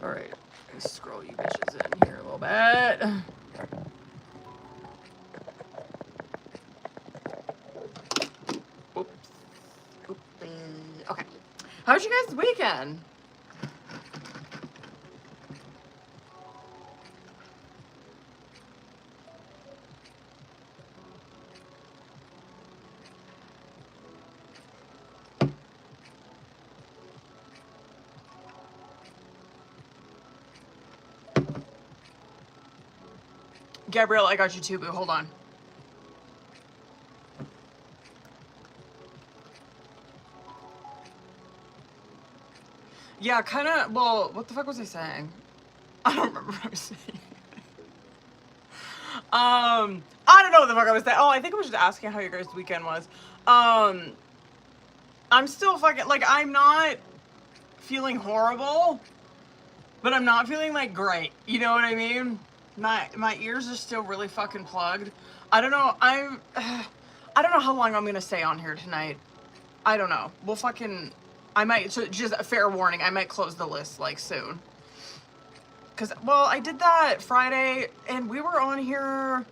Alright, scroll you bitches in here a little bit. Oops. Oopsie. Okay. How's you guys' weekend? Gabrielle, I got you too, boo. Hold on. Yeah, kind of. Well, what the fuck was I saying? I don't remember what I was saying. I don't know what the fuck I was saying. Oh, I think I was just asking how your guys' weekend was. I'm still fucking, like, I'm not feeling horrible, but I'm not feeling, like, great. You know what I mean? My ears are still really fucking plugged. I don't know. I don't know how long I'm gonna stay on here tonight. I don't know. We'll fucking, I might, so just a fair warning, I might close the list, like, soon. Because, well, I did that Friday, and we were on here,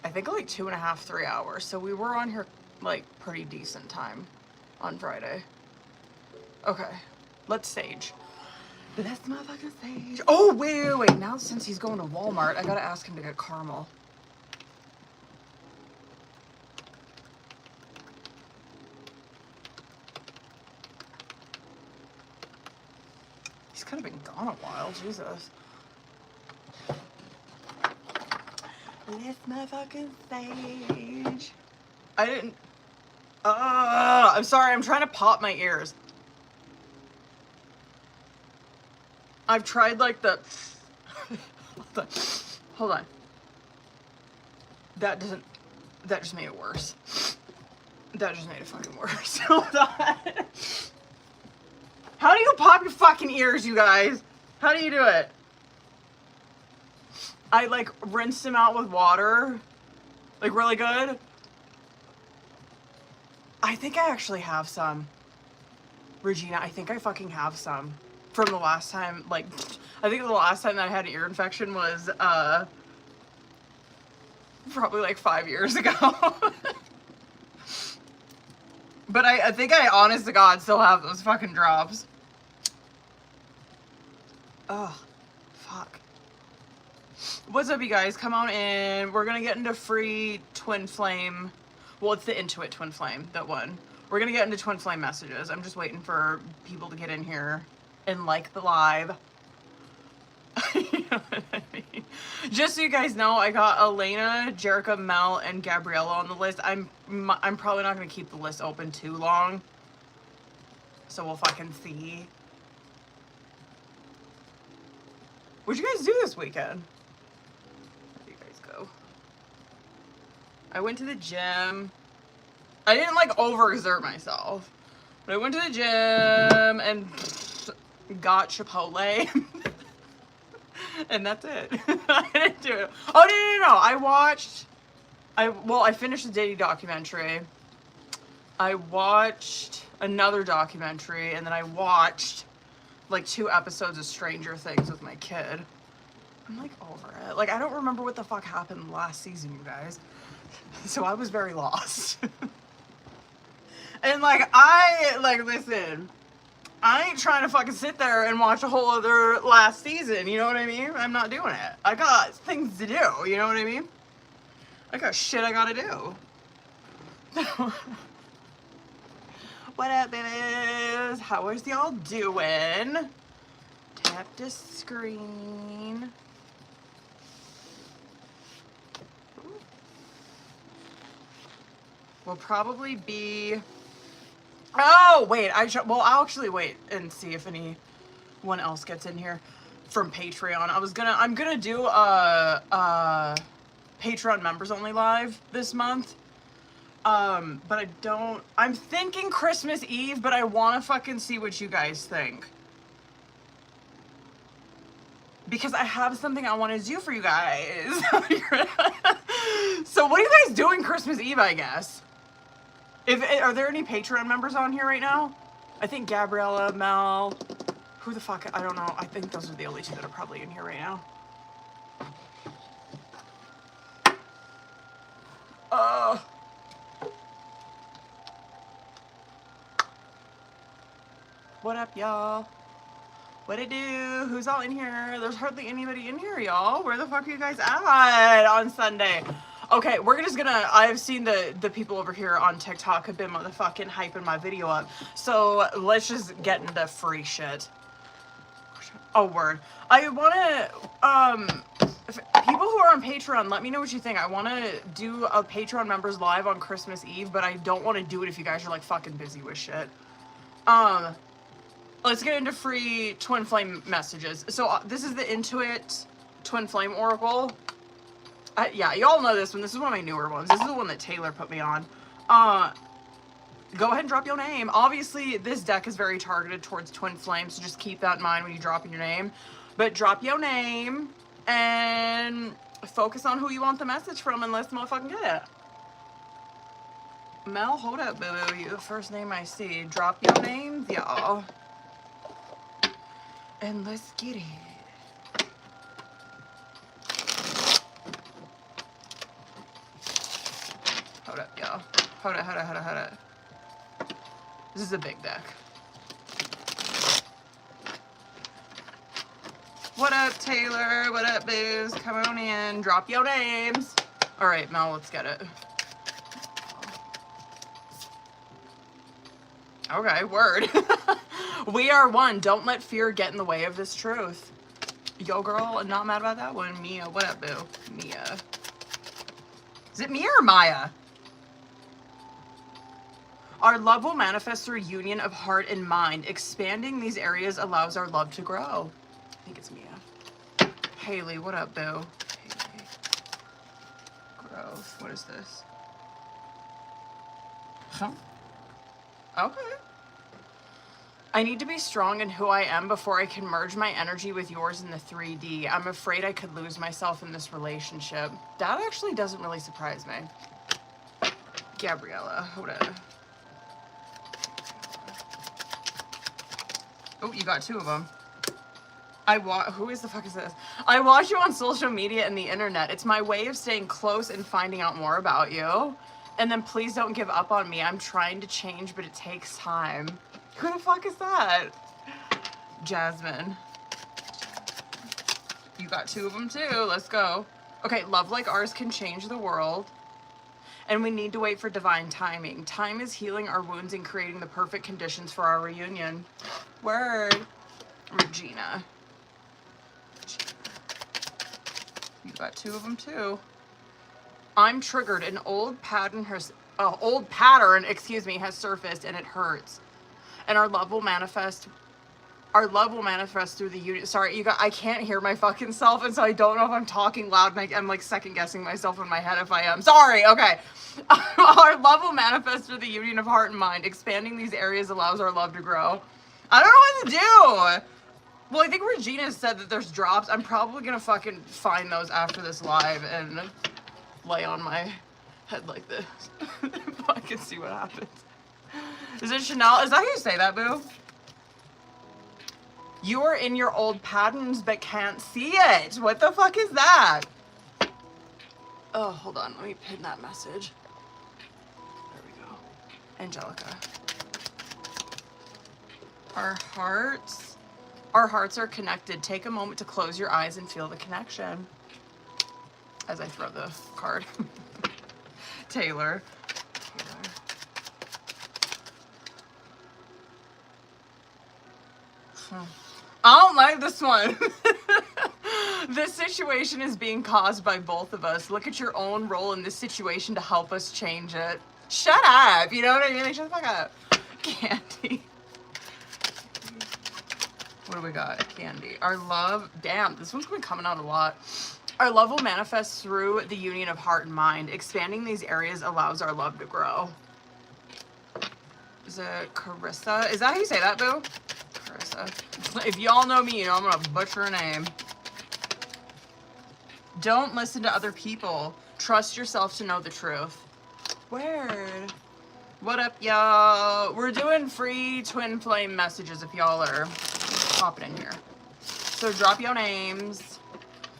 I think, like 2.5, 3 hours. So we were on here, like, pretty decent time on Friday. Okay, let's sage. Let's motherfucking sage. Oh, wait. Now, since he's going to Walmart, I gotta ask him to get caramel. He's kind of been gone a while, Jesus. Let's motherfucking sage. I didn't. I'm sorry, I'm trying to pop my ears. I've tried like the. Hold on. That just made it worse. That just made it fucking worse. Hold on. How do you pop your fucking ears, you guys? How do you do it? I like rinsed them out with water. Like really good. I think I actually have some. Regina, I think I fucking have some. From the last time, like, I think the last time that I had an ear infection was, probably like 5 years ago. But I think I, honest to God, still have those fucking drops. Ugh. Fuck. What's up, you guys? Come on in. We're gonna get into free Twin Flame. Well, it's the Intuit Twin Flame, that one. We're gonna get into Twin Flame messages. I'm just waiting for people to get in here and like the live. You know what I mean? Just so you guys know, I got Elena, Jerica, Mel, and Gabriella on the list. I'm probably not gonna keep the list open too long. So we'll fucking see. What'd you guys do this weekend? Where'd you guys go? I went to the gym. I didn't like overexert myself, but I went to the gym and got Chipotle. And that's it. I didn't do it. Oh, no. I finished the Diddy documentary. I watched another documentary, and then I watched like 2 episodes of Stranger Things with my kid. I'm like over it. Like, I don't remember what the fuck happened last season, you guys. So I was very lost. And listen, I ain't trying to fucking sit there and watch a whole other last season, you know what I mean? I'm not doing it. I got things to do, you know what I mean? I got shit I gotta do. What up, babies? How is y'all doing? Tap the screen. Will probably be. Oh wait, well I'll actually wait and see if anyone else gets in here from Patreon. I'm gonna do a Patreon members only live this month. But I'm thinking Christmas Eve, but I want to fucking see what you guys think. Because I have something I want to do for you guys. So what are you guys doing Christmas Eve, I guess? Are there any Patreon members on here right now? I think Gabriella, Mel, Who the fuck? I don't know. I think those are the only two that are probably in here right now. What up, y'all? What it do? Who's all in here? There's hardly anybody in here, y'all. Where the fuck are you guys at on Sunday? Okay, we're just gonna, I've seen the people over here on TikTok have been motherfucking hyping my video up. So let's just get into free shit. Oh, word. I wanna, people who are on Patreon, let me know what you think. I wanna do a Patreon members live on Christmas Eve, but I don't wanna do it if you guys are like fucking busy with shit. Let's get into free twin flame messages. So this is the Intuit twin flame oracle. Yeah, y'all know this one. This is one of my newer ones. This is the one that Taylor put me on. Go ahead and drop your name. Obviously, this deck is very targeted towards twin flames, so just keep that in mind when you drop in your name. But drop your name and focus on who you want the message from and let's motherfucking get it. Mel, hold up, boo-boo. You the first name I see. Drop your names, y'all. And let's get it. Hold up, y'all. Hold it. This is a big deck. What up, Taylor? What up, booze? Come on in. Drop your names. All right, Mel, let's get it. Okay, word. We are one. Don't let fear get in the way of this truth. Yo, girl, not mad about that one. Mia, what up, boo? Mia. Is it Mia or Maya? Our love will manifest through union of heart and mind. Expanding these areas allows our love to grow. I think it's Mia. Haley, what up, boo? Haley. Growth. What is this? Huh? Okay. I need to be strong in who I am before I can merge my energy with yours in the 3D. I'm afraid I could lose myself in this relationship. That actually doesn't really surprise me. Gabriella, hold on. Oh, you got two of them. Who is the fuck is this? I watch you on social media and the internet. It's my way of staying close and finding out more about you. And then please don't give up on me. I'm trying to change, but it takes time. Who the fuck is that? Jasmine. You got two of them too. Let's go. Okay, love like ours can change the world. And we need to wait for divine timing. Time is healing our wounds and creating the perfect conditions for our reunion. Word. Regina. You got two of them too. I'm triggered. An old pattern has surfaced and it hurts. And our love will manifest through the union. Sorry, you guys, I can't hear my fucking self, and so I don't know if I'm talking loud, and I'm like second guessing myself in my head if I am. Sorry, okay. Our love will manifest through the union of heart and mind. Expanding these areas allows our love to grow. I don't know what to do. Well, I think Regina said that there's drops. I'm probably gonna fucking find those after this live and lay on my head like this. I can see what happens. Is it Chanel? Is that how you say that, boo? You are in your old patterns but can't see it. What the fuck is that? Oh, hold on. Let me pin that message. There we go. Angelica. Our hearts are connected. Take a moment to close your eyes and feel the connection. As I throw the card. Taylor. I don't like this one. This situation is being caused by both of us. Look at your own role in this situation to help us change it. Shut up. You know what I mean? Like, shut the fuck up. Candy. What do we got? Candy. Our love. Damn, this one's been coming out a lot. Our love will manifest through the union of heart and mind. Expanding these areas allows our love to grow. Is it Carissa? Is that how you say that, boo? Carissa. If y'all know me, you know I'm gonna butcher her name. Don't listen to other people. Trust yourself to know the truth. Word. What up, y'all? We're doing free twin flame messages if y'all are popping in here. So drop your names.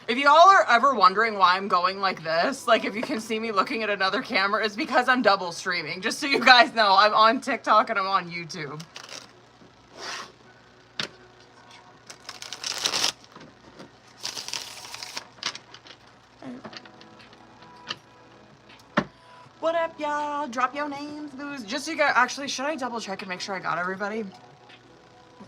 If y'all are ever wondering why I'm going like this, like if you can see me looking at another camera, it's because I'm double streaming. Just so you guys know, I'm on TikTok and I'm on YouTube. What up, y'all? Drop your names, booze. Just so you guys, actually, should I double check and make sure I got everybody?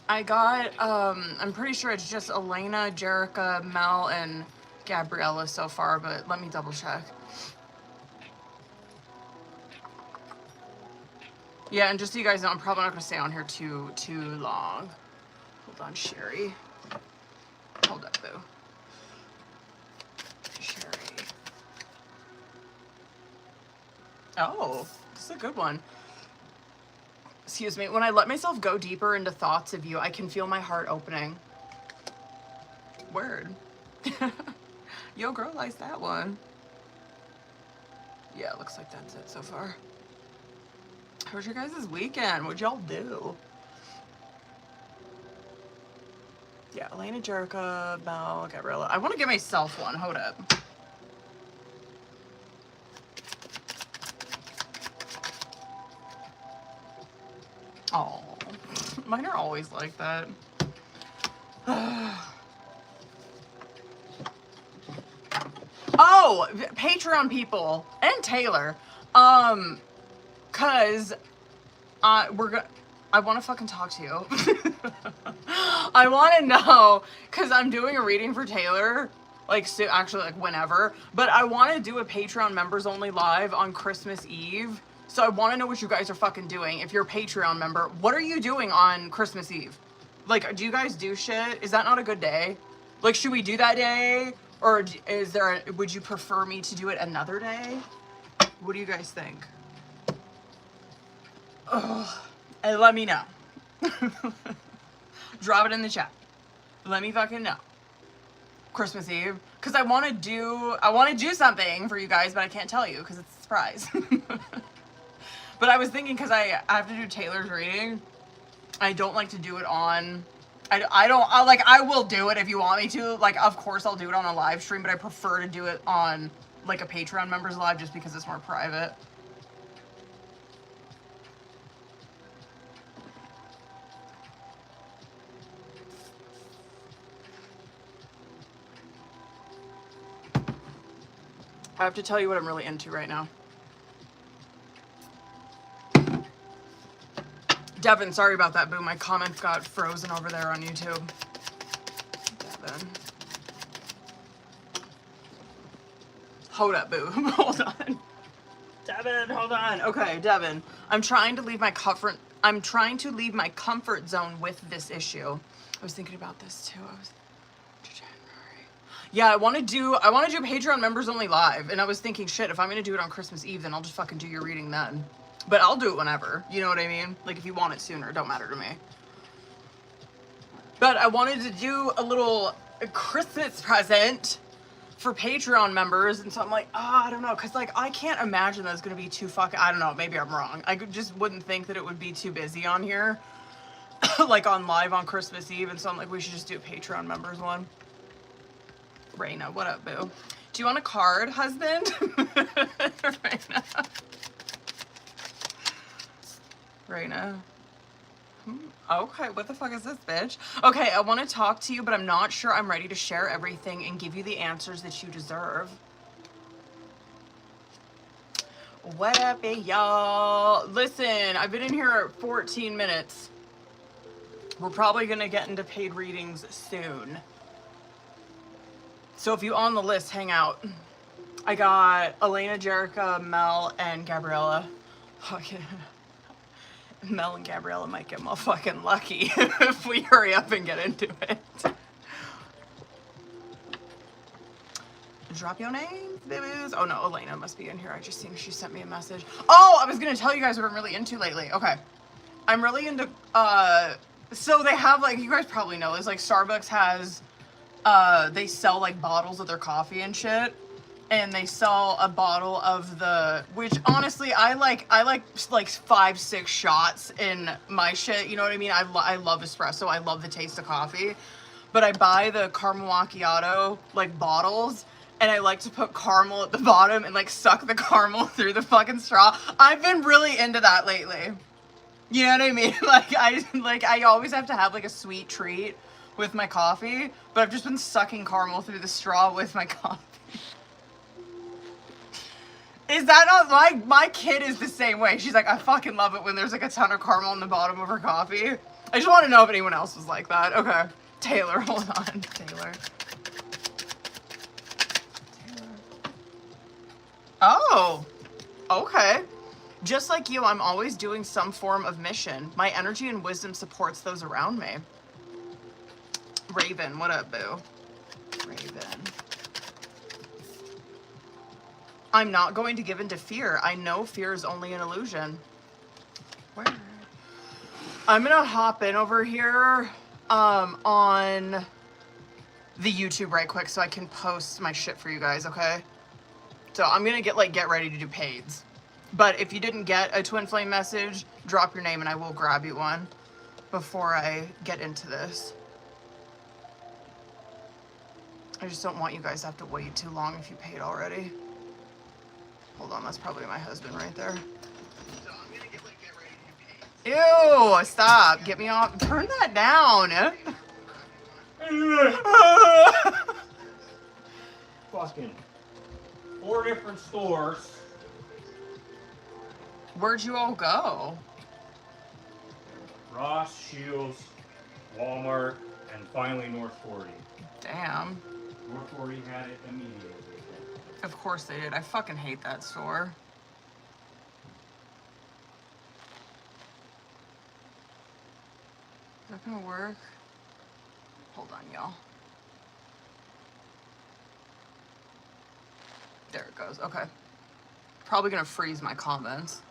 I got, I'm pretty sure it's just Elena, Jerica, Mel, and Gabriella so far, but let me double check. Yeah, and just so you guys know, I'm probably not going to stay on here too long. Hold on, Sherry. Hold up, boo. Sherry. Oh, this is a good one. Excuse me. When I let myself go deeper into thoughts of you, I can feel my heart opening. Word. Yo, girl likes that one. Yeah, it looks like that's it so far. How was your guys' weekend? What'd y'all do? Yeah, Elena, Jerica, Mel, Gabriella. I want to give myself one. Hold up. Oh, mine are always like that. Oh, Patreon people and Taylor, cause I want to fucking talk to you. I want to know, cause I'm doing a reading for Taylor, like so actually like whenever, but I want to do a Patreon members only live on Christmas Eve. So I want to know what you guys are fucking doing. If you're a Patreon member, what are you doing on Christmas Eve? Like, do you guys do shit? Is that not a good day? Like, should we do that day? Or is there would you prefer me to do it another day? What do you guys think? Ugh. And let me know. Drop it in the chat. Let me fucking know. Christmas Eve. Because I want to do something for you guys, but I can't tell you because it's a surprise. But I was thinking, because I have to do Taylor's reading, I don't like to do it on, I will do it if you want me to, like, of course I'll do it on a live stream, but I prefer to do it on, like, a Patreon members live just because it's more private. I have to tell you what I'm really into right now. Devin, sorry about that, boo. My comments got frozen over there on YouTube. Devin. Hold up, boo. Hold on. Devin, hold on. Okay, Devin. I'm trying to leave my comfort zone with this issue. I was thinking about this too. Yeah, I want to do Patreon members only live, and I was thinking, shit, if I'm gonna do it on Christmas Eve, then I'll just fucking do your reading then. But I'll do it whenever, you know what I mean? Like, if you want it sooner, it don't matter to me. But I wanted to do a little Christmas present for Patreon members, and so I'm like, I don't know, because, like, I can't imagine that's going to be too fucking, I don't know, maybe I'm wrong. I just wouldn't think that it would be too busy on here, like, on live on Christmas Eve, and so I'm like, we should just do a Patreon members one. Raina, what up, boo? Do you want a card, husband? Raina. Raina. Okay, what the fuck is this, bitch? Okay, I want to talk to you, but I'm not sure I'm ready to share everything and give you the answers that you deserve. What up, y'all? Listen, I've been in here 14 minutes. We're probably going to get into paid readings soon. So if you on the list, hang out. I got Elena, Jerica, Mel, and Gabriella. Okay. Mel and Gabriella might get motherfucking lucky if we hurry up and get into it. Drop your name, babies. Oh no, Elena must be in here. I just seen she sent me a message. Oh, I was gonna tell you guys what I'm really into lately. Okay. I'm really into, so they have, like, you guys probably know this, like, Starbucks has, they sell, like, bottles of their coffee and shit. and they sell a bottle of which honestly I like 5-6 shots in my shit, you know what I mean? I love espresso, I love the taste of coffee, but I buy the caramel macchiato like bottles, and I like to put caramel at the bottom and like suck the caramel through the fucking straw. I've been really into that lately. You know what I mean? I always have to have like a sweet treat with my coffee, but I've just been sucking caramel through the straw with my coffee. Is that not my kid is the same way. She's like, I fucking love it when there's like a ton of caramel in the bottom of her coffee. I just want to know if anyone else was like that. Okay. Taylor, hold on. Taylor. Oh, okay. Just like you, I'm always doing some form of mission. My energy and wisdom supports those around me. Raven, what up, boo? Raven. I'm not going to give in to fear. I know fear is only an illusion. Where? I'm gonna hop in over here on the YouTube right quick so I can post my shit for you guys, okay? So I'm gonna get ready to do paids. But if you didn't get a twin flame message, drop your name and I will grab you one before I get into this. I just don't want you guys to have to wait too long if you paid already. Hold on, that's probably my husband right there. So I'm gonna get ready to do paids. Ew, stop. Get me off. Turn that down. Fucking 4 different stores. Where'd you all go? Ross, Shields, Walmart, and finally North 40. Damn. North 40 had it immediately. Of course they did. I fucking hate that store. Is that gonna work? Hold on, y'all. There it goes. Okay. Probably gonna freeze my comments.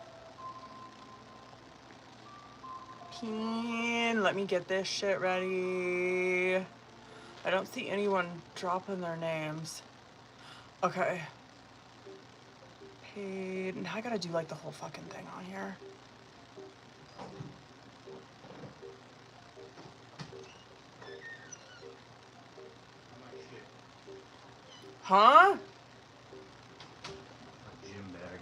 Let me get this shit ready. I don't see anyone dropping their names. Okay. Paid. Now I gotta do like the whole fucking thing on here. Huh? Gym bag.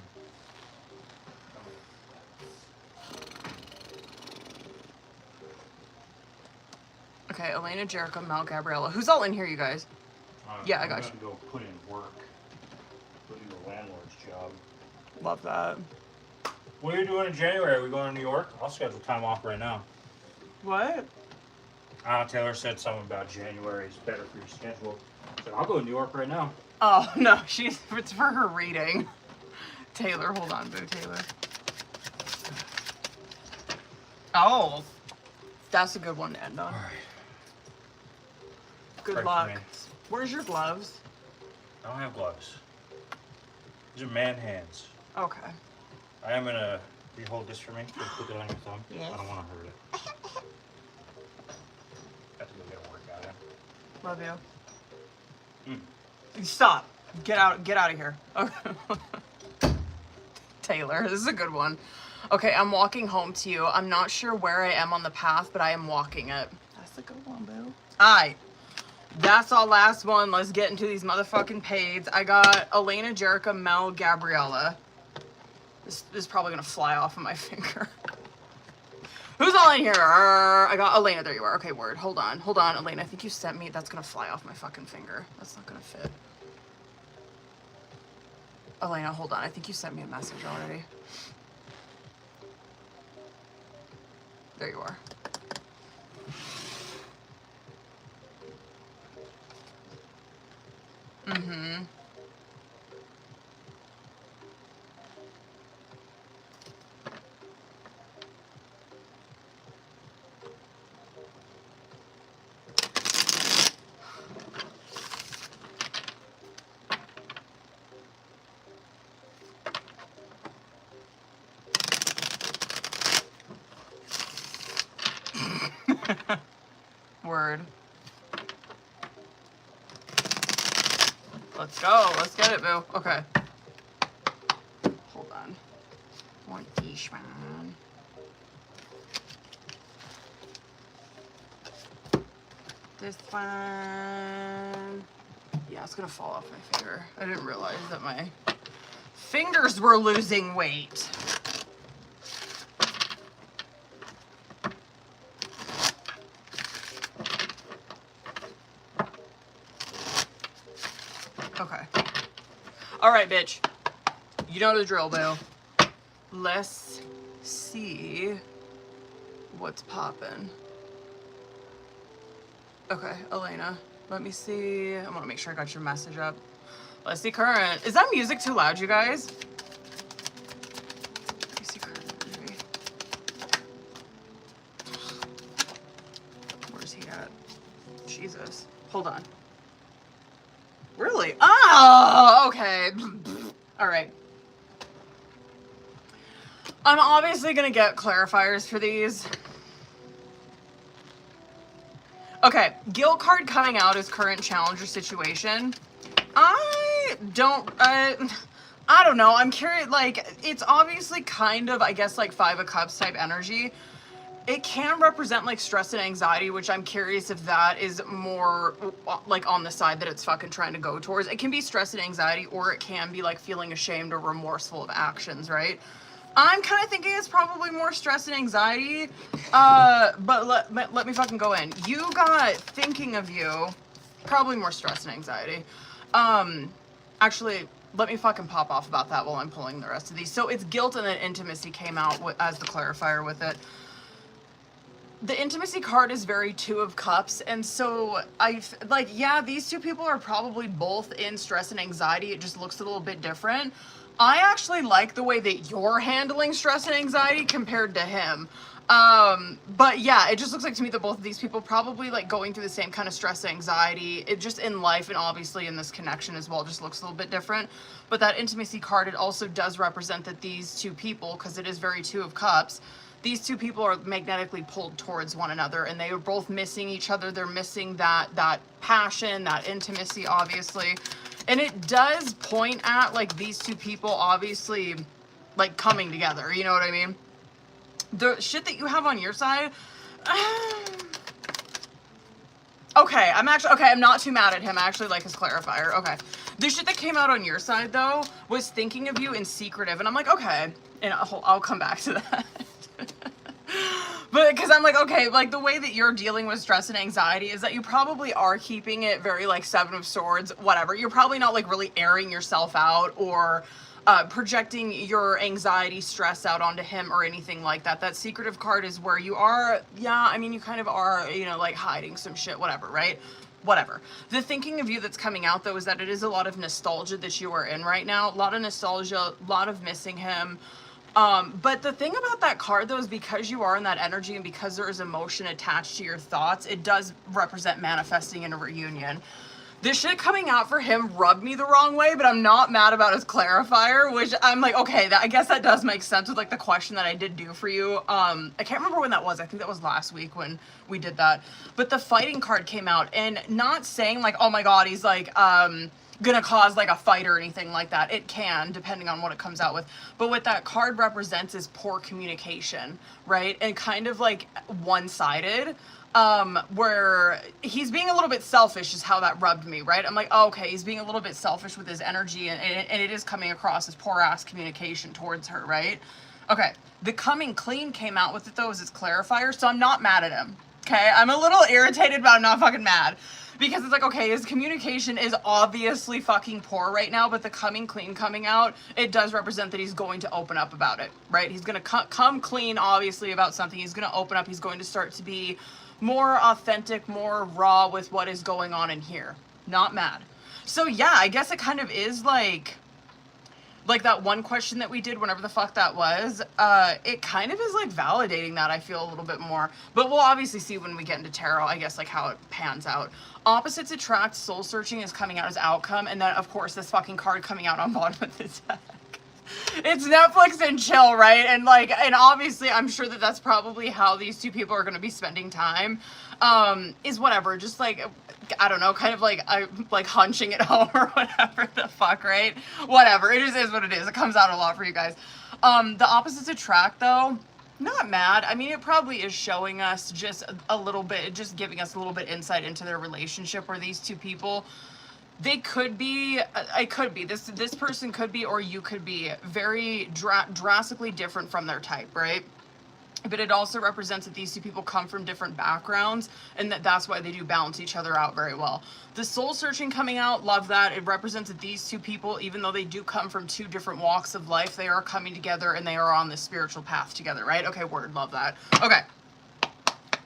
Okay, Elena, Jericho, Mel, Gabriella. Who's all in here, you guys? Yeah, I got you. I'm gonna go put in work. Put in the landlord's job. Love that. What are you doing in January? Are we going to New York? I'll schedule time off right now. What? Taylor said something about January is better for your schedule. I said, I'll go to New York right now. Oh, no, it's for her reading. Taylor, hold on, boo, Taylor. Oh, that's a good one to end on. All right. Good Pray luck. for me. Where's your gloves? I don't have gloves. These are man hands. Okay. I am gonna, you hold this for me? Just put it on your thumb. Yes. I don't want to hurt it. Have to go get a workout in. Love you. Mm. Stop. Get out of here. Okay. Taylor, this is a good one. Okay, I'm walking home to you. I'm not sure where I am on the path, but I am walking it. That's a good one, boo. Alright. That's our last one. Let's get into these motherfucking paids. I got Elena, Jerica, Mel, Gabriella. This is probably gonna fly off of my finger. Who's all in here? I got Elena. There you are. Okay, word. Hold on, Elena. I think you sent me. That's gonna fly off my fucking finger. That's not gonna fit. Elena, hold on. I think you sent me a message already. There you are. Mm-hmm. Word. Let's go. Let's get it, boo. Okay. Hold on. One each, man. This one. Yeah, it's gonna fall off my finger. I didn't realize that my fingers were losing weight. Okay. All right, bitch. You know the drill, boo. Let's see what's poppin'. Okay, Elena, let me see. I want to make sure I got your message up. Let's see current. Is that music too loud, you guys? Let me see current energy. Where's he at? Jesus. Hold on. Really? Oh, okay. All right. I'm obviously going to get clarifiers for these. Okay, guilt card coming out as current challenger situation. I don't know. I'm curious, like, it's obviously kind of, I guess, like 5 of Cups type energy. It can represent, like, stress and anxiety, which I'm curious if that is more, like, on the side that it's fucking trying to go towards. It can be stress and anxiety, or it can be, like, feeling ashamed or remorseful of actions, right? I'm kind of thinking it's probably more stress and anxiety, but let me fucking go in. You got thinking of you, probably more stress and anxiety. Actually, let me fucking pop off about that while I'm pulling the rest of these. So it's guilt and then intimacy came out as the clarifier with it. The intimacy card is very 2 of Cups, and so yeah, these two people are probably both in stress and anxiety. It just looks a little bit different. I actually like the way that you're handling stress and anxiety compared to him. But yeah, it just looks like to me that both of these people probably like going through the same kind of stress and anxiety. It just in life and obviously in this connection as well, just looks a little bit different. But that intimacy card, it also does represent that these two people, because it is very 2 of Cups, these two people are magnetically pulled towards one another, and they are both missing each other. They're missing that passion, that intimacy, obviously. And it does point at, like, these two people obviously, like, coming together. You know what I mean? The shit that you have on your side... Okay, I'm not too mad at him. I actually like his clarifier. Okay. The shit that came out on your side, though, was thinking of you in secretive. And I'm like, okay. And I'll come back to that. But because I'm like, okay, like the way that you're dealing with stress and anxiety is that you probably are keeping it very like 7 of Swords, whatever. You're probably not like really airing yourself out or projecting your anxiety, stress out onto him or anything like that. That secretive card is where you are, yeah, I mean, you kind of are, you know, like hiding some shit, whatever, right? Whatever. The thinking of you that's coming out though is that it is a lot of nostalgia that you are in right now. A lot of nostalgia, a lot of missing him. But the thing about that card though is because you are in that energy and because there is emotion attached to your thoughts, it does represent manifesting in a reunion. This shit coming out for him rubbed me the wrong way, but I'm not mad about his clarifier, which I'm like, okay, I guess that does make sense with like the question that I did do for you. I can't remember when that was. I think that was last week when we did that. But the fighting card came out, and not saying like, oh my God, he's like, gonna cause like a fight or anything like that. It can, depending on what it comes out with. But what that card represents is poor communication, right? And kind of like one-sided, where he's being a little bit selfish is how that rubbed me, right? I'm like, oh, okay, he's being a little bit selfish with his energy, and it is coming across as poor ass communication towards her, right? Okay, the coming clean came out with it though as its clarifier, so I'm not mad at him. Okay, I'm a little irritated, but I'm not fucking mad. Because it's like, okay, his communication is obviously fucking poor right now, but the coming clean coming out, it does represent that he's going to open up about it, right? He's going to come clean, obviously, about something. He's going to open up. He's going to start to be more authentic, more raw with what is going on in here. Not mad. So, yeah, I guess it kind of is like that one question that we did, whenever the fuck that was, it kind of is like validating that, I feel a little bit more. But we'll obviously see when we get into tarot, I guess, like how it pans out. Opposites attract, soul searching is coming out as outcome, and then of course this fucking card coming out on bottom of the deck. It's Netflix and chill, right? And like, and obviously I'm sure that that's probably how these two people are going to be spending time. Is whatever, just like, I don't know, kind of like, like hunching at home or whatever the fuck, right? Whatever, it just is what it is. It comes out a lot for you guys. The opposites attract though, not mad. I mean, it probably is showing us just a little bit, just giving us a little bit insight into their relationship where these two people, they could be, I could be, this person could be, or you could be very drastically different from their type, right? But it also represents that these two people come from different backgrounds and that's why they do balance each other out very well. The soul searching coming out, love that. It represents that these two people, even though they do come from two different walks of life, they are coming together and they are on the spiritual path together, right? Okay, word, love that. Okay,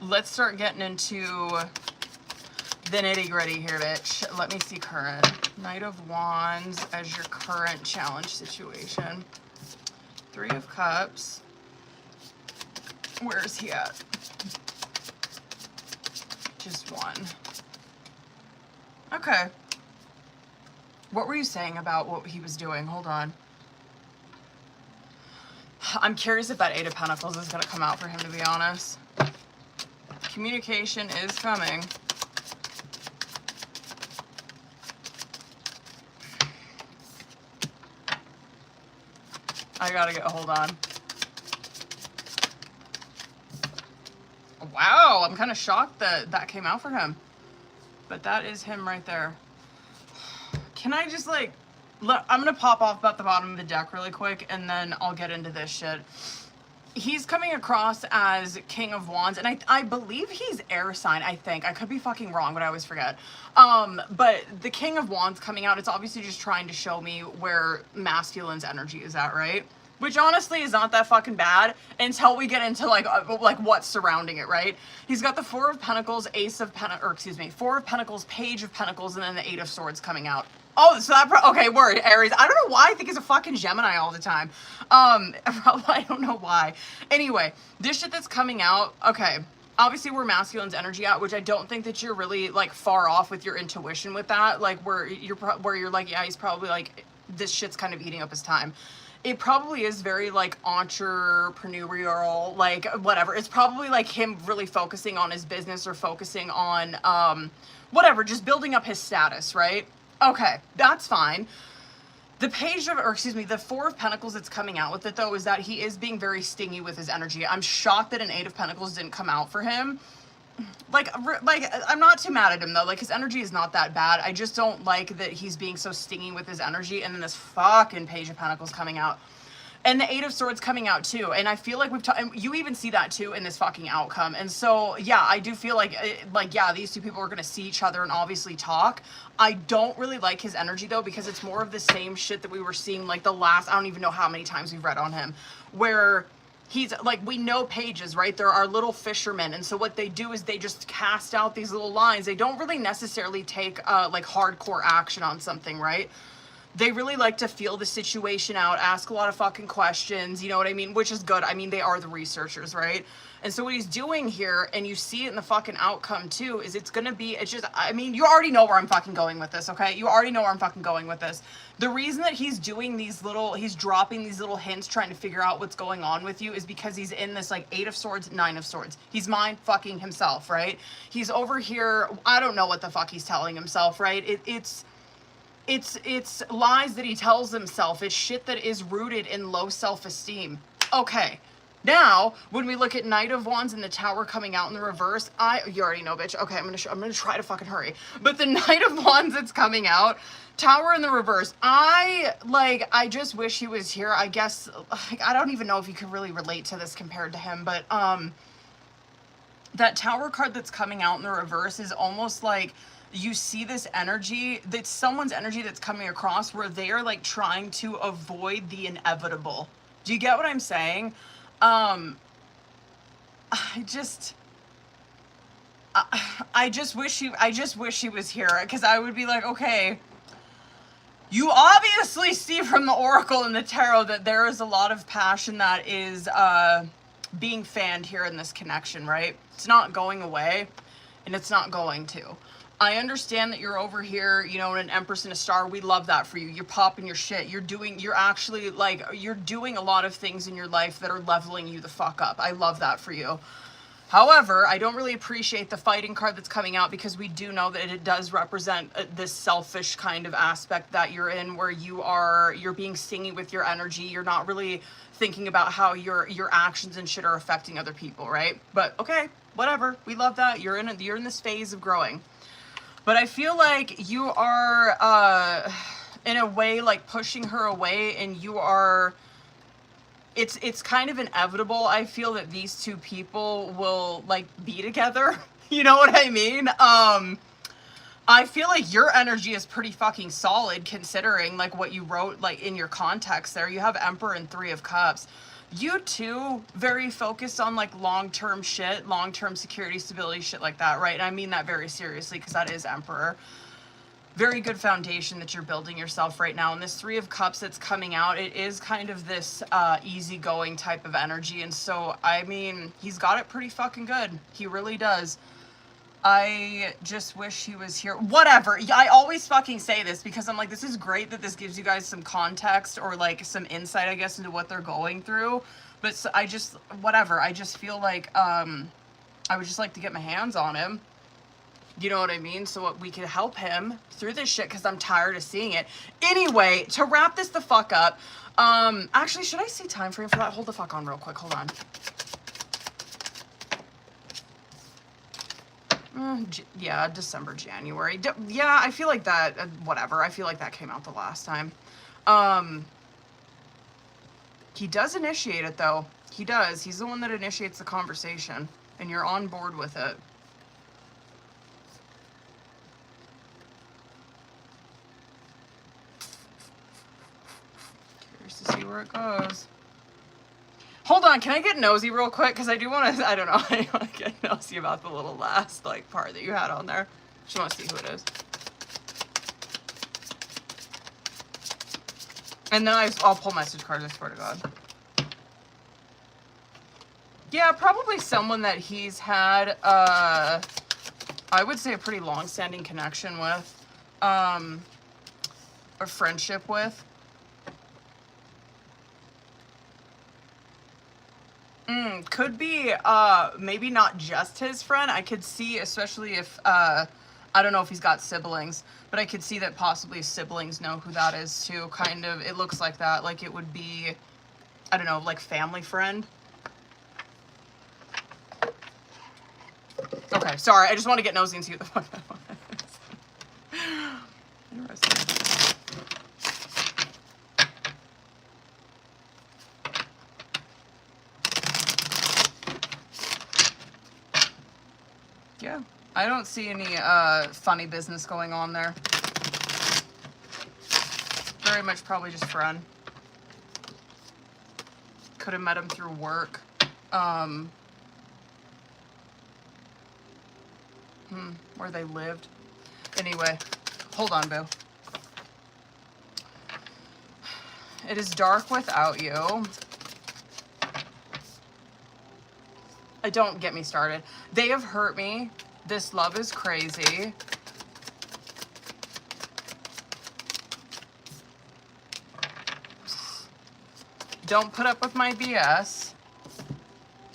let's start getting into the nitty gritty here, bitch. Let me see current. Knight of Wands as your current challenge situation. Three of Cups. Where is he at? Just one. Okay. What were you saying about what he was doing? Hold on. I'm curious if that Eight of Pentacles is going to come out for him, to be honest. Communication is coming. I gotta get a hold on. Wow, I'm kind of shocked that that came out for him. But that is him right there. Can I just like, look, I'm going to pop off about the bottom of the deck really quick and then I'll get into this shit. He's coming across as King of Wands, and I believe he's air sign, I think. I could be fucking wrong, but I always forget. But the King of Wands coming out, it's obviously just trying to show me where masculine's energy is at, right? Which honestly is not that fucking bad until we get into like what's surrounding it, right? He's got the Four of Pentacles, Four of Pentacles, Page of Pentacles, and then the Eight of Swords coming out. Oh, so that, okay, word, Aries. I don't know why I think he's a fucking Gemini all the time. I don't know why. Anyway, this shit that's coming out, okay, obviously where masculine's energy at, which I don't think that you're really like far off with your intuition with that, like where you're like, yeah, he's probably like, this shit's kind of eating up his time. It probably is very like entrepreneurial, like whatever. It's probably like him really focusing on his business or focusing on whatever, just building up his status, right? Okay, that's fine. The the Four of Pentacles that's coming out with it though is that he is being very stingy with his energy. I'm shocked that an Eight of Pentacles didn't come out for him. Like I'm not too mad at him though. Like his energy is not that bad. I just don't like that he's being so stingy with his energy. And then this fucking Page of Pentacles coming out, and the Eight of Swords coming out too. And I feel like and you even see that too in this fucking outcome. And so yeah, I do feel like yeah, these two people are gonna see each other and obviously talk. I don't really like his energy though, because it's more of the same shit that we were seeing like the last, I don't even know how many times we've read on him, where he's like, we know pages, right? There are little fishermen. And so what they do is they just cast out these little lines. They don't really necessarily take like hardcore action on something, right? They really like to feel the situation out, ask a lot of fucking questions, you know what I mean? Which is good. I mean, they are the researchers, right? And so what he's doing here, and you see it in the fucking outcome too, is it's gonna be, it's just, I mean, you already know where I'm fucking going with this, okay? You already know where I'm fucking going with this. The reason that he's doing these little, he's dropping these little hints, trying to figure out what's going on with you, is because he's in this like Eight of Swords, Nine of Swords. He's mind fucking himself, right? He's over here, I don't know what the fuck he's telling himself, right? It's lies that he tells himself. It's shit that is rooted in low self-esteem. Okay. Now, when we look at Knight of Wands and the Tower coming out in the reverse, you already know, bitch. Okay, I'm gonna try to fucking hurry. But the Knight of Wands that's coming out, Tower in the reverse, I just wish he was here. I guess, like, I don't even know if you can really relate to this compared to him, but, that Tower card that's coming out in the reverse is almost like, you see this energy, that's someone's energy that's coming across where they are like trying to avoid the inevitable. Do you get what I'm saying? I just wish he was here, because I would be like, okay, you obviously see from the Oracle and the Tarot that there is a lot of passion that is being fanned here in this connection, right? It's not going away, and it's not going to. I understand that you're over here, you know, an Empress and a Star. We love that for you. You're popping your shit. You're actually like, you're doing a lot of things in your life that are leveling you the fuck up. I love that for you. However, I don't really appreciate the fighting card that's coming out, because we do know that it does represent this selfish kind of aspect that you're in, where you're being stingy with your energy. You're not really thinking about how your actions and shit are affecting other people, right? But okay, whatever. We love that. You're in this phase of growing. But I feel like you are in a way like pushing her away, and you are, it's kind of inevitable. I feel that these two people will like be together. You know what I mean? I feel like your energy is pretty fucking solid, considering like what you wrote like in your context there. You have Emperor and Three of Cups. You too, very focused on like long-term shit, long-term security, stability, shit like that, right? And I mean that very seriously, because that is Emperor. Very good foundation that you're building yourself right now. And this Three of Cups that's coming out, it is kind of this easygoing type of energy. And so, I mean, he's got it pretty fucking good. He really does. I just wish he was here. Whatever. I always fucking say this, because I'm like, this is great that this gives you guys some context, or like some insight, I guess, into what they're going through. But so I just, whatever. I just feel like I would just like to get my hands on him. You know what I mean? So we could help him through this shit, because I'm tired of seeing it. Anyway, to wrap this the fuck up, actually, should I see time frame for that? Hold the fuck on real quick. Hold on. Yeah, December, January. Yeah, I feel like that, whatever. I feel like that came out the last time. He does initiate it, though. He does. He's the one that initiates the conversation, and you're on board with it. To see where it goes. Hold on, can I get nosy real quick? Because I do want to, I don't know, I want to get nosy about the little last, like, part that you had on there. Just want to see who it is. And then I'll pull message cards, I swear to God. Yeah, probably someone that he's had, I would say a pretty long-standing connection with, or friendship with. Could be, maybe not just his friend. I could see, especially if, I don't know if he's got siblings, but I could see that possibly siblings know who that is too, kind of. It looks like that, like it would be, I don't know, like family friend. Okay, sorry, I just want to get nosy and see what the fuck that was. Interesting. Yeah, I don't see any funny business going on there. Very much probably just friend. Could have met him through work. Where they lived. Anyway, hold on, boo. It is dark without you. Don't get me started. They have hurt me. This love is crazy. Don't put up with my BS.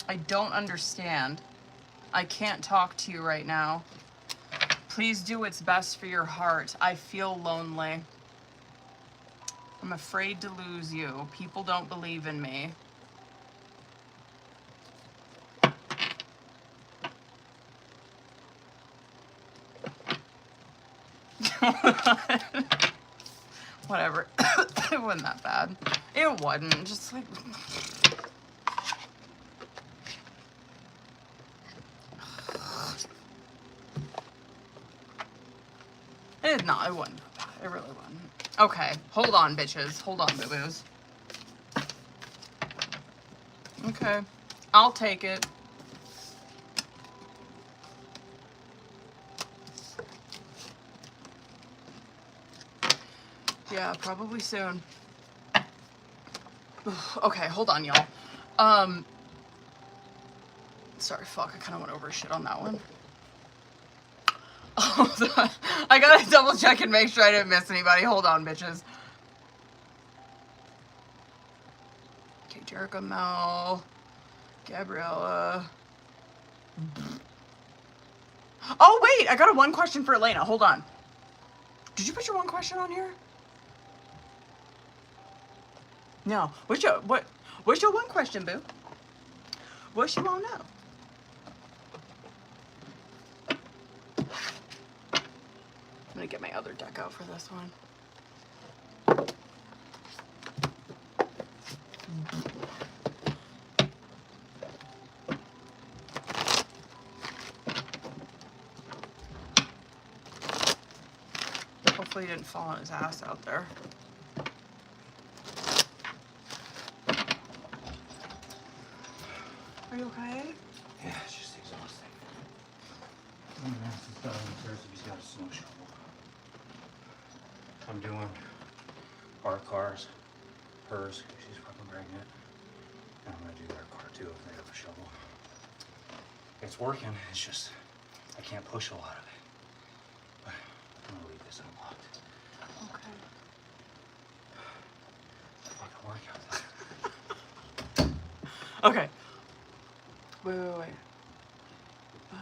I don't understand. I can't talk to you right now. Please do what's best for your heart. I feel lonely. I'm afraid to lose you. People don't believe in me. Whatever. It wasn't that bad. It wasn't. Just like... It wasn't that bad. It really wasn't. Okay. Hold on, bitches. Hold on, boo-boos. Okay. I'll take it. Yeah, probably soon. Okay, hold on, y'all. Sorry, fuck, I kind of went over shit on that one. Hold on. I gotta double check and make sure I didn't miss anybody. Hold on, bitches. Okay, Jericho, Mel, Gabriella. Oh, wait, I got a one question for Elena. Hold on. Did you put your one question on here? No. What's your one question, boo? What you want to know? I'm gonna get my other deck out for this one. Hopefully he didn't fall on his ass out there. Are you okay? Yeah, it's just exhausting. I'm gonna ask this guy upstairs if he's got a snow shovel. I'm doing our cars, hers, because she's fucking pregnant. And I'm gonna do their car too if they have a shovel. It's working, it's just, I can't push a lot of it. But I'm gonna leave this unlocked. Okay. Fucking workout. Okay. Wait. But...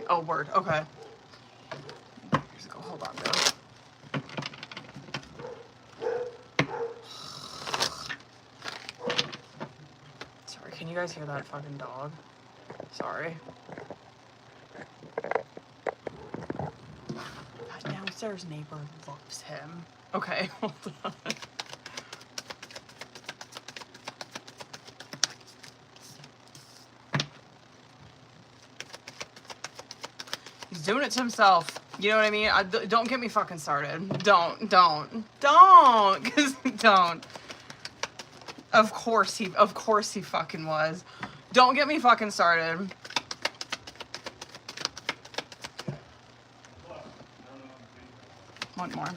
Oh, word. Okay. Here's go. Hold on, though. Sorry, can you guys hear that fucking dog? Sorry. That downstairs neighbor loves him. Okay, hold on. He's doing it to himself. You know what I mean? Don't get me fucking started. Don't. Cause don't. Of course he fucking was. Don't get me fucking started. One more.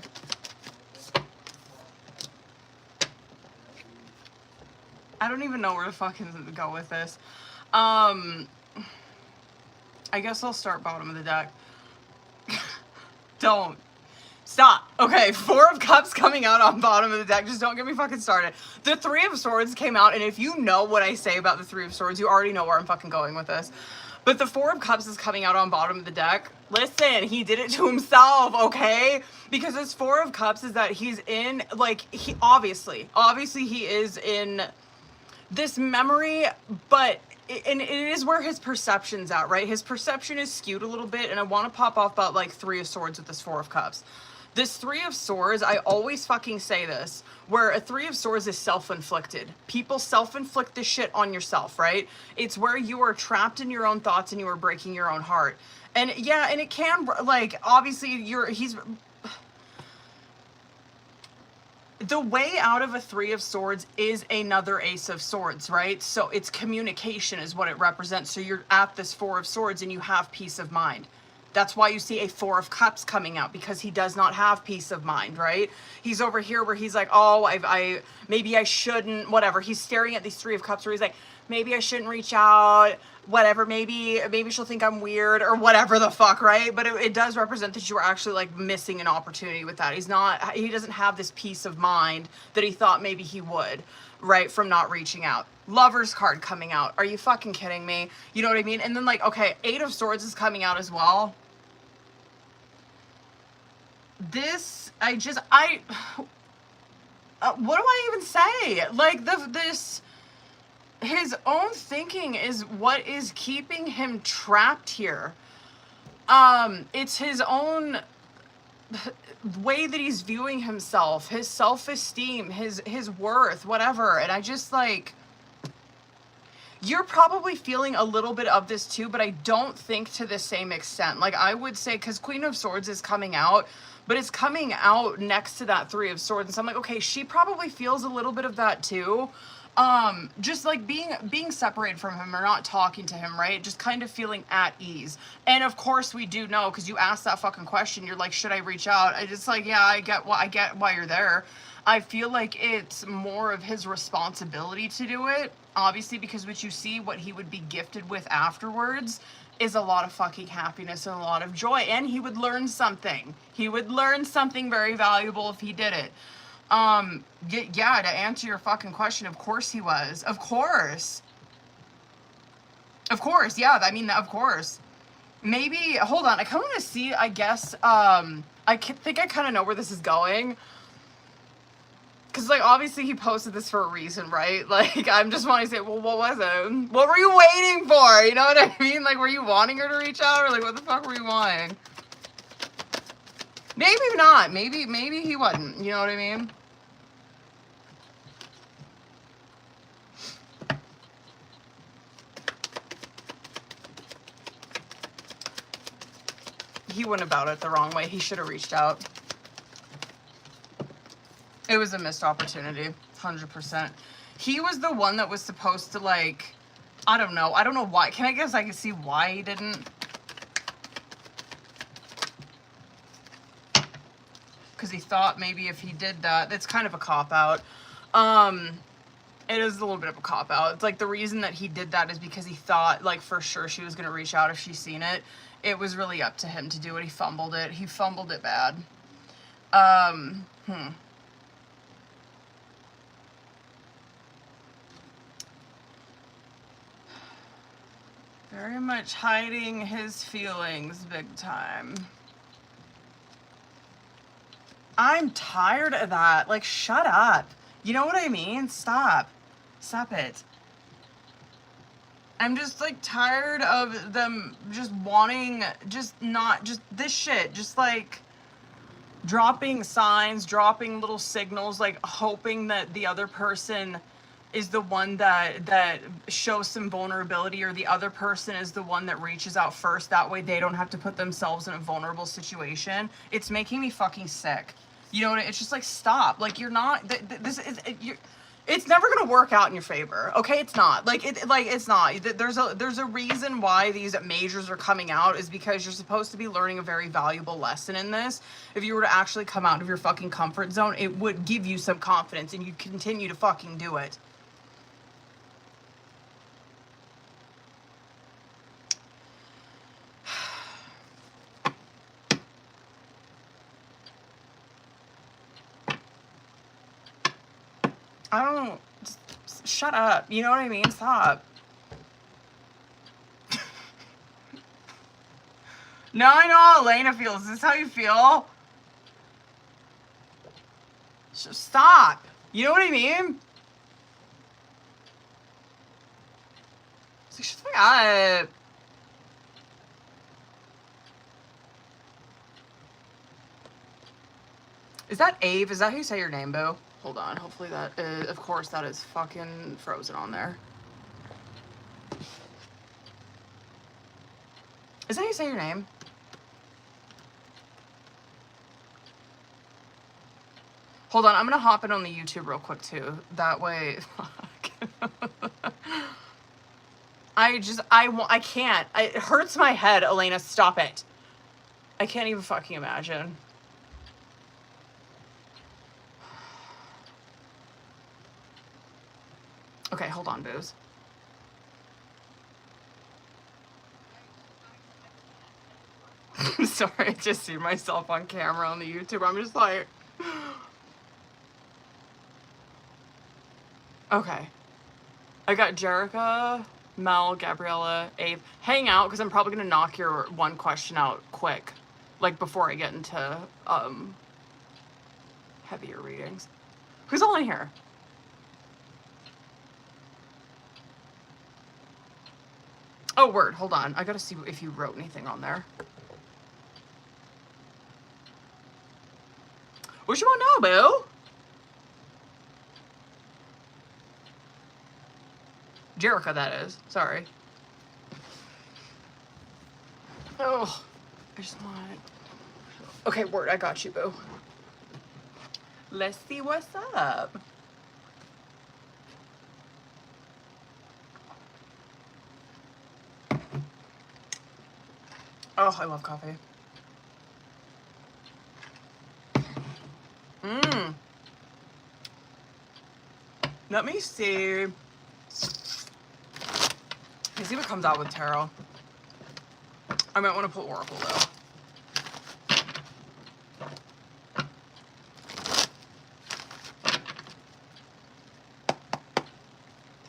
I don't even know where to fucking go with this. I guess I'll start bottom of the deck. Don't. Stop. Okay, 4 of Cups coming out on bottom of the deck. Just don't get me fucking started. The 3 of Swords came out, and if you know what I say about the 3 of Swords, you already know where I'm fucking going with this. But the 4 of Cups is coming out on bottom of the deck. Listen, he did it to himself, okay? Because this 4 of Cups is that he's in, like, he obviously he is in this memory, but and it is where his perception's at, right? His perception is skewed a little bit, and I want to pop off about, like, 3 of Swords with this 4 of Cups. This 3 of Swords, I always fucking say this, where a 3 of Swords is self-inflicted. People self-inflict this shit on yourself, right? It's where you are trapped in your own thoughts and you are breaking your own heart. And yeah, and it can, like, obviously the way out of a 3 of Swords is another Ace of Swords, right? So it's communication is what it represents. So you're at this 4 of Swords and you have peace of mind. That's why you see a 4 of Cups coming out, because he does not have peace of mind, right? He's over here where he's like, oh, maybe I shouldn't, whatever. He's staring at these 3 of Cups where he's like, maybe I shouldn't reach out, whatever. Maybe she'll think I'm weird or whatever the fuck, right? But it does represent that you are actually, like, missing an opportunity with that. He doesn't have this peace of mind that he thought maybe he would, right? From not reaching out. Lover's card coming out. Are you fucking kidding me? You know what I mean? And then, like, okay, 8 of Swords is coming out as well. This, what do I even say? Like, his own thinking is what is keeping him trapped here. It's his own way that he's viewing himself, his self-esteem, his worth, whatever. And I just, like, you're probably feeling a little bit of this too, but I don't think to the same extent. Like, I would say, because Queen of Swords is coming out, but it's coming out next to that 3 of Swords. And so I'm like, okay, she probably feels a little bit of that too. just like being separated from him or not talking to him, right? Just kind of feeling at ease. And of course we do know, because you asked that fucking question, you're like, should I reach out? I just like, yeah, I get why you're there. I feel like it's more of his responsibility to do it, obviously, because what he would be gifted with afterwards is a lot of fucking happiness and a lot of joy, and he would learn something. He would learn something very valuable if he did it. Yeah, to answer your fucking question, of course he was. Of course. Of course, yeah, I mean, of course. Maybe, hold on, I kind of want to see, I guess, I think I kind of know where this is going. Because, like, obviously he posted this for a reason, right? Like, I'm just wanting to say, well, what was it? What were you waiting for? You know what I mean? Like, were you wanting her to reach out? Or, like, what the fuck were you wanting? Maybe not. Maybe he wasn't. You know what I mean? He went about it the wrong way. He should have reached out. It was a missed opportunity, 100%. He was the one that was supposed to, like, I don't know why. I can see why he didn't? Because he thought maybe if he did that, it's kind of a cop-out. It is a little bit of a cop-out. It's like the reason that he did that is because he thought, like, for sure she was going to reach out if she's seen it. It was really up to him to do it. He fumbled it. He fumbled it bad. Very much hiding his feelings big time. I'm tired of that. Like, shut up. You know what I mean? Stop. Stop it. I'm just, like, tired of them just wanting, just this shit. Just, like, dropping signs, dropping little signals, like, hoping that the other person is the one that shows some vulnerability, or the other person is the one that reaches out first. That way they don't have to put themselves in a vulnerable situation. It's making me fucking sick. You know what? It's just like, stop. Like, you're not. It's never gonna work out in your favor. Okay, it's not. It's not. There's a reason why these majors are coming out, is because you're supposed to be learning a very valuable lesson in this. If you were to actually come out of your fucking comfort zone, it would give you some confidence, and you'd continue to fucking do it. I don't, just shut up. You know what I mean? Stop. No, I know how Elena feels. Is this how you feel? Stop. You know what I mean? It's like, shut up. Is that Ave? Is that how you say your name, boo? Hold on. Hopefully that is, of course, that is fucking frozen on there. Is that how you say your name? Hold on. I'm going to hop in on the YouTube real quick, too. That way. I can't. It hurts my head, Elena. Stop it. I can't even fucking imagine. Okay, hold on, booze. Sorry, I just see myself on camera on the YouTube. I'm just like... Okay. I got Jerica, Mel, Gabriella, Abe. Hang out, because I'm probably going to knock your one question out quick. Like, before I get into, heavier readings. Who's all in here? Oh, word. Hold on. I gotta see if you wrote anything on there. What you want to know, boo? Jerica, that is. Sorry. Oh, I just want... Okay, word. I got you, boo. Let's see what's up. Oh, I love coffee. Mmm. Let me see. Let me see what comes out with tarot. I might want to put Oracle though.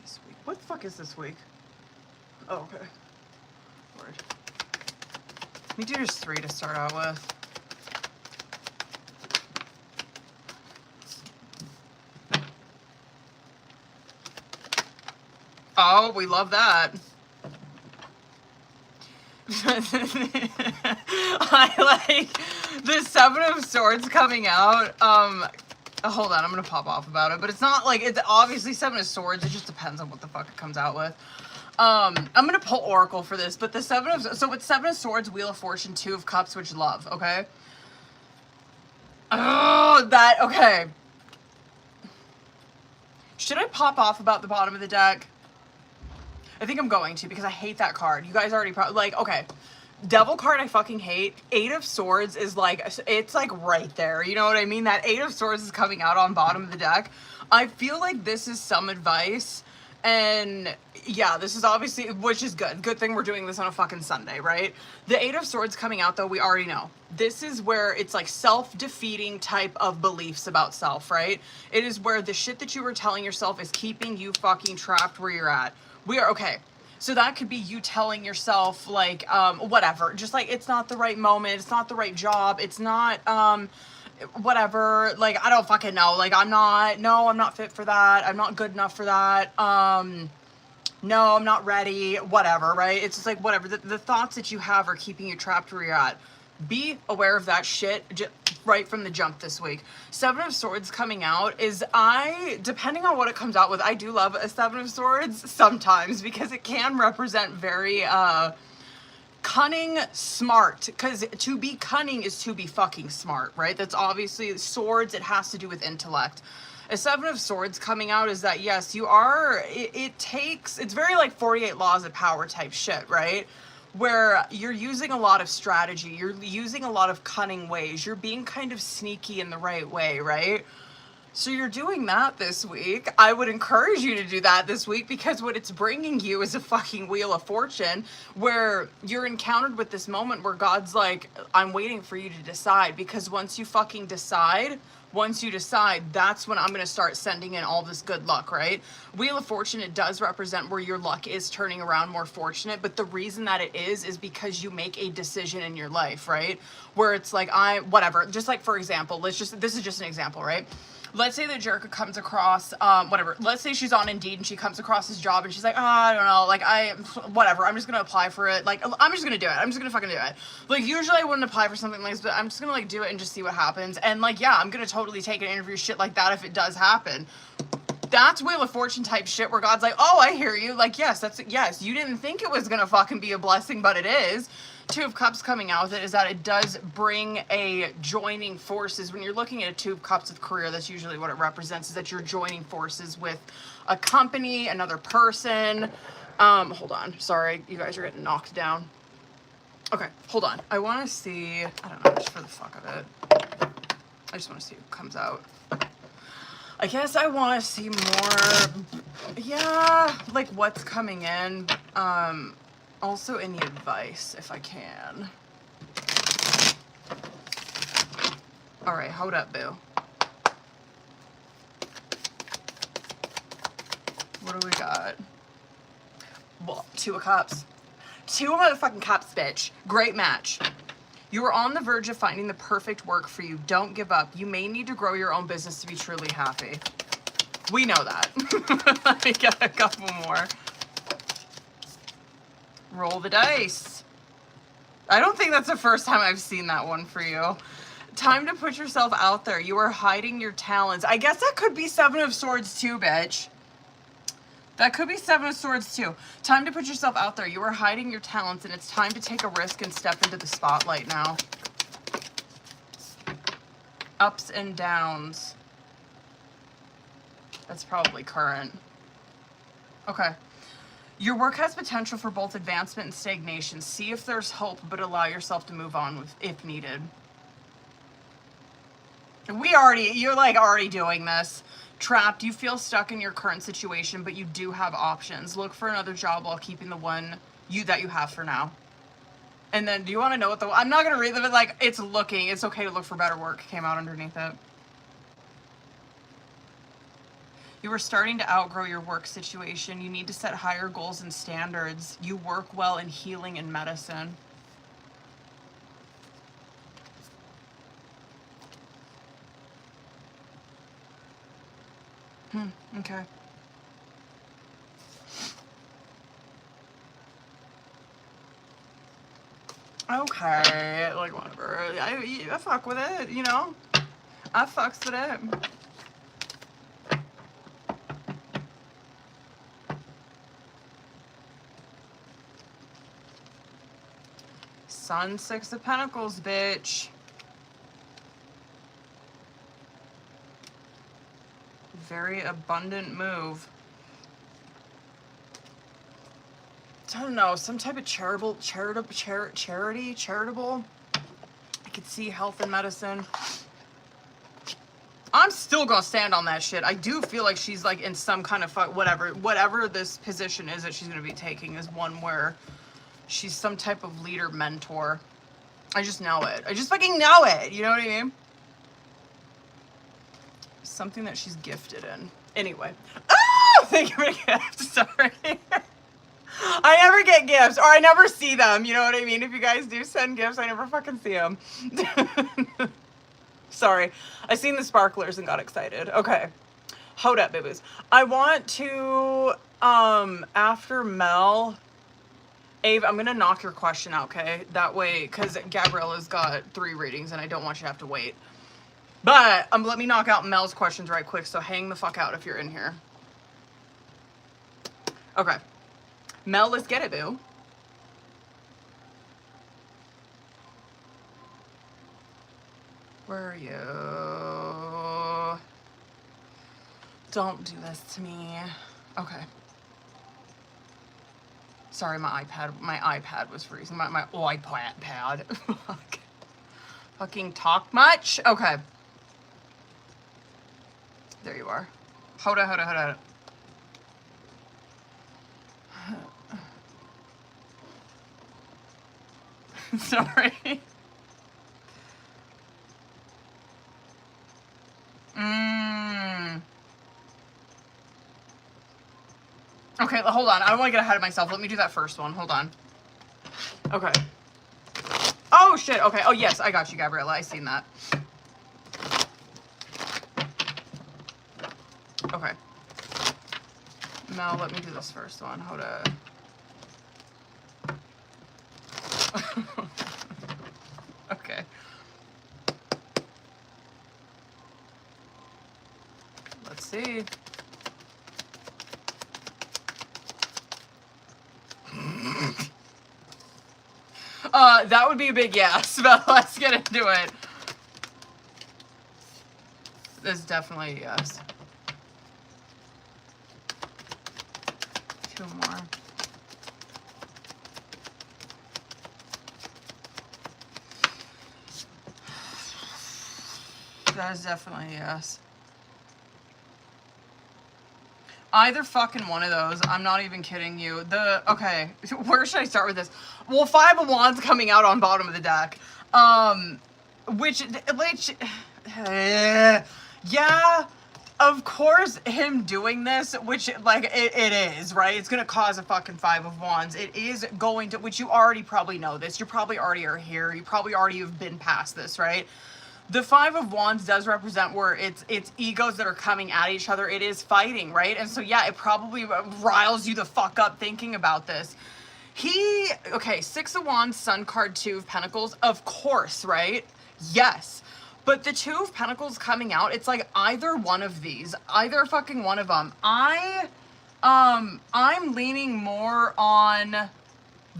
This week. What the fuck is this week? Oh, okay. Word. Let me do just 3 to start out with. Oh, we love that. I like the 7 of Swords coming out. Hold on, I'm gonna pop off about it, but it's not like, it's obviously 7 of Swords. It just depends on what the fuck it comes out with. I'm gonna pull Oracle for this, but the 7 of, so it's 7 of Swords, Wheel of Fortune, 2 of Cups, which love, okay? Oh, that, okay. Should I pop off about the bottom of the deck? I think I'm going to, because I hate that card. You guys already probably, like, okay. Devil card I fucking hate. 8 of Swords is like, it's like right there. You know what I mean? That 8 of Swords is coming out on bottom of the deck. I feel like this is some advice. And yeah, this is obviously, which is good. Good thing we're doing this on a fucking Sunday, right? The 8 of Swords coming out though, we already know. This is where it's like self-defeating type of beliefs about self, right? It is where the shit that you were telling yourself is keeping you fucking trapped where you're at. We are, okay. So that could be you telling yourself like, whatever, just like, it's not the right moment. It's not the right job. It's not, whatever, like, I don't fucking know. Like, I'm not fit for that. I'm not good enough for that. No, I'm not ready, whatever, right? It's just like, whatever. The thoughts that you have are keeping you trapped where you're at. Be aware of that shit right from the jump this week. 7 of Swords coming out is, depending on what it comes out with, I do love a 7 of Swords sometimes because it can represent very, cunning, smart, because to be cunning is to be fucking smart, right? That's obviously swords. It has to do with intellect. A 7 of Swords coming out is that, yes, you are, it's very like 48 laws of power type shit, right? Where you're using a lot of strategy, you're using a lot of cunning ways, you're being kind of sneaky in the right way, right? So you're doing that this week. I would encourage you to do that this week because what it's bringing you is a fucking Wheel of Fortune where you're encountered with this moment where God's like, I'm waiting for you to decide, because once you fucking decide, that's when I'm going to start sending in all this good luck, right? Wheel of Fortune, it does represent where your luck is turning around more fortunate, but the reason that it is because you make a decision in your life, right? Where it's like, whatever, just like, for example, this is just an example, right? Let's say that Jerka comes across, whatever. Let's say she's on Indeed and she comes across this job and she's like, oh, I don't know, like, whatever, I'm just gonna apply for it. Like, I'm just gonna do it. I'm just gonna fucking do it. Like, usually I wouldn't apply for something like this, but I'm just gonna, like, do it and just see what happens. And, like, yeah, I'm gonna totally take an interview, shit like that, if it does happen. That's Wheel of Fortune type shit where God's like, oh, I hear you. Like, yes, yes, you didn't think it was gonna fucking be a blessing, but it is. 2 of Cups coming out with it is that it does bring a joining forces. When you're looking at a 2 of Cups with career, that's usually what it represents, is that you're joining forces with a company, another person. Hold on. Sorry, you guys are getting knocked down. Okay, hold on. I want to see, I don't know, just for the fuck of it. I just want to see what comes out. I guess I want to see more, yeah, like what's coming in. Also any advice, if I can. All right, hold up, boo. What do we got? Well, 2 of Cups. 2 of motherfucking Cups, bitch. Great match. You are on the verge of finding the perfect work for you. Don't give up. You may need to grow your own business to be truly happy. We know that. Let me get a couple more. Roll the dice. I don't think that's the first time I've seen that one for you. Time to put yourself out there. You are hiding your talents. I guess that could be 7 of Swords too, bitch. That could be 7 of Swords too. Time to put yourself out there. You are hiding your talents, and it's time to take a risk and step into the spotlight now. Ups and downs. That's probably current. Okay. Your work has potential for both advancement and stagnation. See if there's hope, but allow yourself to move on if needed. You're like already doing this. Trapped, you feel stuck in your current situation, but you do have options. Look for another job while keeping the one that you have for now. And then, do you want to know what I'm not going to read them, but like, it's okay to look for better work came out underneath it. You are starting to outgrow your work situation. You need to set higher goals and standards. You work well in healing and medicine. Okay. Okay, like whatever. I fuck with it, you know? I fucks with it. Sun, 6 of Pentacles, bitch. Very abundant move. I don't know, some type of charitable. I could see health and medicine. I'm still gonna stand on that shit. I do feel like she's like in some kind of whatever this position is that she's gonna be taking is one where she's some type of leader, mentor. I just know it. I just fucking know it. You know what I mean? Something that she's gifted in. Anyway. Oh! Thank you for the gift. Sorry. I never get gifts, or I never see them. You know what I mean? If you guys do send gifts, I never fucking see them. Sorry. I seen the sparklers and got excited. Okay. Hold up, babies. I want to, after Mel, Ave, I'm going to knock your question out, okay? That way, because Gabriella's got 3 readings, and I don't want you to have to wait. But let me knock out Mel's questions right quick, so hang the fuck out if you're in here. Okay. Mel, let's get it, boo. Where are you? Don't do this to me. Okay. Sorry, my iPad was freezing. My iPad. Fuck. Fucking talk much? Okay. There you are. Hold on. Sorry. Okay, hold on. I don't want to get ahead of myself. Let me do that first one. Hold on. Okay. Oh, shit. Okay. Oh, yes. I got you, Gabriella. I seen that. Okay. Mel, let me do this first one. Hold on. Okay. Let's see. That would be a big yes, but let's get into it. This is definitely a yes. 2 more. That is definitely a yes. Either fucking one of those. I'm not even kidding you. Okay, where should I start with this? Well, 5 of Wands coming out on bottom of the deck. Which, yeah, of course, him doing this, which, like, it is, right? It's gonna cause a fucking 5 of Wands. It is going to, which you already probably know this. You probably already are here. You probably already have been past this, right? The 5 of Wands does represent where it's egos that are coming at each other. It is fighting, right? And so, yeah, it probably riles you the fuck up thinking about this. Okay, 6 of Wands, Sun card, 2 of Pentacles, of course, right? Yes. But the 2 of Pentacles coming out, it's like either one of these, either fucking one of them. I'm leaning more on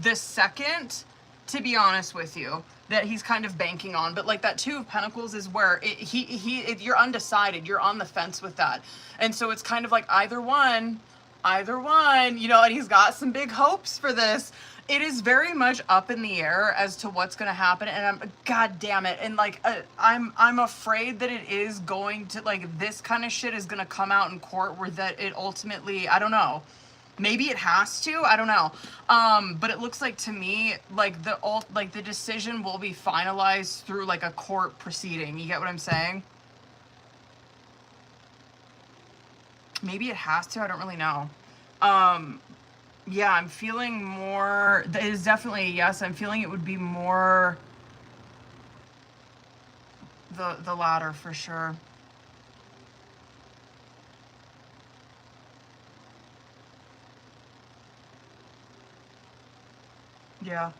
the second, to be honest with you, that he's kind of banking on. But like that 2 of Pentacles is where you're undecided. You're on the fence with that. And so it's kind of like either one, Either one, you know, and he's got some big hopes for this. It is very much up in the air as to what's going to happen, and I'm, god damn it, and like I'm afraid that it is going to, like, this kind of shit is going to come out in court where that it ultimately, I don't know, maybe it has to, I don't know, but it looks like to me like the decision will be finalized through like a court proceeding. You get what I'm saying? Maybe it has to, I don't really know. Yeah, I'm feeling more, it is definitely a yes. I'm feeling it would be more the latter for sure. Yeah.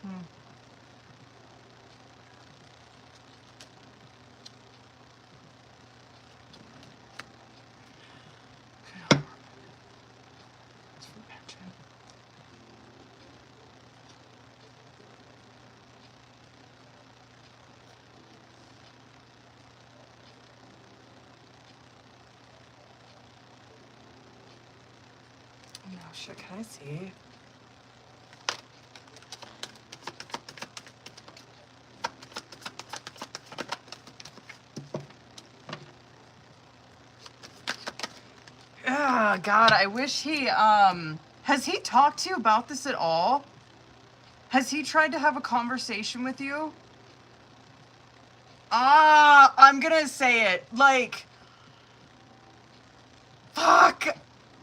Hmm. It's for pension. No shit, can I see? Oh, God, I wish he, has he talked to you about this at all? Has he tried to have a conversation with you? I'm gonna say it, like, fuck,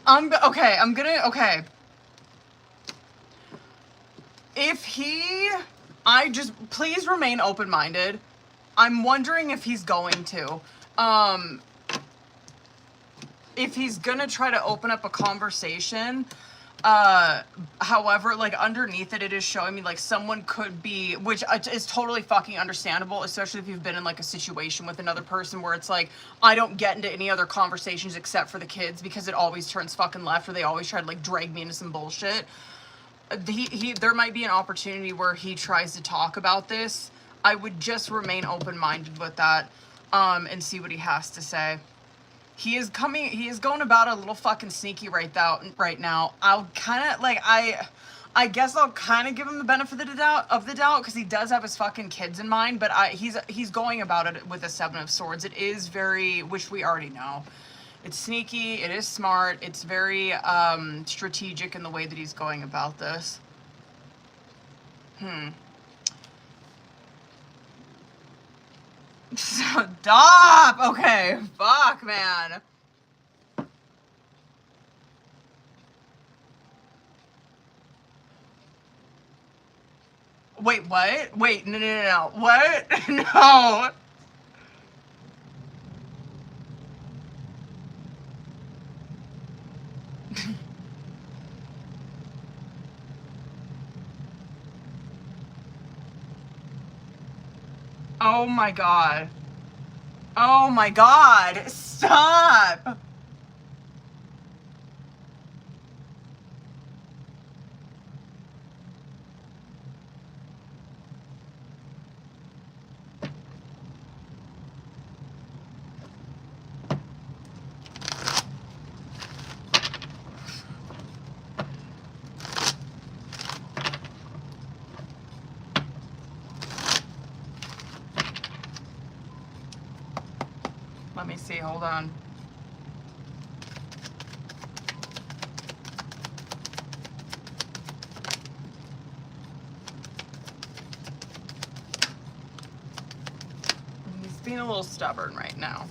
okay. If he, please remain open-minded. I'm wondering if he's going to. If he's gonna try to open up a conversation, however, like, underneath it is showing me like someone could be, which is totally fucking understandable, especially if you've been in like a situation with another person where it's like, I don't get into any other conversations except for the kids because it always turns fucking left, or they always try to like drag me into some bullshit. There might be an opportunity where he tries to talk about this. I would just remain open-minded with that, and see what he has to say. He is going about a little fucking sneaky right now. I'll kind of, like, I guess I'll kind of give him the benefit of the doubt, because he does have his fucking kids in mind, but he's going about it with a Seven of Swords. It is very, which we already know. It's sneaky, it is smart, it's very strategic in the way that he's going about this. Stop! Okay, fuck, man. Wait, what? Wait, no. What? No. Oh my god. Oh my god. Stop. Let me see, hold on. He's being a little stubborn right now.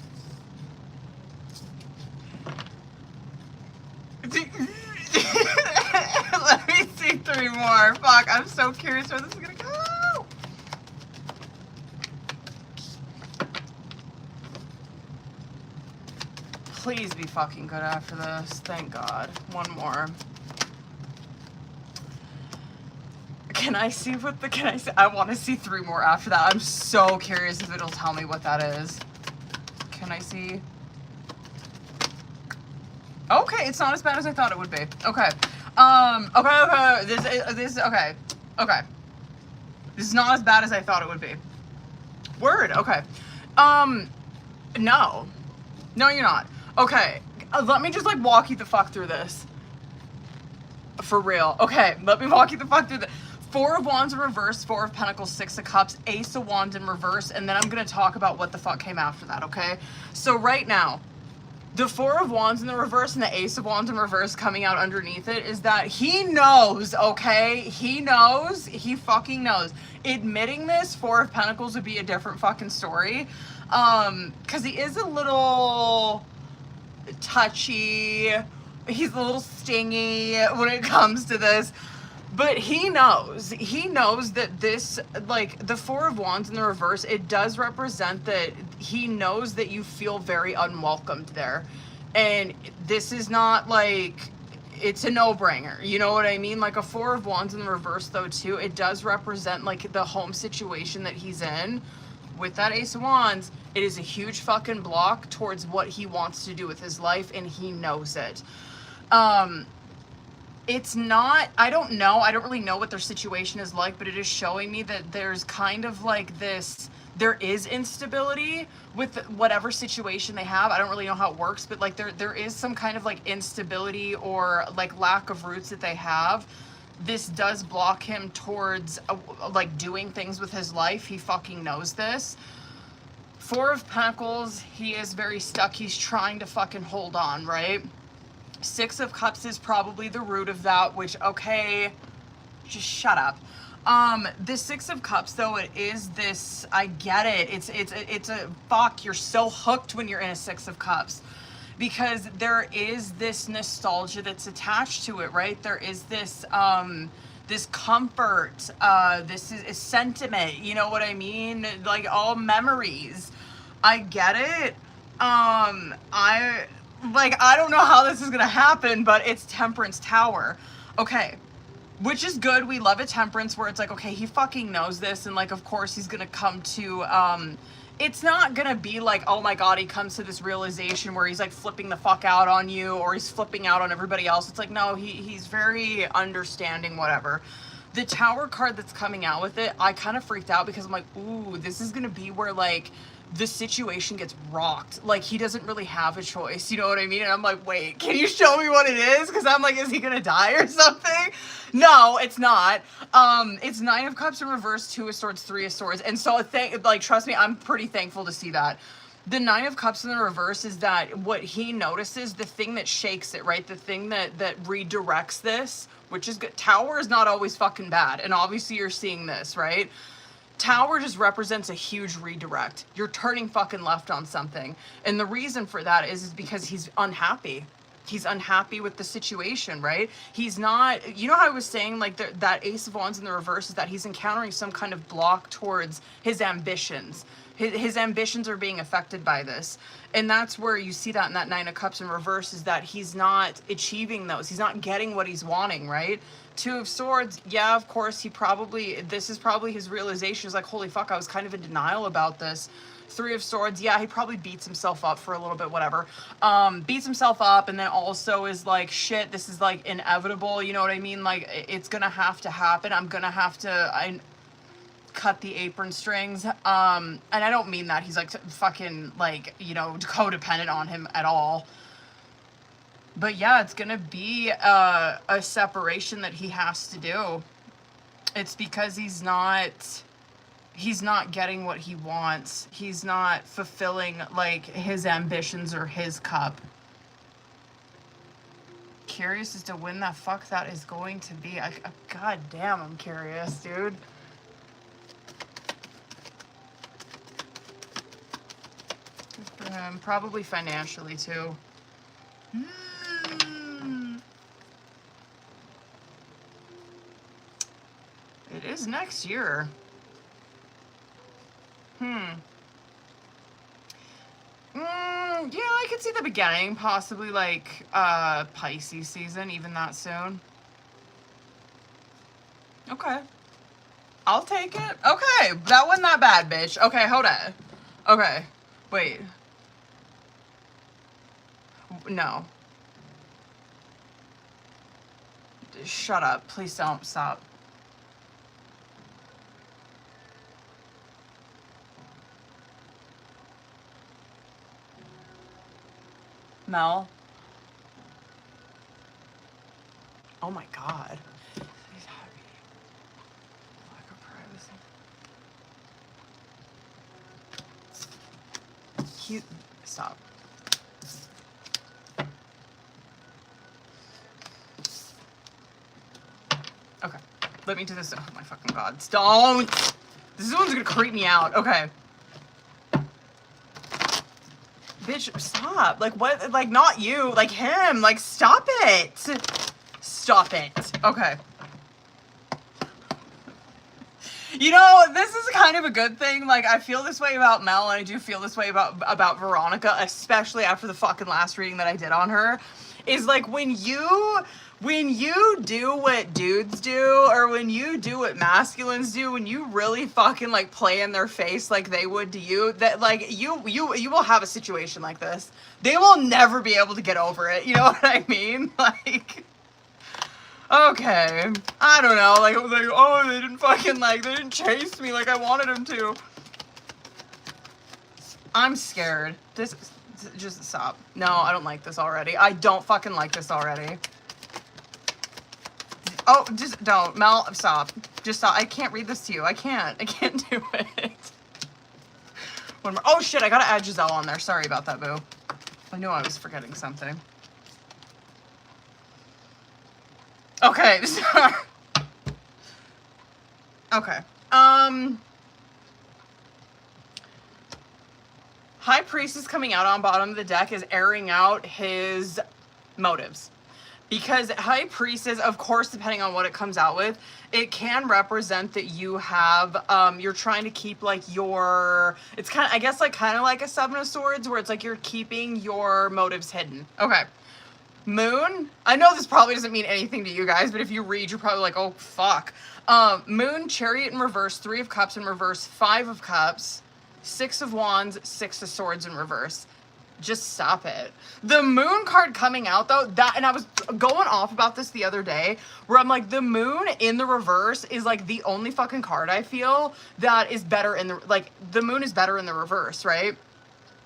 Let me see 3 more. Fuck, I'm so curious where this is gonna go. Please be fucking good after this. Thank God. 1 more. Can I see what the, can I see? I want to see 3 more after that. I'm so curious if it'll tell me what that is. Can I see? Okay, it's not as bad as I thought it would be. Okay. Okay. Okay. Okay. This is not as bad as I thought it would be. Word, okay. No. No, you're not. Okay, let me just like walk you the fuck through this. For real. Okay, let me walk you the fuck through this. Four of Wands in reverse, Four of Pentacles, Six of Cups, Ace of Wands in reverse, and then I'm gonna talk about what the fuck came after that, okay? So right now, the Four of Wands in the reverse and the Ace of Wands in reverse coming out underneath it is that he knows, okay? He knows. He fucking knows. Admitting this, Four of Pentacles would be a different fucking story. Because he is a little touchy. He's a little stingy when it comes to this. But he knows that this, like, the Four of Wands in the reverse, it does represent that he knows that you feel very unwelcomed there. And this is not, like, it's a no-brainer. You know what I mean? Like, a Four of Wands in the reverse, though, too, it does represent, like, the home situation that he's in. With that Ace of Wands, it is a huge fucking block towards what he wants to do with his life, and he knows it. It's not, I don't really know what their situation is like, but it is showing me that there's kind of like this, there is instability with whatever situation they have. I don't really know how it works, but like there is some kind of like instability or like lack of roots that they have. This does block him towards like doing things with his life. He fucking knows this. Four of Pentacles, he is very stuck. He's trying to fucking hold on, right? Six of Cups is probably the root of that, which, okay, just shut up. The Six of Cups, though, it is this, I get it. It's a, fuck, you're so hooked when you're in a Six of Cups. Because there is this nostalgia that's attached to it, right? There is this, this comfort, this is sentiment, you know what I mean? Like, all memories. I get it. I don't know how this is gonna happen, but it's Temperance Tower. Okay, which is good. We love a Temperance where it's like, okay, he fucking knows this, and like, of course, he's gonna come to, it's not gonna be like, oh my god, he comes to this realization where he's like flipping the fuck out on you, or he's flipping out on everybody else. It's like, no, he's very understanding, whatever. The Tower card that's coming out with it, I kind of freaked out because I'm like, ooh, this is gonna be where like, the situation gets rocked. Like, he doesn't really have a choice, you know what I mean? And I'm like, wait, can you show me what it is? Because I'm like, is he gonna die or something? No, it's not. It's Nine of Cups in reverse, Two of Swords, Three of Swords. And so, like, trust me, I'm pretty thankful to see that. The Nine of Cups in the reverse is that what he notices, the thing that shakes it, right? The thing that redirects this, which is good. Tower is not always fucking bad. And obviously you're seeing this, right? Tower just represents a huge redirect. You're turning fucking left on something. And the reason for that is because he's unhappy. He's unhappy with the situation, right? He's not, you know how I was saying, like, that Ace of Wands in the reverse is that he's encountering some kind of block towards his ambitions. His ambitions are being affected by this. And that's where you see that in that Nine of Cups in reverse, is that he's not achieving those. He's not getting what he's wanting, right? Two of Swords, yeah, of course, this is probably his realization. Is like, holy fuck, I was kind of in denial about this. Three of Swords, yeah, he probably beats himself up for a little bit, whatever. Beats himself up, and then also is like, shit, this is like inevitable, you know what I mean? Like, it's gonna have to happen. I'm gonna have to cut the apron strings. And I don't mean that he's like fucking like, you know, codependent on him at all. But yeah, it's gonna be a separation that he has to do. It's because he's not getting what he wants. He's not fulfilling like his ambitions or his cup. Curious as to when the fuck that is going to be. God damn, I'm curious, dude. Probably financially too. It is next year. Yeah, I could see the beginning, possibly like Pisces season, even that soon. Okay. I'll take it. Okay, that wasn't that bad, bitch. Okay, hold on. Okay, wait. No. Shut up. Please don't. Stop. Mel. Oh my god. He's happy. Lack of privacy. Stop. Okay. Let me do this. Oh my fucking god. Don't! This one's gonna creep me out. Okay. Bitch, stop. Like, what? Like, not you. Like, him. Like, stop it. Stop it. Okay. You know, this is kind of a good thing. Like, I feel this way about Mel, and I do feel this way about Veronica, especially after the fucking last reading that I did on her. Is like, when you do what dudes do, or when you do what masculines do, when you really fucking like play in their face like they would to you, that like you will have a situation like this. They will never be able to get over it. You know what I mean? Like, okay, I don't know. Like, I was like, oh, they didn't chase me like I wanted them to. I'm scared. Just stop. No, I don't like this already. I don't fucking like this already. Oh, just don't. Mel, stop. Just stop. I can't read this to you. I can't do it. One more. Oh shit, I gotta add Giselle on there. Sorry about that, boo. I knew I was forgetting something. Okay. Okay. High Priest is coming out on bottom of the deck, is airing out his motives. Because High Priest is, of course, depending on what it comes out with, it can represent that you have, you're trying to keep, like, your, it's kind of, I guess, like, kind of like a Seven of Swords, where it's like you're keeping your motives hidden. Okay. Moon, I know this probably doesn't mean anything to you guys, but if you read, you're probably like, oh, fuck. Moon, Chariot in reverse, 3 of Cups in reverse, 5 of Cups, 6 of Wands, 6 of Swords in reverse. Just stop it. The Moon card coming out, though, and I was going off about this the other day, where I'm like, the Moon in the reverse is, like, the only fucking card I feel that is better in the, like, the Moon is better in the reverse, right?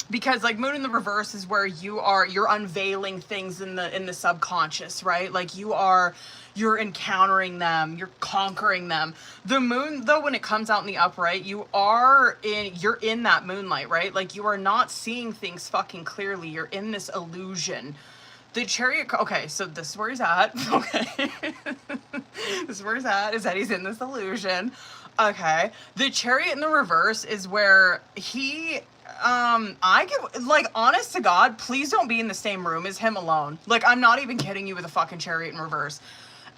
Because, like, Moon in the reverse is where you're unveiling things in the subconscious, right? Like, you're encountering them, you're conquering them. The Moon, though, when it comes out in the upright, you're in that moonlight, right? Like, you are not seeing things fucking clearly. You're in this illusion. The Chariot, okay, so this is where he's at, okay? This is where he's at, is that he's in this illusion. Okay. The Chariot in the reverse is where he, I get, like, honest to God, please don't be in the same room as him alone. Like, I'm not even kidding you with a fucking Chariot in reverse.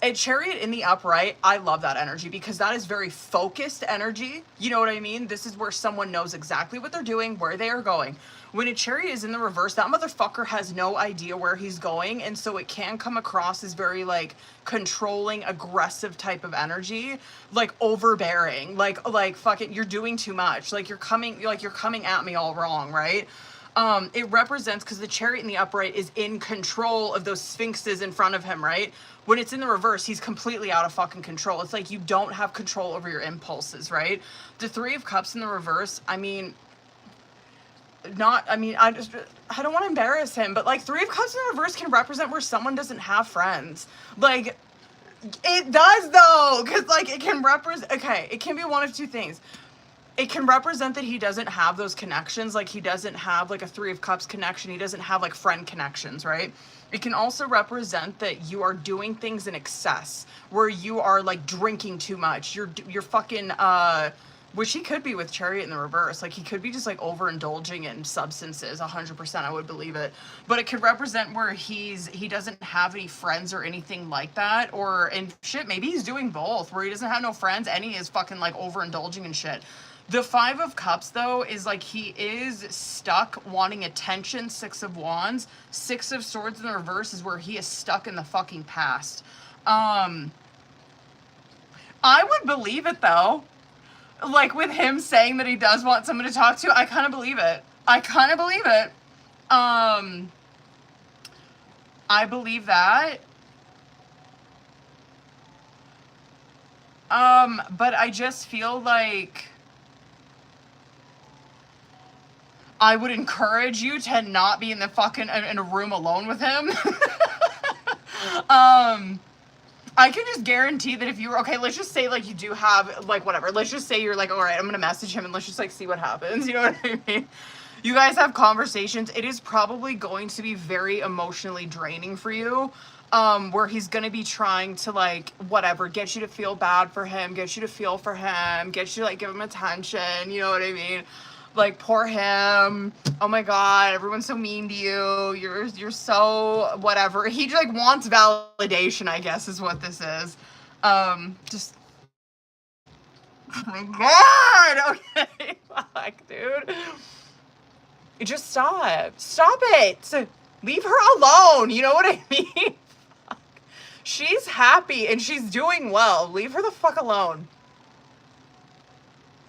A Chariot in the upright, I love that energy because that is very focused energy. You know what I mean? This is where someone knows exactly what they're doing, where they are going. When a Chariot is in the reverse, that motherfucker has no idea where he's going, and so it can come across as very, like, controlling, aggressive type of energy, like overbearing, like fucking, you're doing too much, like you're coming at me all wrong, right? It represents, because the Chariot in the upright is in control of those sphinxes in front of him, right? When it's in the reverse, he's completely out of fucking control. It's like you don't have control over your impulses, right? The 3 of Cups in the reverse, I mean, I don't want to embarrass him, but, like, 3 of Cups in the reverse can represent where someone doesn't have friends. Like, it does, though, because, like, it can represent, okay, it can be one of two things. It can represent that he doesn't have those connections, like, he doesn't have, like, a 3 of Cups connection, he doesn't have, like, friend connections, right? It can also represent that you are doing things in excess, where you are, like, drinking too much, you're fucking, which he could be with Chariot in the reverse. Like, he could be just, like, overindulging in substances, 100%, I would believe it. But it could represent where he doesn't have any friends or anything like that, or, and shit, maybe he's doing both, where he doesn't have no friends and he is fucking, like, overindulging and shit. The 5 of Cups, though, is, like, he is stuck wanting attention, 6 of Wands. 6 of Swords in the reverse is where he is stuck in the fucking past. I would believe it, though. Like, with him saying that he does want someone to talk to, I kind of believe it. I believe that. But I just feel like, I would encourage you to not be in the fucking, in a room alone with him. I can just guarantee that if you were, okay, let's just say, like, you do have, like, whatever. Let's just say you're like, all right, I'm going to message him and let's just, like, see what happens. You know what I mean? You guys have conversations. It is probably going to be very emotionally draining for you, where he's going to be trying to, like, whatever, get you to feel bad for him, get you to feel for him, get you to, like, give him attention. You know what I mean? Like, poor him. Oh my God, everyone's so mean to you. You're so whatever. He just, like, wants validation, I guess, is what this is. Just. Oh my God. Okay. Fuck, dude. Just stop. Stop it. Leave her alone. You know what I mean? Fuck. She's happy and she's doing well. Leave her the fuck alone.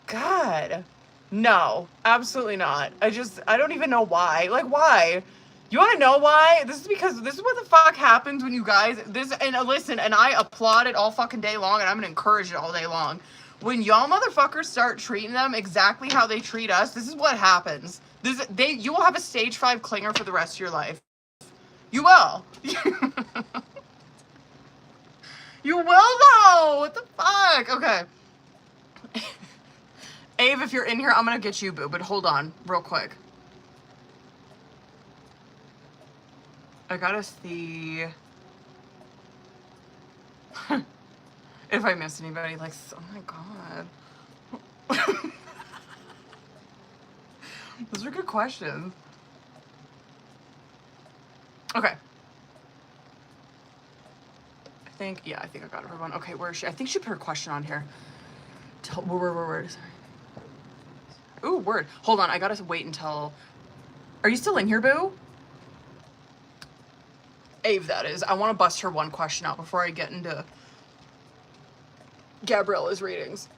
God. No, absolutely not. I don't even know why. Like, why? You want to know why? This is because this is what the fuck happens when you guys, listen, and I applaud it all fucking day long, and I'm going to encourage it all day long. When y'all motherfuckers start treating them exactly how they treat us, this is what happens. You will have a stage 5 clinger for the rest of your life. You will. You will though. What the fuck? Okay. Ave, if you're in here, I'm gonna get you, boo, but hold on, real quick. I gotta see if I missed anybody. Like, oh my God. Those are good questions. Okay. I think I got everyone. Okay, where is she? I think she put her question on here. Word. Sorry. Ooh, word. Hold on, I gotta wait until... Are you still in here, boo? Ave, that is. I want to bust her one question out before I get into Gabriella's readings.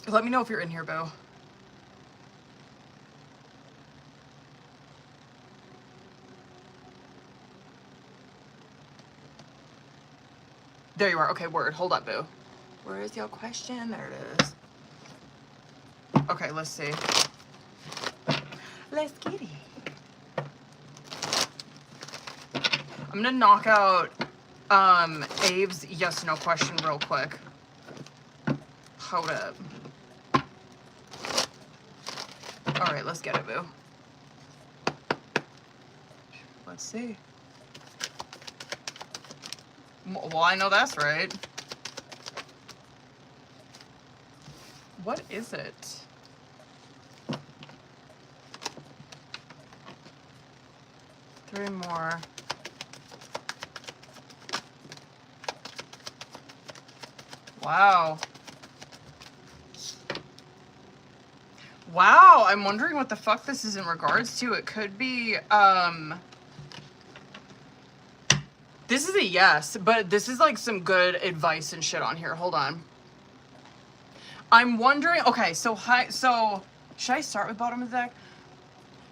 Let me know if you're in here, boo. There you are. Okay, word. Hold up, boo. Where is your question? There it is. Okay, let's see. Let's get it. I'm gonna knock out Ave's yes no question real quick. Hold up. Alright, let's get it, boo. Let's see. Well, I know that's right. What is it? Three more. Wow. Wow, I'm wondering what the fuck this is in regards to. It could be, this is a yes, but this is like some good advice and shit on here. Hold on. I'm wondering, okay, so should I start with bottom of the deck?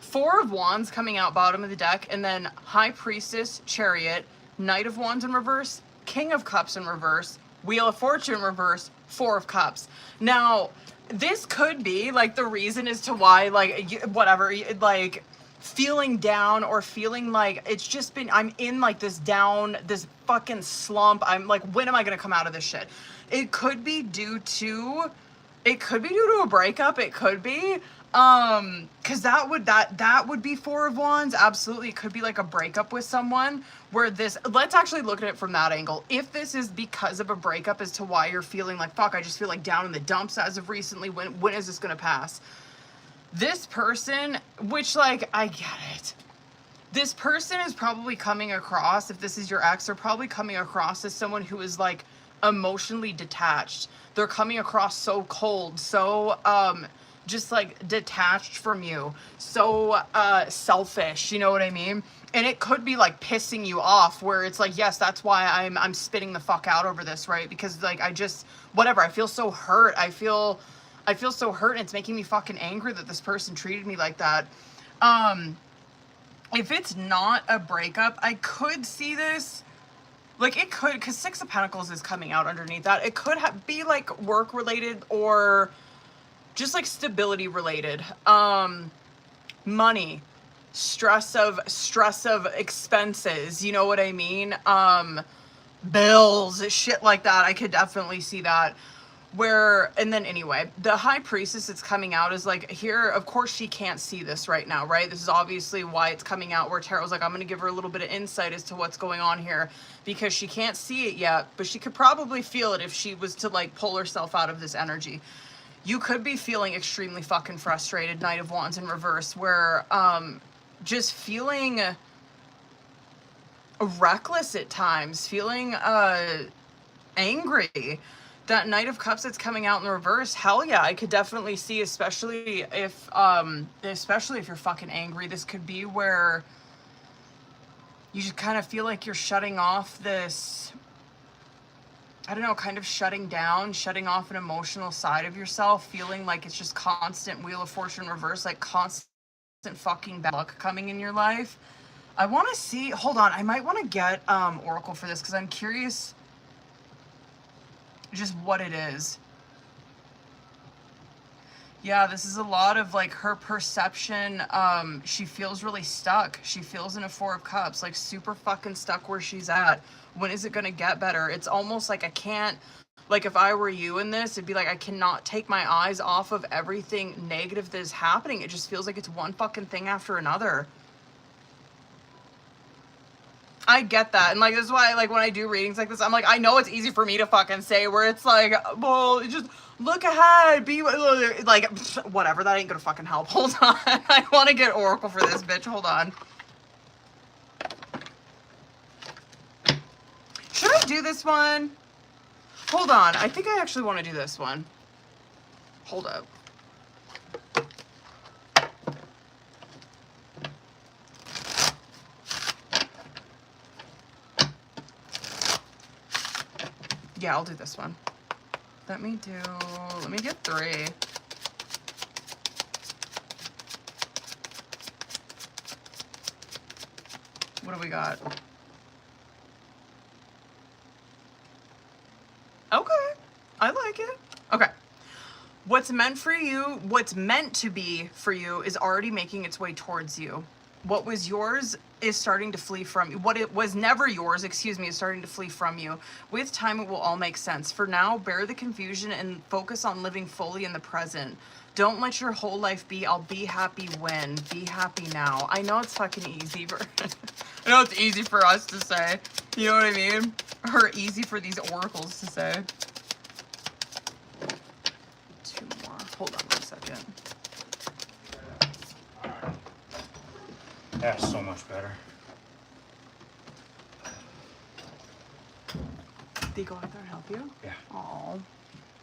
4 of Wands coming out bottom of the deck, and then High Priestess, Chariot, Knight of Wands in reverse, King of Cups in reverse, Wheel of Fortune in reverse, 4 of Cups. Now, this could be, like, the reason as to why, like, whatever, like, feeling down or feeling like it's just been, I'm in, like, this down, this fucking slump. I'm like, when am I gonna come out of this shit? It could be due to a breakup. It could be. Cause that would be 4 of Wands. Absolutely. It could be like a breakup with someone where let's actually look at it from that angle. If this is because of a breakup as to why you're feeling like, fuck, I just feel like down in the dumps as of recently, when is this gonna pass? This person, which, like, I get it. This person is probably coming across, if this is your ex, they're probably coming across as someone who is, like, emotionally detached. They're coming across so cold, so, just, like, detached from you, so selfish, you know what I mean? And it could be, like, pissing you off, where it's like, yes, that's why I'm spitting the fuck out over this, right? Because, like, I just, whatever, I feel so hurt. I feel so hurt, and it's making me fucking angry that this person treated me like that. If it's not a breakup, I could see this, like, it could, because 6 of Pentacles is coming out underneath that. It could be, like, work related or just, like, stability related. money, stress of expenses, you know what I mean? Bills, shit like that. I could definitely see that. And then anyway, the high priestess that's coming out is like, here, of course she can't see this right now, right? This is obviously why it's coming out, where Tarot's like, I'm going to give her a little bit of insight as to what's going on here, because she can't see it yet, but she could probably feel it if she was to like pull herself out of this energy. You could be feeling extremely fucking frustrated, Knight of Wands in reverse, where just feeling reckless at times, feeling angry. That Knight of Cups that's coming out in the reverse, hell yeah, I could definitely see, especially if you're fucking angry. This could be where you just kind of feel like you're shutting off this, I don't know, kind of shutting down, shutting off an emotional side of yourself, feeling like it's just constant Wheel of Fortune reverse, like constant fucking bad luck coming in your life. I want to see, hold on, I might want to get Oracle for this because I'm curious just what it is. Yeah, this is a lot of like her perception. She feels really stuck. She feels in a Four of Cups, like super fucking stuck where she's at. When is it gonna get better? It's almost like I can't, like if I were you in this, it'd be like I cannot take my eyes off of everything negative that is happening. It just feels like it's one fucking thing after another. I get that. And like, this is why, like, when I do readings like this, I'm like, I know it's easy for me to fucking say, where it's like, well, just look ahead, be like, whatever, that ain't gonna fucking help. Hold on. I want to get Oracle for this bitch. Hold on. Should I do this one? Hold on. I think I actually want to do this one. Hold up. Yeah, I'll do this one. Let me get 3. What do we got? Okay, I like it. Okay. What's meant for you, what's meant to be for you is already making its way towards you. What was yours is starting to flee from you. What it was never yours, excuse me, is starting to flee from you. With time, it will all make sense. For now, bear the confusion and focus on living fully in the present. Don't let your whole life be, I'll be happy when. Be happy now. I know it's fucking easy. I know it's easy for us to say. You know what I mean? Or easy for these oracles to say. 2 more. Hold on 1 second. That's so much better. Did he go out there and help you? Yeah. Aww.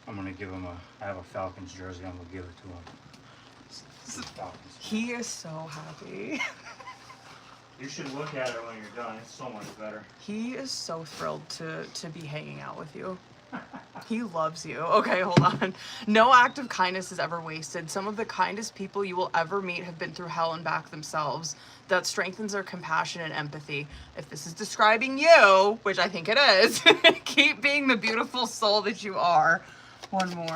I'm gonna give him I have a Falcons jersey, I'm gonna give it to him. Falcons. He is so happy. You should look at it when you're done, it's so much better. He is so thrilled to be hanging out with you. He loves you. Okay, hold on. No act of kindness is ever wasted. Some of the kindest people you will ever meet have been through hell and back themselves. That strengthens our compassion and empathy. If this is describing you, which I think it is, keep being the beautiful soul that you are. 1 more.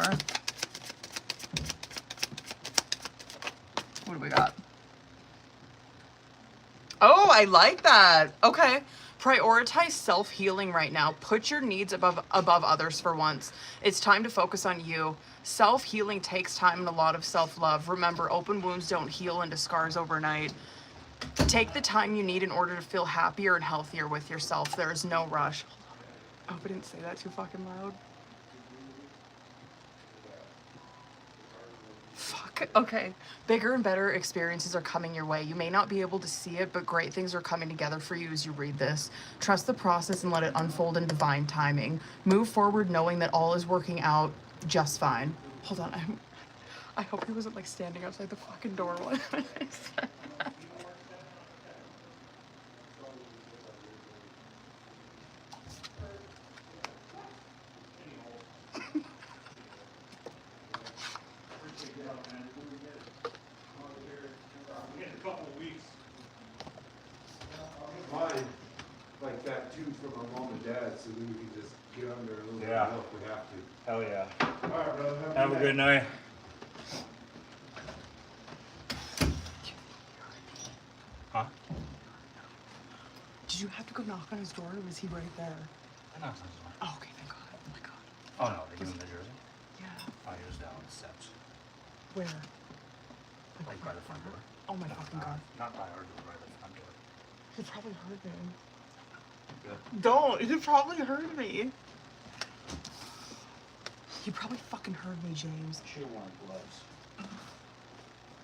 What do we got? Oh, I like that. Okay. Prioritize self-healing right now. Put your needs above others for once. It's time to focus on you. Self-healing takes time and a lot of self-love. Remember, open wounds don't heal into scars overnight. Take the time you need in order to feel happier and healthier with yourself. There is no rush. I hope I didn't say that too fucking loud. Fuck. Okay. Bigger and better experiences are coming your way. You may not be able to see it, but great things are coming together for you as you read this. Trust the process and let it unfold in divine timing. Move forward knowing that all is working out just fine. Hold on. I hope he wasn't like standing outside the fucking door when I said that. Like that too from our mom and dad, so then we can just get under a little bit Yeah. of milk. We have to. Hell yeah. All right, brother. Have a good night. you have to go knock on his door, or was he right there? I knocked on his door. Oh, okay, thank God. Oh my God. Oh no, they give him the jersey? Yeah. Oh, he was down on the steps. Where? Like by the front door. Oh my fucking God. Not by our door, by the front door. He probably heard me. Good. Don't. He probably heard me. He probably fucking heard me, James. Should have worn gloves.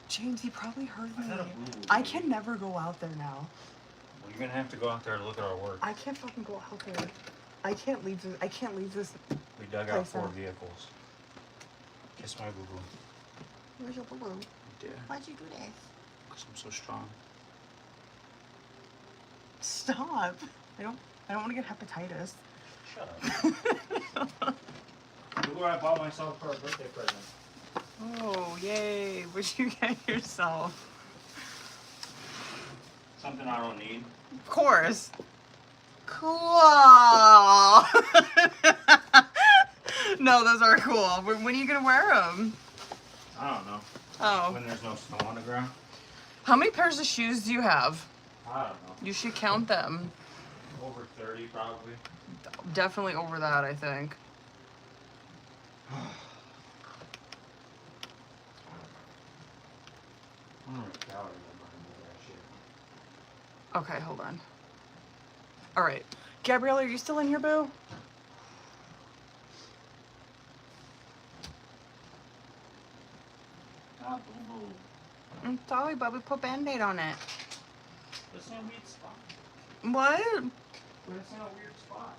James, he probably heard me. I had a blue I can never go out there now. Well, you're gonna have to go out there to look at our work. I can't fucking go out there. I can't leave this. I can't leave this. We dug out place 4 out. vehicles. Kiss my boo-boo. Where's your boo-boo? Yeah, Why'd you do this? because I'm so strong. Stop. I don't want to get hepatitis. Shut up. Look what I bought myself for a birthday present. Oh, yay. What'd you get yourself? Something I don't need. Of course. Cool. No, those are cool. When are you going to wear them? I don't know. Oh. When there's no snow on the ground. How many pairs of shoes do you have? I don't know. You should count them. Over 30 probably. Definitely over that, I think. Okay, hold on. All right. Gabrielle, are you still in here, boo? Ah, boo-boo. I'm sorry, but we put Band-Aid on it. It's in a weird spot. What? But it's in a weird spot.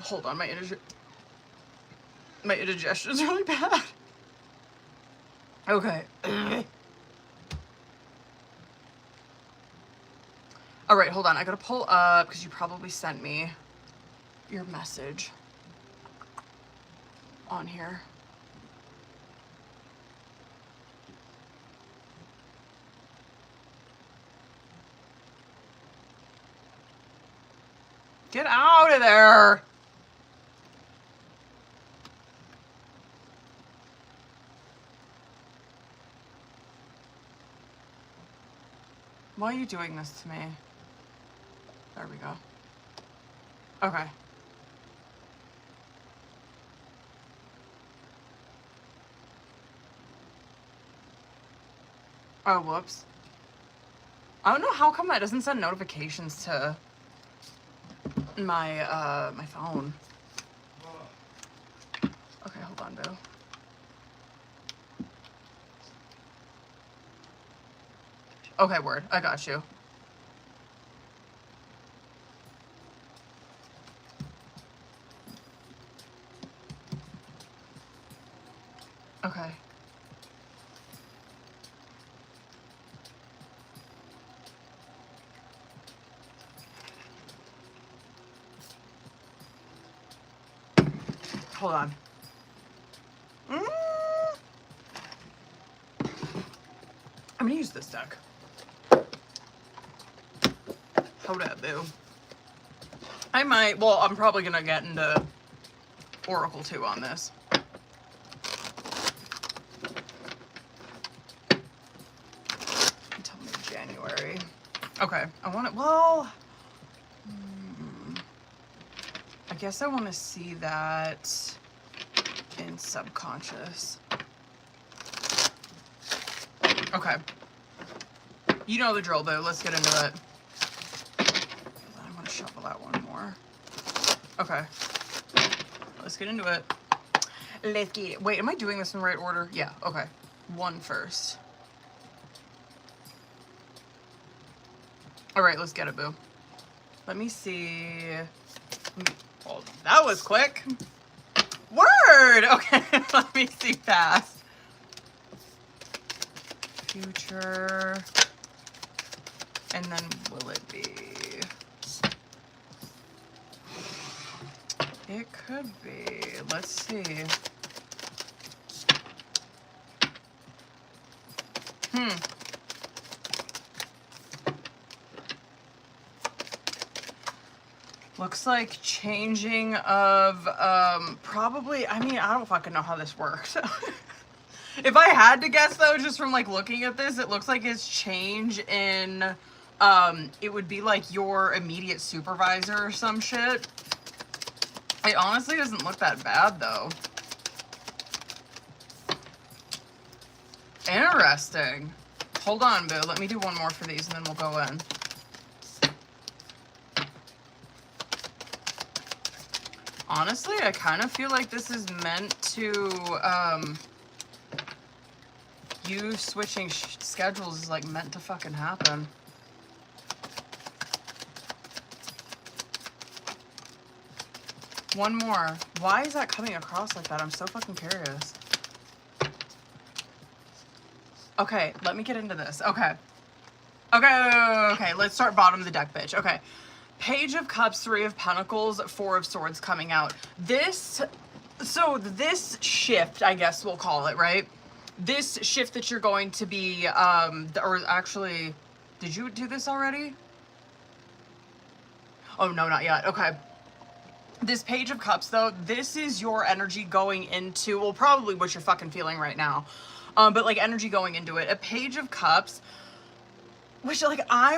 Hold on, my indigestion is really bad. Okay. All right, hold on. I gotta pull up because you probably sent me your message on here. Get out of there. Why are you doing this to me? There we go. Okay. Oh, whoops. I don't know how come that doesn't send notifications to my my phone. Okay, hold on, boo. Okay, word. I got you. Okay. Hold on. I'm gonna use this deck. Hold up, boo. I might, well, I'm probably gonna get into Oracle 2 on this. Until mid-January. Okay, I want it, well, I guess I want to see that in subconscious. Okay. You know the drill, boo. Let's get into it. I'm going to shuffle that one more. Okay. Let's get into it. Let's get it. Wait, am I doing this in the right order? Yeah, okay. One first. All right, let's get it, boo. Let me see. Oh, that was quick. Word! Okay, let me see fast. Future. And then will it be? It could be. Let's see. Looks like changing of, probably, I mean, I don't fucking know how this works. If I had to guess though, just from like looking at this, it looks like it's change in, it would be like your immediate supervisor or some shit. It honestly doesn't look that bad though. Interesting. Hold on, boo. Let me do one more for these and then we'll go in. Honestly, I kind of feel like this is meant to, you switching schedules is like meant to fucking happen. One more. Why is that coming across like that? I'm so fucking curious. Okay, let me get into this. Okay. Okay, let's start bottom of the deck, bitch. Okay. Page of Cups, Three of Pentacles, Four of Swords coming out. This shift, I guess we'll call it, right? This shift that you're going to be, or actually, did you do this already? Oh, no, not yet. Okay. This Page of Cups, though, this is your energy going into, well, probably what you're fucking feeling right now. But like energy going into it. A Page of Cups, which like I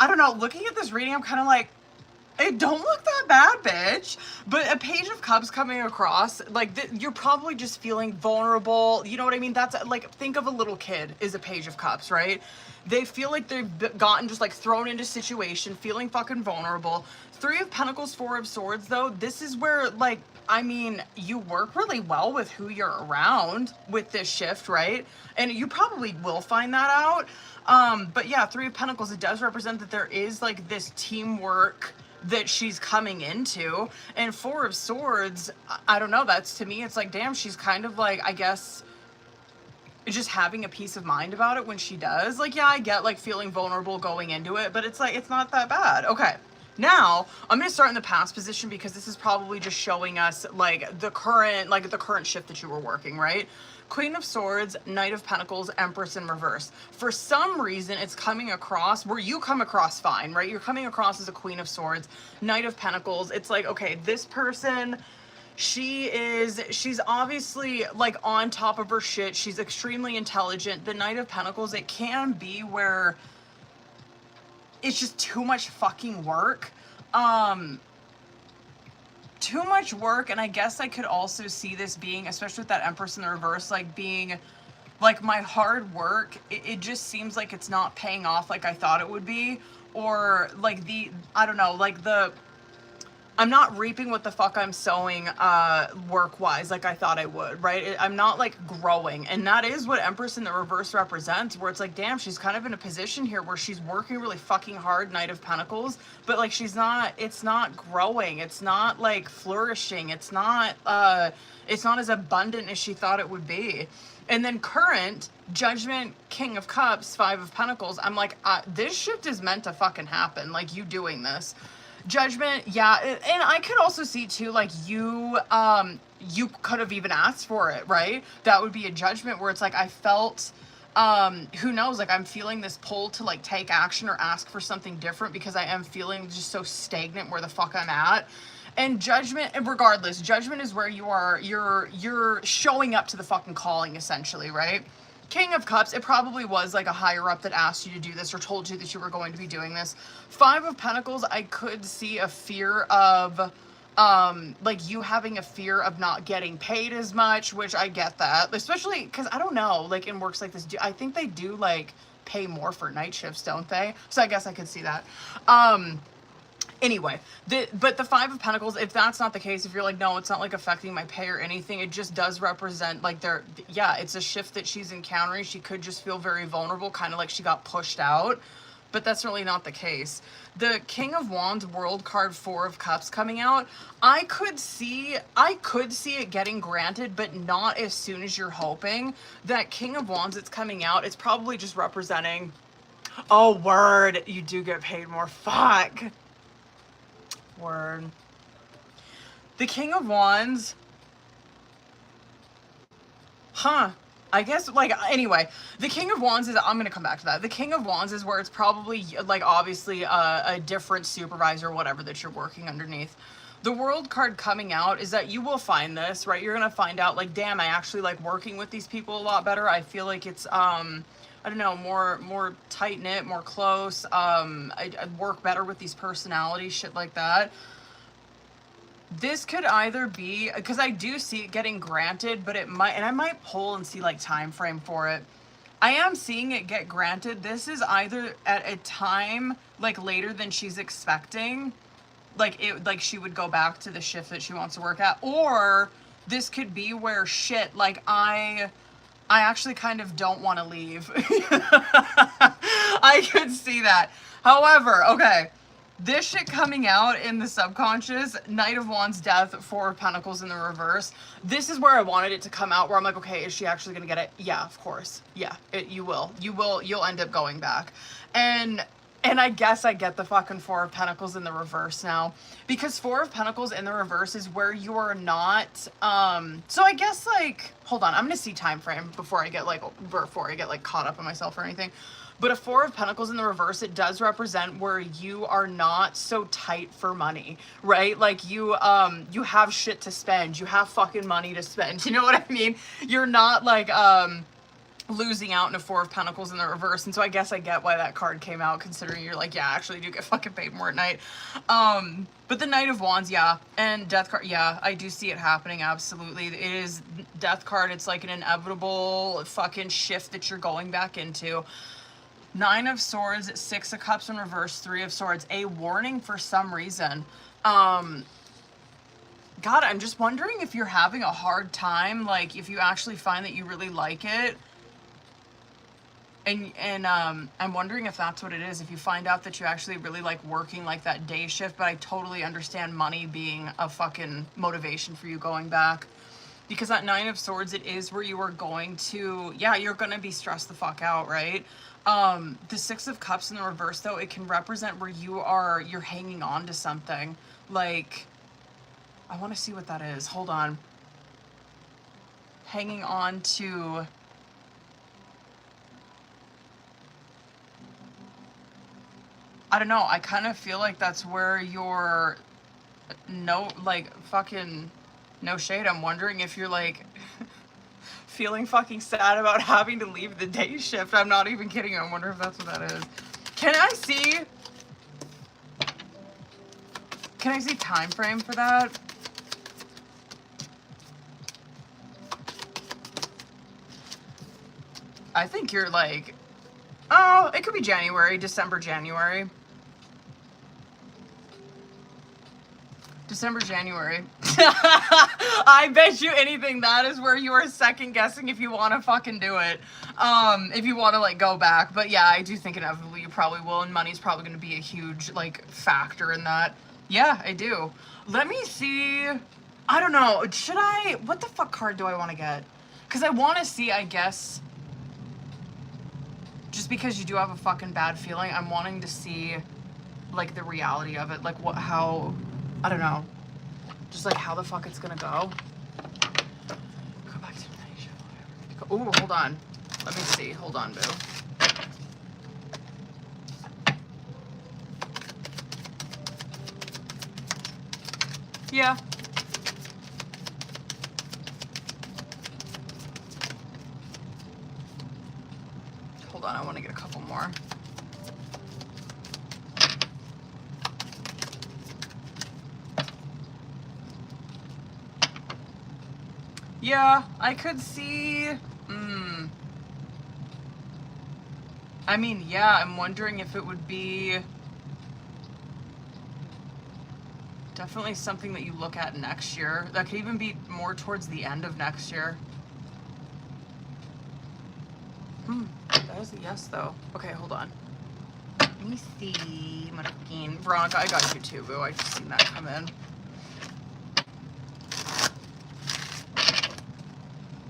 don't know, looking at this reading, I'm kind of like, it don't look that bad, bitch. But a Page of Cups coming across, like you're probably just feeling vulnerable. You know what I mean? That's like, think of a little kid is a Page of Cups, right? They feel like they've gotten just like thrown into situation, feeling fucking vulnerable. Three of Pentacles, Four of Swords, though, this is where like, I mean, you work really well with who you're around with this shift, right? And you probably will find that out. But yeah, Three of Pentacles, it does represent that there is like this teamwork that she's coming into. And Four of Swords, I don't know, that's to me, it's like, damn, she's kind of like, I guess, just having a peace of mind about it when she does. Like, yeah, I get like feeling vulnerable going into it, but it's like, it's not that bad. Okay. Now, I'm going to start in the past position because this is probably just showing us like the current shift that you were working, right? Queen of Swords, Knight of Pentacles, Empress in reverse. For some reason, it's coming across where you come across fine, right? You're coming across as a Queen of Swords, Knight of Pentacles. It's like, okay, this person, she's obviously like on top of her shit. She's extremely intelligent. The Knight of Pentacles, it can be where it's just too much fucking work. Too much work, and I guess I could also see this being, especially with that Empress in the reverse, like being like my hard work, it just seems like it's not paying off like I thought it would be, or like I don't know, like I'm not reaping what the fuck I'm sowing work-wise like I thought I would, right? I'm not like growing, and that is what Empress in the reverse represents, where it's like, damn, she's kind of in a position here where she's working really fucking hard, Knight of Pentacles, but like it's not growing, it's not like flourishing, it's not as abundant as she thought it would be. And then current, Judgment, King of Cups, Five of Pentacles, I'm like, this shift is meant to fucking happen, like you doing this. Judgment, yeah, and I could also see too, like you could have even asked for it, right? That would be a judgment where it's like, I felt, who knows, like I'm feeling this pull to like take action or ask for something different because I am feeling just so stagnant where the fuck I'm at. And judgment, and regardless, judgment is where you're showing up to the fucking calling essentially, right? King of Cups, it probably was like a higher up that asked you to do this or told you that you were going to be doing this. Five of Pentacles, I could see a fear of, like you having a fear of not getting paid as much, which I get that, especially because I don't know, like in works like this, I think they do like pay more for night shifts, don't they? So I guess I could see that. Anyway, but the Five of Pentacles, if that's not the case, if you're like, no, it's not like affecting my pay or anything, it just does represent like yeah, it's a shift that she's encountering. She could just feel very vulnerable, kind of like she got pushed out, but that's really not the case. The King of Wands, World card, Four of Cups coming out, I could see it getting granted, but not as soon as you're hoping. That King of Wands that's coming out, it's probably just representing, oh, word, you do get paid more, fuck. Word. The King of Wands, I guess, like, anyway, the King of Wands is, I'm going to come back to that. The King of Wands is where it's probably, like, obviously a different supervisor, whatever, that you're working underneath. the World card coming out is that you will find this, right? You're going to find out, like, damn, I actually like working with these people a lot better. I feel like it's, I don't know, more tight-knit, more close. I work better with these personalities, shit like that. This could either be, because I do see it getting granted, but it might, and I might pull and see, like, time frame for it. I am seeing it get granted. This is either at a time, like, later than she's expecting, like she would go back to the shift that she wants to work at, or this could be where shit, like, I actually kind of don't want to leave. I could see that. However, okay, this shit coming out in the subconscious, Knight of Wands, Death, Four of Pentacles in the reverse. This is where I wanted it to come out, where I'm like, okay, is she actually gonna get it? Yeah, of course. Yeah, you'll end up going back. And I guess I get the fucking Four of Pentacles in the reverse now, because Four of Pentacles in the reverse is where you are not, so I guess, like, hold on, I'm gonna see time frame before I get like caught up in myself or anything. But a Four of Pentacles in the reverse, it does represent where you are not so tight for money, right? Like, you have shit to spend, you have fucking money to spend, you know what I mean? You're not like, losing out in a Four of Pentacles in the reverse. And so I guess I get why that card came out, considering you're like, yeah, actually do get fucking paid more at night. But the Knight of Wands, yeah, and Death card, yeah, I do see it happening, absolutely. It is Death card, it's like an inevitable fucking shift that you're going back into. Nine of Swords, Six of Cups in reverse, Three of Swords, a warning for some reason. God, I'm just wondering if you're having a hard time, like, if you actually find that you really like it. And I'm wondering if that's what it is, if you find out that you actually really like working like that day shift, but I totally understand money being a fucking motivation for you going back. Because that Nine of Swords, it is where you are going to, yeah, you're going to be stressed the fuck out, right? The Six of Cups in the reverse, though, it can represent where you're hanging on to something. Like, I want to see what that is. Hold on. Hanging on to... I don't know, I kind of feel like that's where you're, fucking, no shade, I'm wondering if you're, like, feeling fucking sad about having to leave the day shift. I'm not even kidding, I wonder if that's what that is. Can I see time frame for that? I think you're, like, oh, it could be January, December, January. December, January. I bet you anything that is where you are second guessing if you want to fucking do it. If you want to, like, go back. But yeah, I do think inevitably you probably will, and money's probably going to be a huge, like, factor in that. Yeah, I do. Let me see. I don't know. What the fuck card do I want to get? Because I want to see, I guess, just because you do have a fucking bad feeling, I'm wanting to see, like, the reality of it. Like, I don't know. Just, like, how the fuck it's gonna go. Go back to the show. Ooh, hold on. Let me see. Hold on, boo. Yeah. Hold on, I want to get a couple more. Yeah, I could see, I mean, yeah, I'm wondering if it would be definitely something that you look at next year. That could even be more towards the end of next year. That is a yes, though. Okay, hold on. Let me see, motherfucking Veronica, I got you too, boo. I just seen that come in.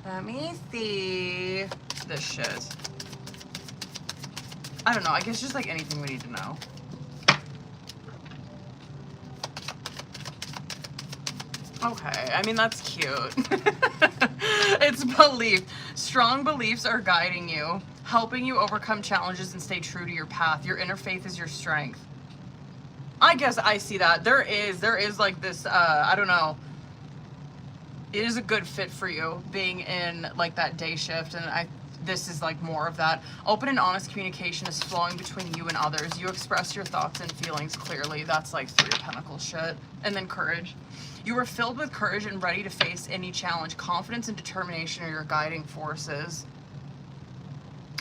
Let me see this shit. I don't know, I guess just like anything we need to know. Okay, I mean, that's cute. It's belief. Strong beliefs are guiding you, helping you overcome challenges and stay true to your path. Your inner faith is your strength. I guess I see that. There is like this, I don't know. It is a good fit for you being in like that day shift, and this is like more of that. Open and honest communication is flowing between you and others. You express your thoughts and feelings clearly. That's like 3 of Pentacles shit. And then courage. You are filled with courage and ready to face any challenge. Confidence and determination are your guiding forces.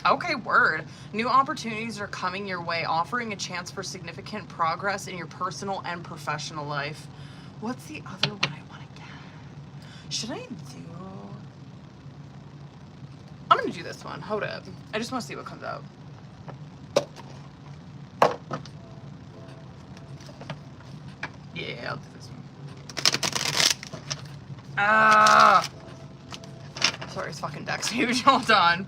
Okay, word. New opportunities are coming your way, offering a chance for significant progress in your personal and professional life. What's the other one I want to get? Should I do... I'm going to do this one. Hold up. I just want to see what comes out. Yeah, I'll do this one. Ah! Sorry, this fucking deck's huge. Hold on.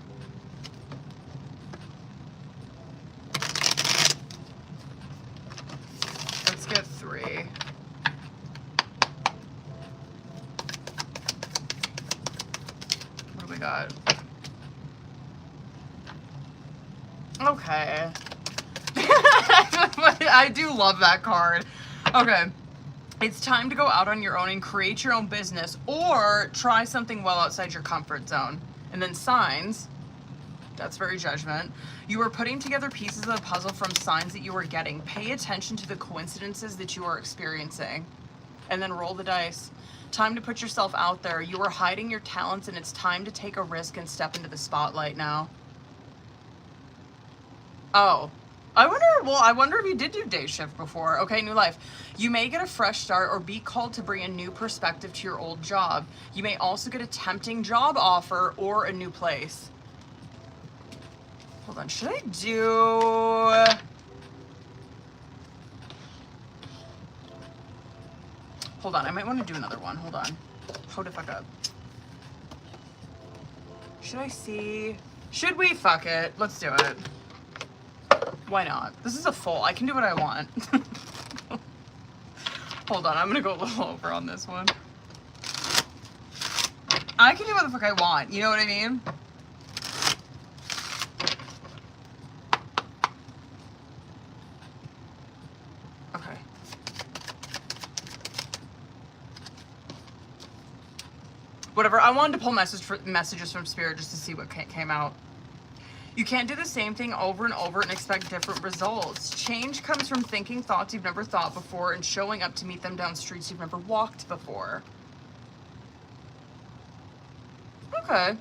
Let's get 3. What do we got? Okay. I do love that card. Okay. It's time to go out on your own and create your own business or try something well outside your comfort zone. And then signs. That's very judgment. You are putting together pieces of the puzzle from signs that you are getting. Pay attention to the coincidences that you are experiencing. And then roll the dice. Time to put yourself out there. You are hiding your talents and it's time to take a risk and step into the spotlight now. Oh. I wonder if you did do day shift before. Okay, new life. You may get a fresh start or be called to bring a new perspective to your old job. You may also get a tempting job offer or a new place. Hold on, should I do... Hold on, I might want to do another one. Hold on. Hold the fuck up. Should I see... Should we? Fuck it. Let's do it. Why not? This is a full. I can do what I want. Hold on, I'm gonna go a little over on this one. I can do what the fuck I want. You know what I mean? Okay. Whatever. I wanted to pull messages from Spirit just to see what came out. You can't do the same thing over and over and expect different results. Change comes from thinking thoughts you've never thought before and showing up to meet them down streets you've never walked before. Okay.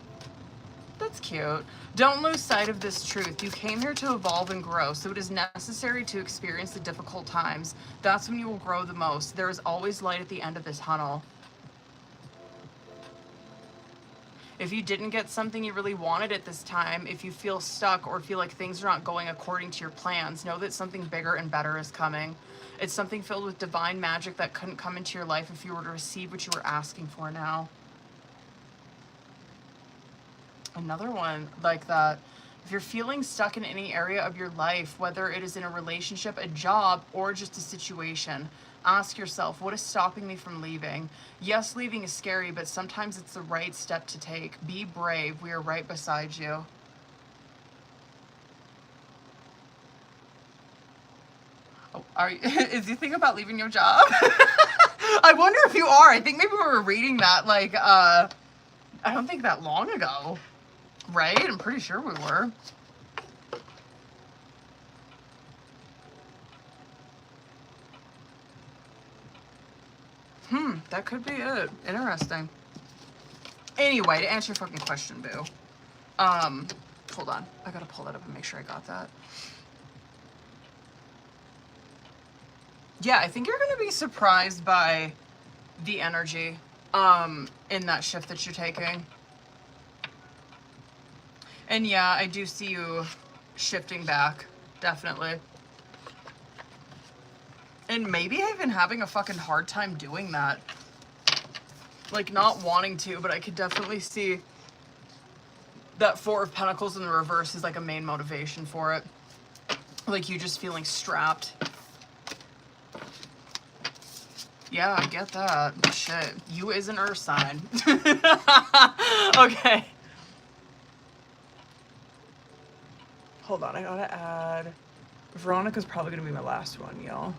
That's cute. Don't lose sight of this truth. You came here to evolve and grow, so it is necessary to experience the difficult times. That's when you will grow the most. There is always light at the end of this tunnel. If you didn't get something you really wanted at this time, if you feel stuck or feel like things are not going according to your plans, know that something bigger and better is coming. It's something filled with divine magic that couldn't come into your life if you were to receive what you were asking for now. Another one like that. If you're feeling stuck in any area of your life, whether it is in a relationship, a job, or just a situation, ask yourself, what is stopping me from leaving? Yes, leaving is scary, but sometimes it's the right step to take. Be brave. We are right beside you. Oh, is you thinking about leaving your job? I wonder if you are. I think maybe we were reading that like, I don't think that long ago. Right? I'm pretty sure we were. That could be it. Interesting. Anyway, to answer your fucking question, boo. Hold on. I gotta pull that up and make sure I got that. Yeah, I think you're gonna be surprised by the energy, in that shift that you're taking. And yeah, I do see you shifting back. Definitely. And maybe I've been having a fucking hard time doing that. Like, not wanting to, but I could definitely see that 4 of Pentacles in the reverse is like a main motivation for it. Like you just feeling strapped. Yeah, I get that. Shit. You is an earth sign. Okay. Hold on, I gotta add... Veronica's probably gonna be my last one, y'all.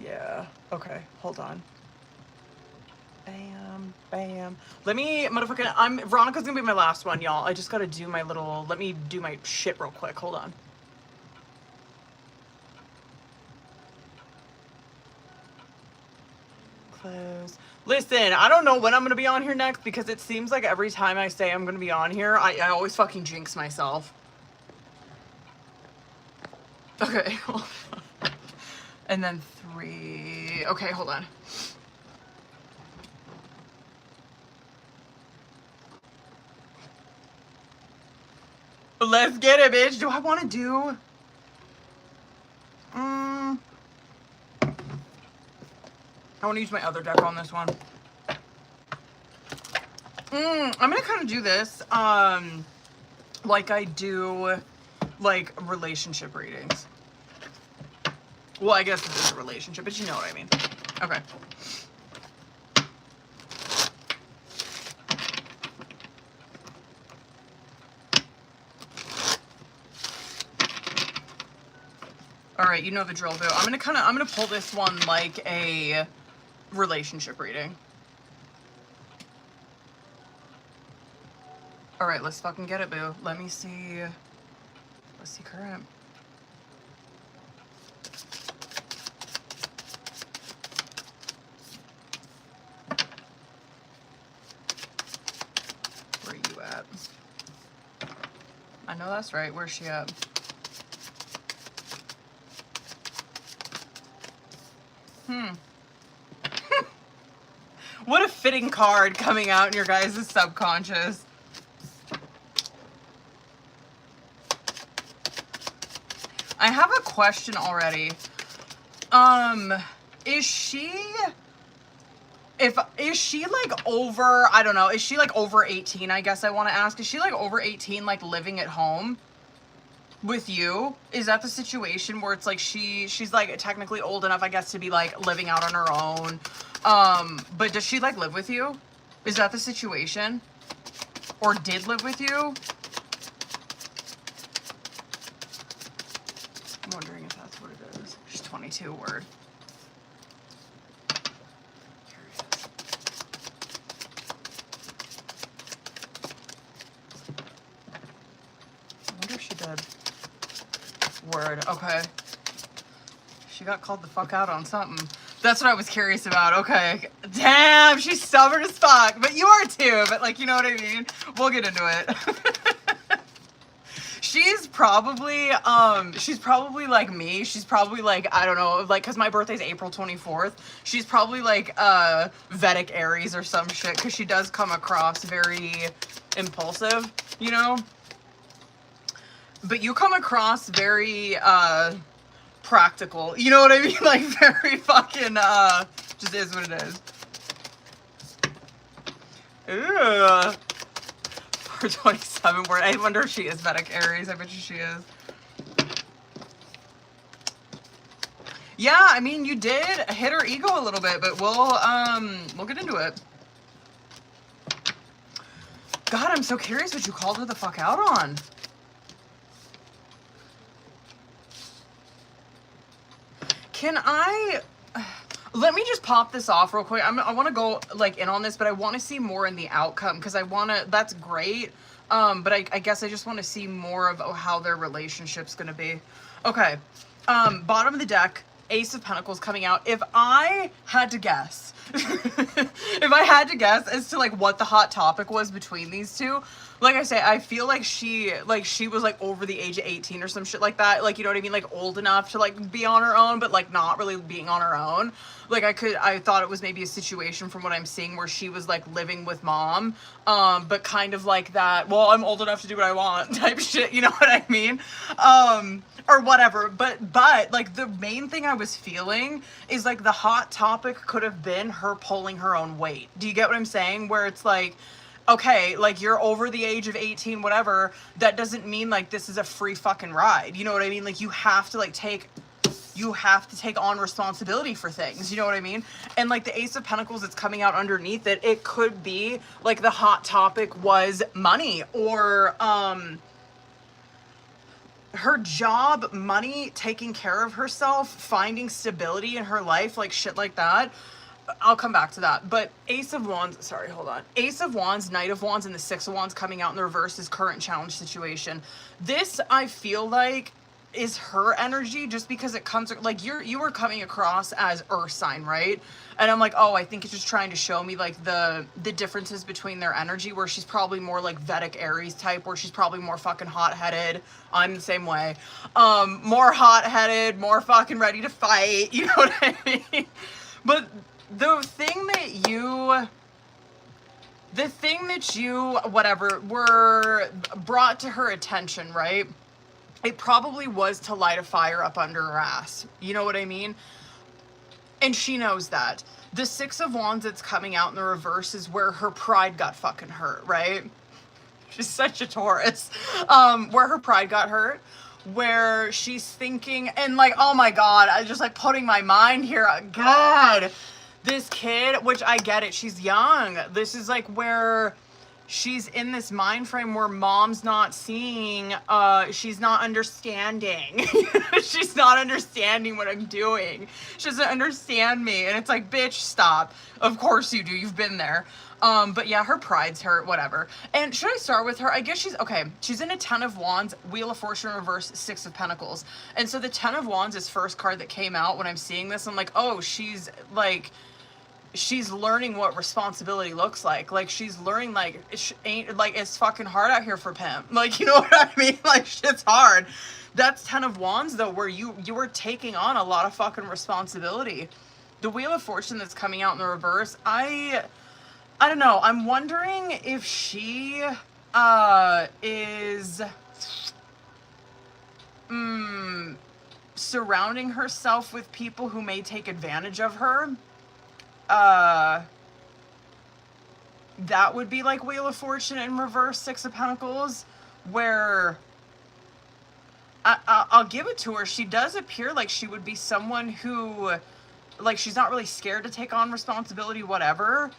Yeah. Okay, hold on. Bam, bam. Let me, motherfucking, Veronica's gonna be my last one, y'all. I just gotta do my little, let me do my shit real quick. Hold on. Close. Listen, I don't know when I'm gonna be on here next because it seems like every time I say I'm gonna be on here, I always fucking jinx myself. Okay. And then 3. Okay, hold on. Let's get it, bitch. Do I want to do... I want to use my other deck on this one. I'm going to kind of do this like I do, like, relationship readings. Well, I guess it is a relationship, but you know what I mean. Okay. All right, you know the drill, boo. I'm gonna pull this one like a relationship reading. All right, let's fucking get it, boo. Let me see. Let's see current. Where are you at? I know that's right. Where's she at? What a fitting card coming out in your guys' subconscious. I have a question already. Is she like over, I don't know, is she like over 18, I guess I want to ask. Is she like over 18, like living at home with you? Is that the situation where it's like she's like technically old enough, I guess, to be like living out on her own? But does she like live with you? Is that the situation? Or did live with you? I'm wondering if that's what it is. She's 22, word. I wonder if she did. Word, okay. She got called the fuck out on something. That's what I was curious about. Okay. Damn, she's stubborn as fuck. But you are too. But like, you know what I mean? We'll get into it. She's probably like me. She's probably like, I don't know, like, cause my birthday's April 24th. She's probably like Vedic Aries or some shit. Cause she does come across very impulsive, you know? But you come across very, practical, you know what I mean? Like very fucking just is what it is. Ooh. 427 word. I wonder if she is Vedic Aries. I bet you she is. Yeah, I mean, you did hit her ego a little bit, but we'll get into it. God, I'm so curious what you called her the fuck out on. Can I, let me just pop this off real quick. I want to go like in on this, but I want to see more in the outcome because I want to, that's great. But I guess I just want to see more of how their relationship's going to be. Okay. Bottom of the deck, Ace of Pentacles coming out. If I had to guess, if I had to guess as to like what the hot topic was between these two, like I say, I feel like she was like over the age of 18 or some shit like that. Like, you know what I mean? Like old enough to like be on her own, but like not really being on her own. Like I thought it was maybe a situation from what I'm seeing where she was like living with mom. But kind of like that, well, I'm old enough to do what I want type shit. You know what I mean? Or whatever. But like the main thing I was feeling is like the hot topic could have been her pulling her own weight. Do you get what I'm saying? Where it's like, okay, like you're over the age of 18, whatever, that doesn't mean like this is a free fucking ride. You know what I mean? Like you have to take on responsibility for things. You know what I mean? And like the Ace of Pentacles that's coming out underneath it, it could be like the hot topic was money or, her job, money, taking care of herself, finding stability in her life, like shit like that. I'll come back to that. But Ace of Wands, sorry, hold on. Ace of Wands, Knight of Wands, and the Six of Wands coming out in the reverse is current challenge situation. This, I feel like, is her energy, just because it comes, like, you were coming across as Earth sign, right? And I'm like, oh, I think it's just trying to show me, like, the differences between their energy, where she's probably more like Vedic Aries type, where she's probably more fucking hot-headed. I'm the same way. More hot-headed, more fucking ready to fight, you know what I mean? But the thing that you, whatever, were brought to her attention, right? It probably was to light a fire up under her ass. You know what I mean? And she knows that. The Six of Wands that's coming out in the reverse is where her pride got fucking hurt, right? She's such a Taurus. Where her pride got hurt, where she's thinking, and like, oh my God, I just like putting my mind here. God, this kid, which I get it, she's young. This is like where she's in this mind frame where mom's not seeing, she's not understanding. She's not understanding what I'm doing. She doesn't understand me. And it's like, bitch, stop. Of course you do. You've been there. But yeah, her pride's hurt, whatever. And should I start with her? I guess she's in a Ten of Wands, Wheel of Fortune reverse, Six of Pentacles. And so the Ten of Wands is first card that came out when I'm seeing this. I'm like, oh, she's learning what responsibility looks like. Like, she's learning, like, it's fucking hard out here for pimp. Like, you know what I mean? Like, shit's hard. That's Ten of Wands, though, where you were taking on a lot of fucking responsibility. The Wheel of Fortune that's coming out in the reverse, I don't know. I'm wondering if she is surrounding herself with people who may take advantage of her. That would be like Wheel of Fortune in reverse, Six of Pentacles, where I'll give it to her. She does appear like she would be someone who, like, she's not really scared to take on responsibility, whatever.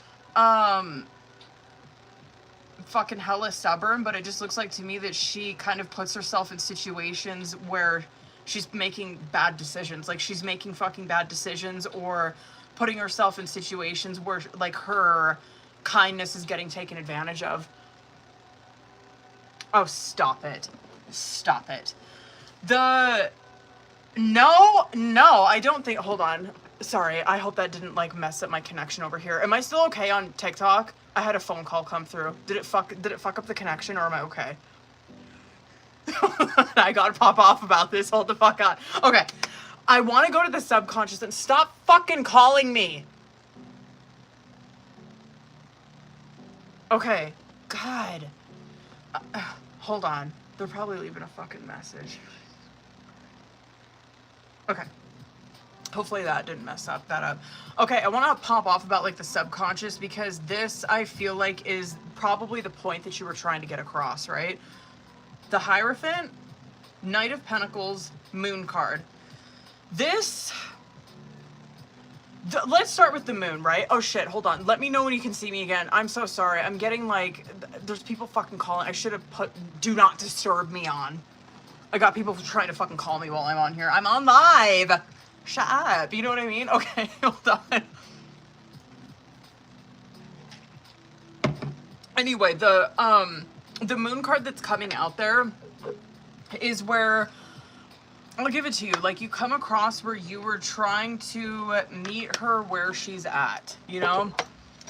Fucking hella stubborn, but it just looks like to me that she kind of puts herself in situations where she's making bad decisions. Like, she's making fucking bad decisions, or putting herself in situations where, like, her kindness is getting taken advantage of. Oh, stop it. Stop it. No, I don't think, hold on. Sorry, I hope that didn't, like, mess up my connection over here. Am I still okay on TikTok? I had a phone call come through. Did it fuck up the connection, or am I okay? I gotta pop off about this. Hold the fuck on. Okay. I want to go to the subconscious and stop fucking calling me. Okay. God. Hold on. They're probably leaving a fucking message. Okay. Hopefully that didn't mess that up. Okay, I want to pop off about, like, the subconscious, because this, I feel like, is probably the point that you were trying to get across, right? The Hierophant, Knight of Pentacles, Moon card. This, let's start with the moon, right? Oh shit, hold on. Let me know when you can see me again. I'm so sorry. I'm getting, like, there's people fucking calling. I should have put do not disturb me on. I got people trying to fucking call me while I'm on here. I'm on live. Shut up. You know what I mean? Okay, hold on. Anyway, the moon card that's coming out there is where, I'll give it to you. Like, you come across where you were trying to meet her where she's at, you know?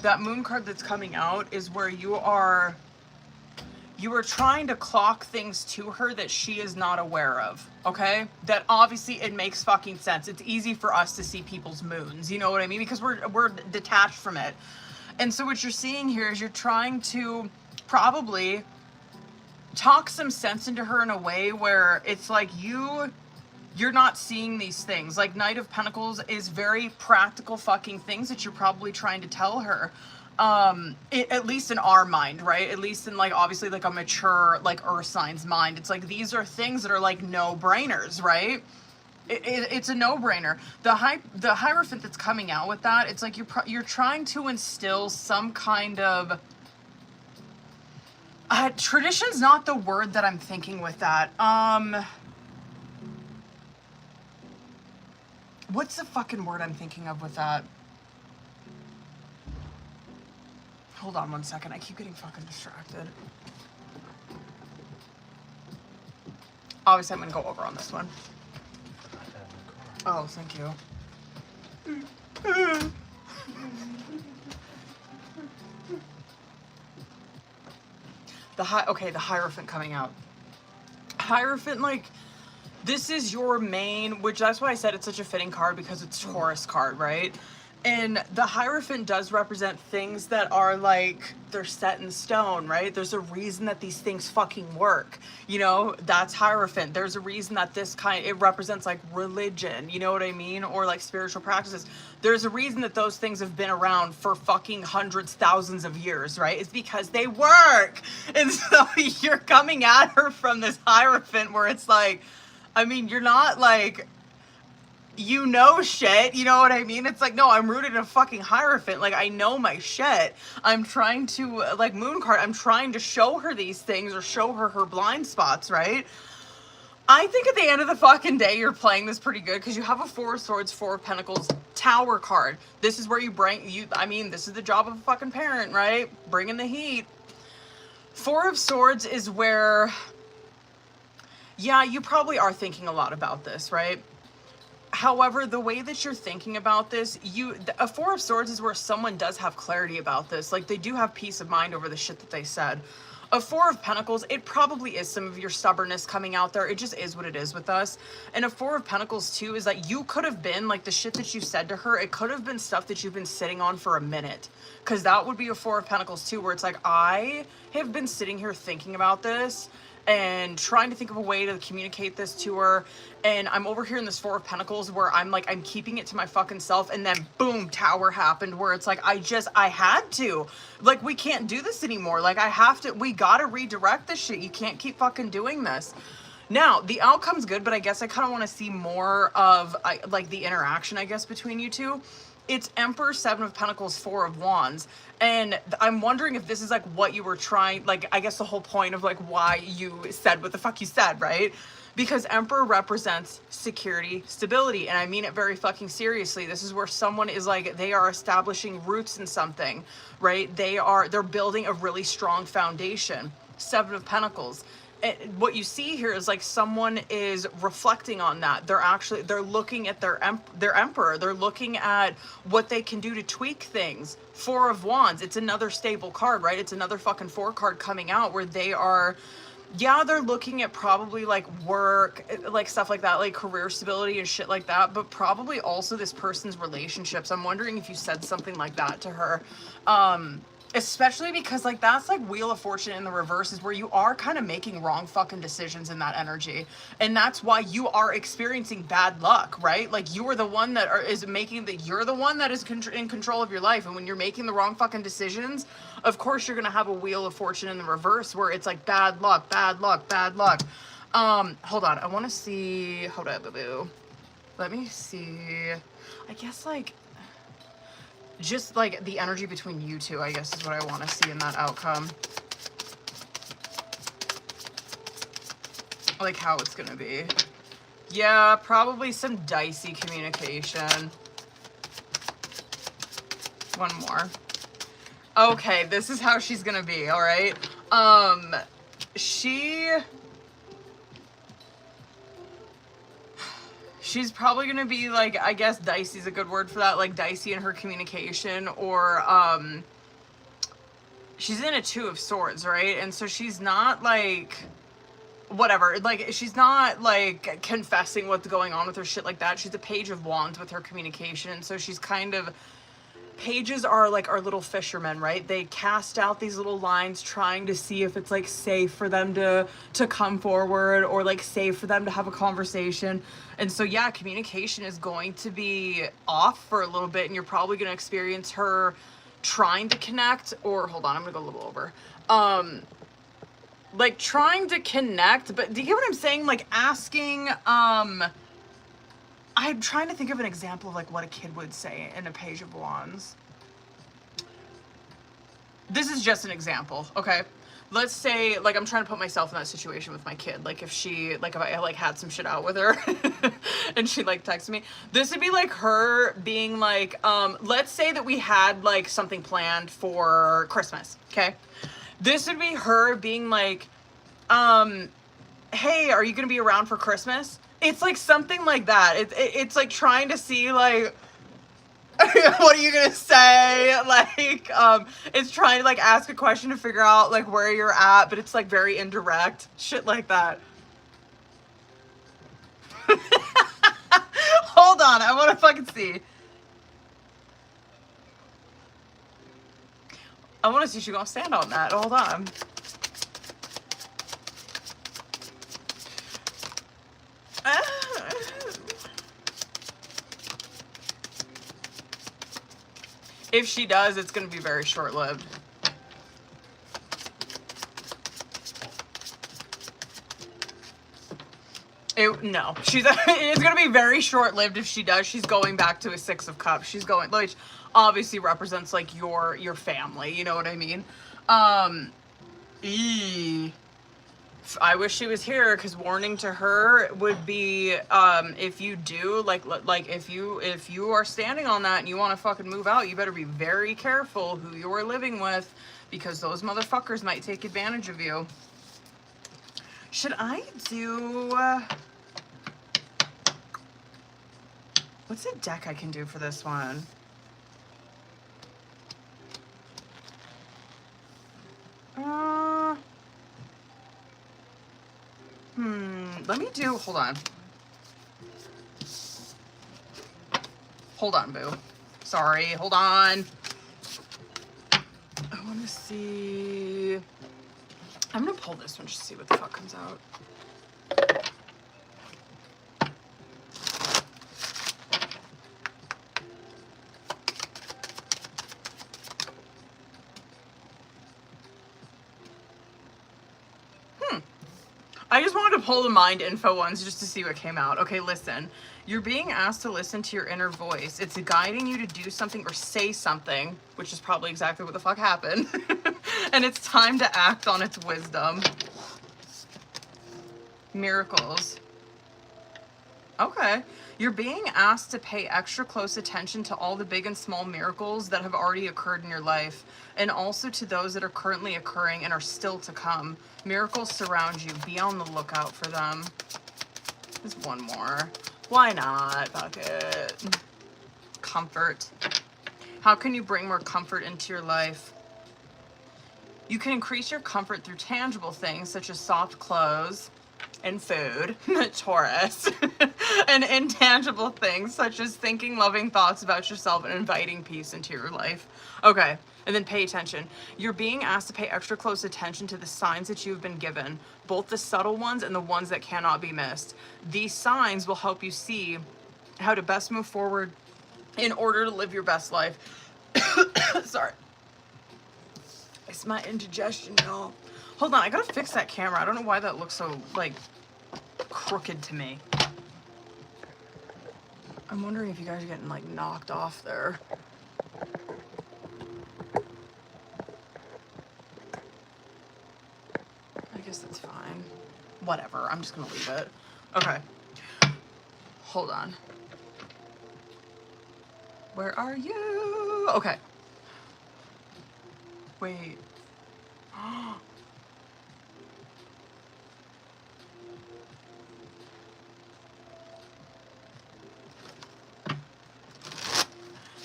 That moon card that's coming out is where you are trying to clock things to her that she is not aware of, okay? That obviously it makes fucking sense. It's easy for us to see people's moons, you know what I mean? Because we're detached from it. And so what you're seeing here is you're trying to probably talk some sense into her in a way where it's like you're not seeing these things. Like, Knight of Pentacles is very practical fucking things that you're probably trying to tell her. At least in our mind, right? At least in, like, obviously, like, a mature, like, Earth sign's mind. It's like, these are things that are, like, no-brainers, right? It's a no-brainer. The Hierophant that's coming out with that, it's like you're trying to instill some kind of... tradition's not the word that I'm thinking with that. What's the fucking word I'm thinking of with that? Hold on one second. I keep getting fucking distracted. Obviously, I'm gonna go over on this one. Oh, thank you. The Hierophant coming out. Hierophant, like, this is your main, which that's why I said it's such a fitting card, because it's Taurus card, right? And the Hierophant does represent things that are like, they're set in stone, right? There's a reason that these things fucking work. You know, that's Hierophant. There's a reason that it represents like religion, you know what I mean? Or like spiritual practices. There's a reason that those things have been around for fucking hundreds, thousands of years, right? It's because they work. And so you're coming at her from this Hierophant where it's like, I mean, you're not like, you know shit, you know what I mean? It's like, no, I'm rooted in a fucking Hierophant. Like, I know my shit. I'm trying to, like, moon card, I'm trying to show her these things or show her her blind spots, right? I think at the end of the fucking day, you're playing this pretty good because you have a Four of Swords, Four of Pentacles, Tower card. This is where this is the job of a fucking parent, right? Bringing the heat. Four of Swords is where, yeah, you probably are thinking a lot about this, right? However, the way that you're thinking about this, a Four of Swords is where someone does have clarity about this. Like, they do have peace of mind over the shit that they said. A Four of Pentacles, it probably is some of your stubbornness coming out there. It just is what it is with us. And a Four of Pentacles, too, is that you could have been, like, the shit that you said to her, it could have been stuff that you've been sitting on for a minute. Because that would be a Four of Pentacles, too, where it's like, I have been sitting here thinking about this and trying to think of a way to communicate this to her, and I'm over here in this Four of Pentacles where I'm like, I'm keeping it to my fucking self, and then boom, Tower happened, where it's like, I had to, like, we can't do this anymore, like, we gotta redirect this shit, you can't keep fucking doing this. Now, the outcome's good, but I guess I kind of want to see more of, like, the interaction, I guess, between you two. It's Emperor, Seven of Pentacles, Four of Wands. And I'm wondering if this is like what you were trying, like, I guess the whole point of like why you said what the fuck you said, right? Because Emperor represents security, stability, and I mean it very fucking seriously. This is where someone is like, they are establishing roots in something, right? They're building a really strong foundation. Seven of Pentacles. What you see here is like someone is reflecting on that. They're looking at their emperor. They're looking at what they can do to tweak things. Four of Wands. It's another stable card, right? It's another fucking four card coming out where they are, yeah, they're looking at probably like work, like stuff like that, like career stability and shit like that, but probably also this person's relationships. I'm wondering if you said something like that to her. Especially because like that's like Wheel of Fortune in the reverse, is where you are kind of making wrong fucking decisions in that energy, and that's why you are experiencing bad luck, right? Like you are the one that you're the one that is in control of your life, and when you're making the wrong fucking decisions, of course you're gonna have a Wheel of Fortune in the reverse where it's like bad luck, bad luck, bad luck. Hold on, I want to see. Hold up, boo. Let me see. I guess like, just like the energy between you two, I guess, is what I want to see in that outcome. Like how it's gonna be. Yeah, probably some dicey communication. One more. Okay, this is how she's gonna be, all right? She's probably gonna be like, I guess dicey is a good word for that, like dicey in her communication, or she's in a Two of Swords, right? And so she's not like, whatever, like she's not like confessing what's going on with her, shit like that. She's a Page of Wands with her communication, so she's kind of, pages are like our little fishermen, right? They cast out these little lines trying to see if it's like safe for them to come forward, or like safe for them to have a conversation. And so yeah, communication is going to be off for a little bit, and you're probably going to experience her trying to connect, or hold on, I'm gonna go a little over, like trying to connect, but do you get what I'm saying? Like asking, I'm trying to think of an example of like what a kid would say in a Page of Wands. This is just an example, okay? let's say, like, I'm trying to put myself in that situation with my kid. Like, if she, like, if I, like, had some shit out with her and she, like, texted me, this would be, like, her being, like, let's say that we had, like, something planned for Christmas, okay? This would be her being, like, hey, are you gonna be around for Christmas? It's, like, something like that. It's, like, trying to see, like, what are you gonna say? Like, it's trying to, like, ask a question to figure out, like, where you're at, but it's, like, very indirect. Shit like that. Hold on, I wanna fucking see. I wanna see if she's gonna stand on that. Hold on. If she does, it's gonna be very short-lived. No, it's gonna be very short-lived if she does. She's going back to a 6 of Cups. She's going, which obviously represents, like, your family, you know what I mean? I wish she was here, because warning to her would be, if you do, like if you are standing on that and you want to fucking move out, you better be very careful who you're living with, because those motherfuckers might take advantage of you. Should I do, what's a deck I can do for this one? Let me do, hold on. Hold on, boo. Sorry, hold on. I want to see. I'm going to pull this one just to see what the fuck comes out. I just wanted to pull the mind info ones just to see what came out. Okay, listen. You're being asked to listen to your inner voice. It's guiding you to do something or say something, which is probably exactly what the fuck happened. And it's time to act on its wisdom. Miracles. Okay. You're being asked to pay extra close attention to all the big and small miracles that have already occurred in your life, and also to those that are currently occurring and are still to come. Miracles surround you. Be on the lookout for them. There's one more. Why not? Fuck it. Comfort. How can you bring more comfort into your life? You can increase your comfort through tangible things such as soft clothes and food, Taurus, and intangible things such as thinking loving thoughts about yourself and inviting peace into your life. Okay, and then pay attention. You're being asked to pay extra close attention to the signs that you've been given, both the subtle ones and the ones that cannot be missed. These signs will help you see how to best move forward in order to live your best life. Sorry. It's my indigestion, y'all. Hold on, I gotta fix that camera. I don't know why that looks so, like, crooked to me. I'm wondering if you guys are getting, like, knocked off there. I guess that's fine. Whatever, I'm just gonna leave it. Okay. Hold on. Where are you? Okay. Wait.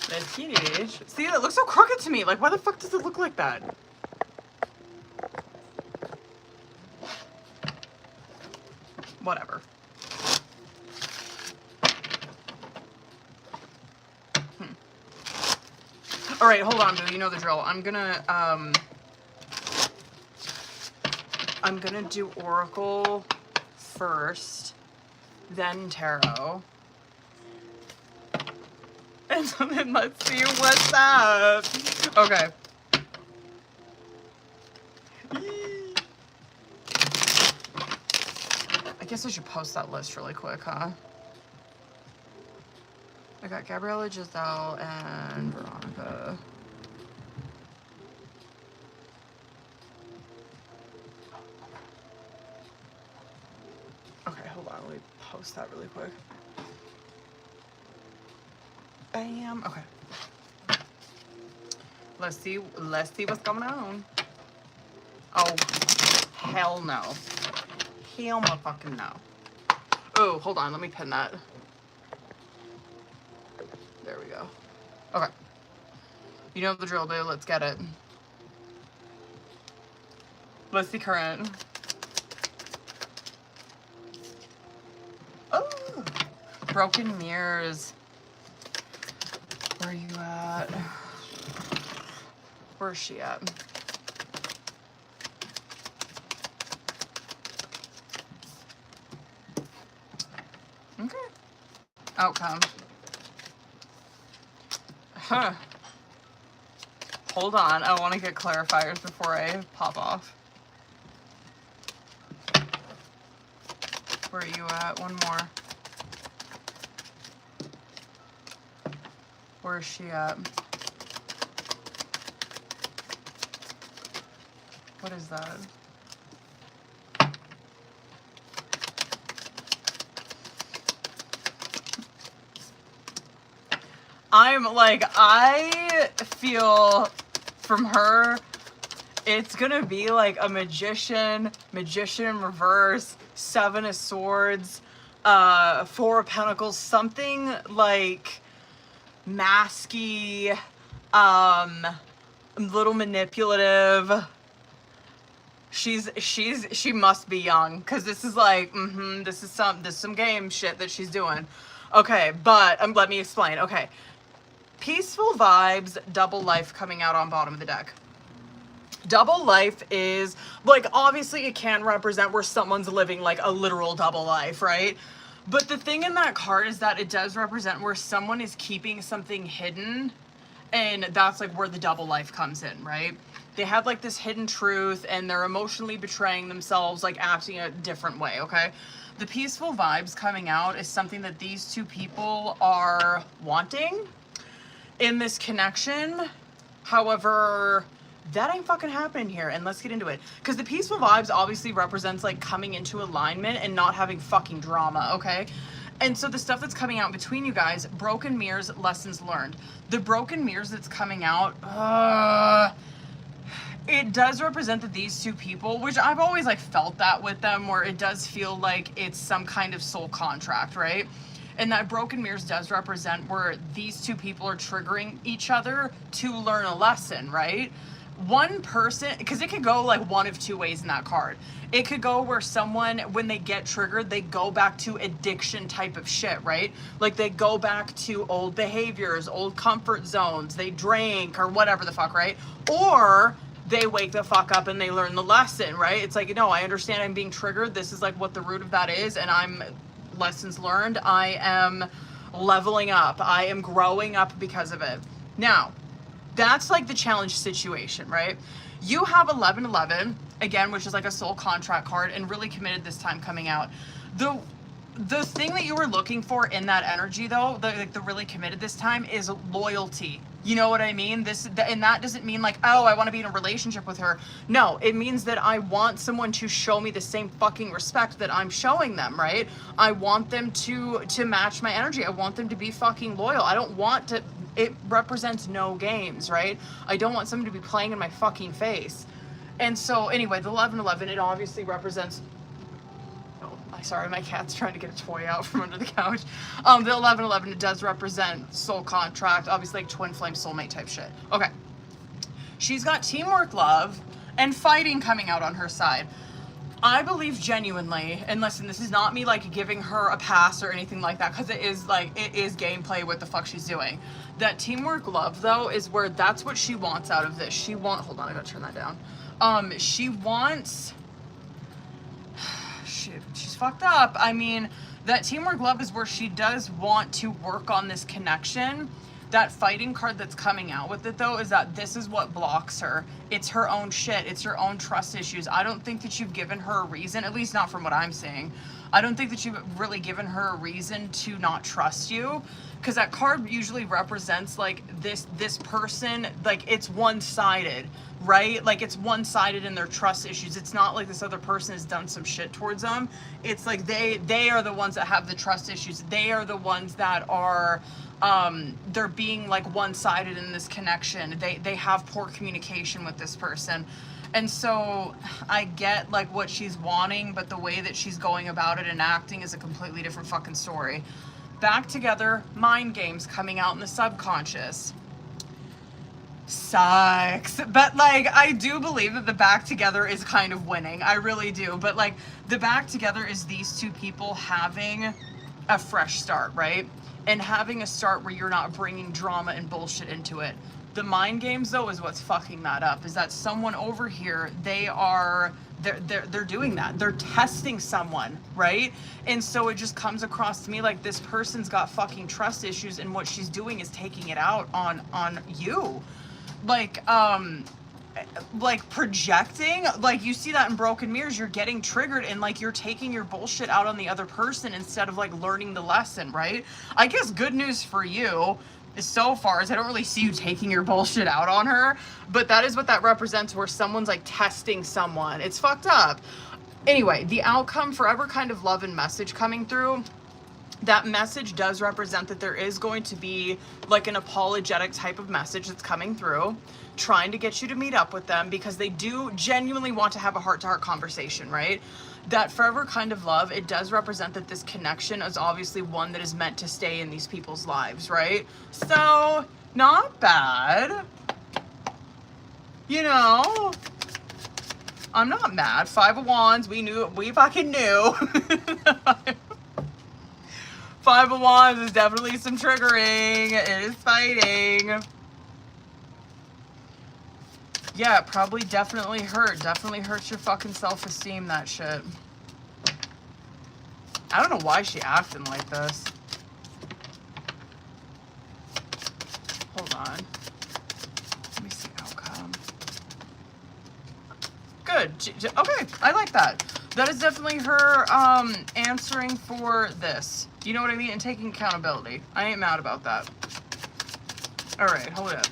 Let's get it. See, it looks so crooked to me. Like, why the fuck does it look like that? Whatever. All right, hold on, boo. You know the drill. I'm gonna do Oracle first, then Tarot. And then let's see what's up. Okay. I guess I should post that list really quick, huh? I got Gabriella, Giselle, and Veronica. post that really quick. Bam. Okay. Let's see what's going on. Oh, hell no. Hell motherfucking no. Oh, hold on. Let me pin that. There we go. Okay. You know the drill, babe. Let's get it. Let's see current. Oh, broken mirrors. Where are you at? Where's she at? Okay. Outcome. Huh. Hold on. I want to get clarifiers before I pop off. Where are you at? One more. Where is she at? What is that? I'm like, I feel from her, it's gonna be like a magician in reverse, 7 of Swords, 4 of Pentacles, something like masky, little manipulative. She must be young, because this is like, this is some game shit that she's doing. Okay, but let me explain. Okay, peaceful vibes, double life coming out on bottom of the deck. Double life is like, obviously it can represent where someone's living like a literal double life, right? But the thing in that card is that it does represent where someone is keeping something hidden, and that's like where the double life comes in, right? They have like this hidden truth and they're emotionally betraying themselves, like acting a different way, okay? The peaceful vibes coming out is something that these two people are wanting in this connection. However, that ain't fucking happening here, and let's get into it. Because the peaceful vibes obviously represents like coming into alignment and not having fucking drama, okay? And so the stuff that's coming out between you guys, broken mirrors, lessons learned. The broken mirrors that's coming out, it does represent that these two people, which I've always like felt that with them, where it does feel like it's some kind of soul contract, right? And that broken mirrors does represent where these two people are triggering each other to learn a lesson, right? One person, because it could go like one of two ways in that card. It could go where someone, when they get triggered, they go back to addiction type of shit, right? Like they go back to old behaviors, old comfort zones, they drink or whatever the fuck, right? Or they wake the fuck up and they learn the lesson, right? It's like, no, I understand I'm being triggered. This is like what the root of that is, and I'm lessons learned. I am leveling up. I am growing up because of it. Now, that's like the challenge situation, right? You have 1111, again, which is like a soul contract card, and really committed this time coming out. The thing that you were looking for in that energy, though, the really committed this time, is loyalty. You know what I mean? And that doesn't mean like, oh, I want to be in a relationship with her. No, it means that I want someone to show me the same fucking respect that I'm showing them, right? I want them to match my energy. I want them to be fucking loyal. I don't want to, it represents no games, right? I don't want someone to be playing in my fucking face. And so anyway, the 1111, it obviously represents, sorry, my cat's trying to get a toy out from under the couch. The 1111, it does represent soul contract, obviously like twin flame soulmate type shit. Okay. She's got teamwork, love, and fighting coming out on her side. I believe genuinely, and listen, this is not me like giving her a pass or anything like that, because it is gameplay what the fuck she's doing. That teamwork love, though, is where that's what she wants out of this. Hold on, I gotta turn that down. She wants, she's fucked up. I mean, that teamwork love is where she does want to work on this connection. That fighting card that's coming out with it, though, is that this is what blocks her. It's her own shit. It's her own trust issues. I don't think that you've given her a reason, at least not from what I'm seeing. I don't think that you've really given her a reason to not trust you, because that card usually represents like this person, like it's one-sided. right? Like, it's one-sided in their trust issues. It's not like this other person has done some shit towards them. It's like they are the ones that have the trust issues. They are the ones that are they're being like one-sided in this connection. They have poor communication with this person. And so I get like what she's wanting, but the way that she's going about it and acting is a completely different fucking story. Back together, mind games coming out in the subconscious. Sucks. But like, I do believe that the back together is kind of winning. I really do. But like, the back together is these two people having a fresh start, right? And having a start where you're not bringing drama and bullshit into it. The mind games, though, is what's fucking that up. Is that someone over here, they're doing that. They're testing someone, right? And so it just comes across to me like this person's got fucking trust issues, and what she's doing is taking it out on you. Like projecting, like you see that in Broken Mirrors, you're getting triggered and like you're taking your bullshit out on the other person instead of like learning the lesson, right? I guess good news for you so far is I don't really see you taking your bullshit out on her, but that is what that represents, where someone's like testing someone. It's fucked up. Anyway, the outcome, forever kind of love and message coming through. That message does represent that there is going to be like an apologetic type of message that's coming through, trying to get you to meet up with them because they do genuinely want to have a heart-to-heart conversation, right? That forever kind of love, it does represent that this connection is obviously one that is meant to stay in these people's lives, right? So, not bad. You know, I'm not mad. 5 of Wands, we fucking knew. 5 of Wands is definitely some triggering. It is fighting. Yeah, it probably definitely hurts your fucking self-esteem, that shit. I don't know why she acting like this. Hold on. Let me see outcome. Good. Okay, I like that. That is definitely her answering for this. You know what I mean? And taking accountability. I ain't mad about that. All right, hold it.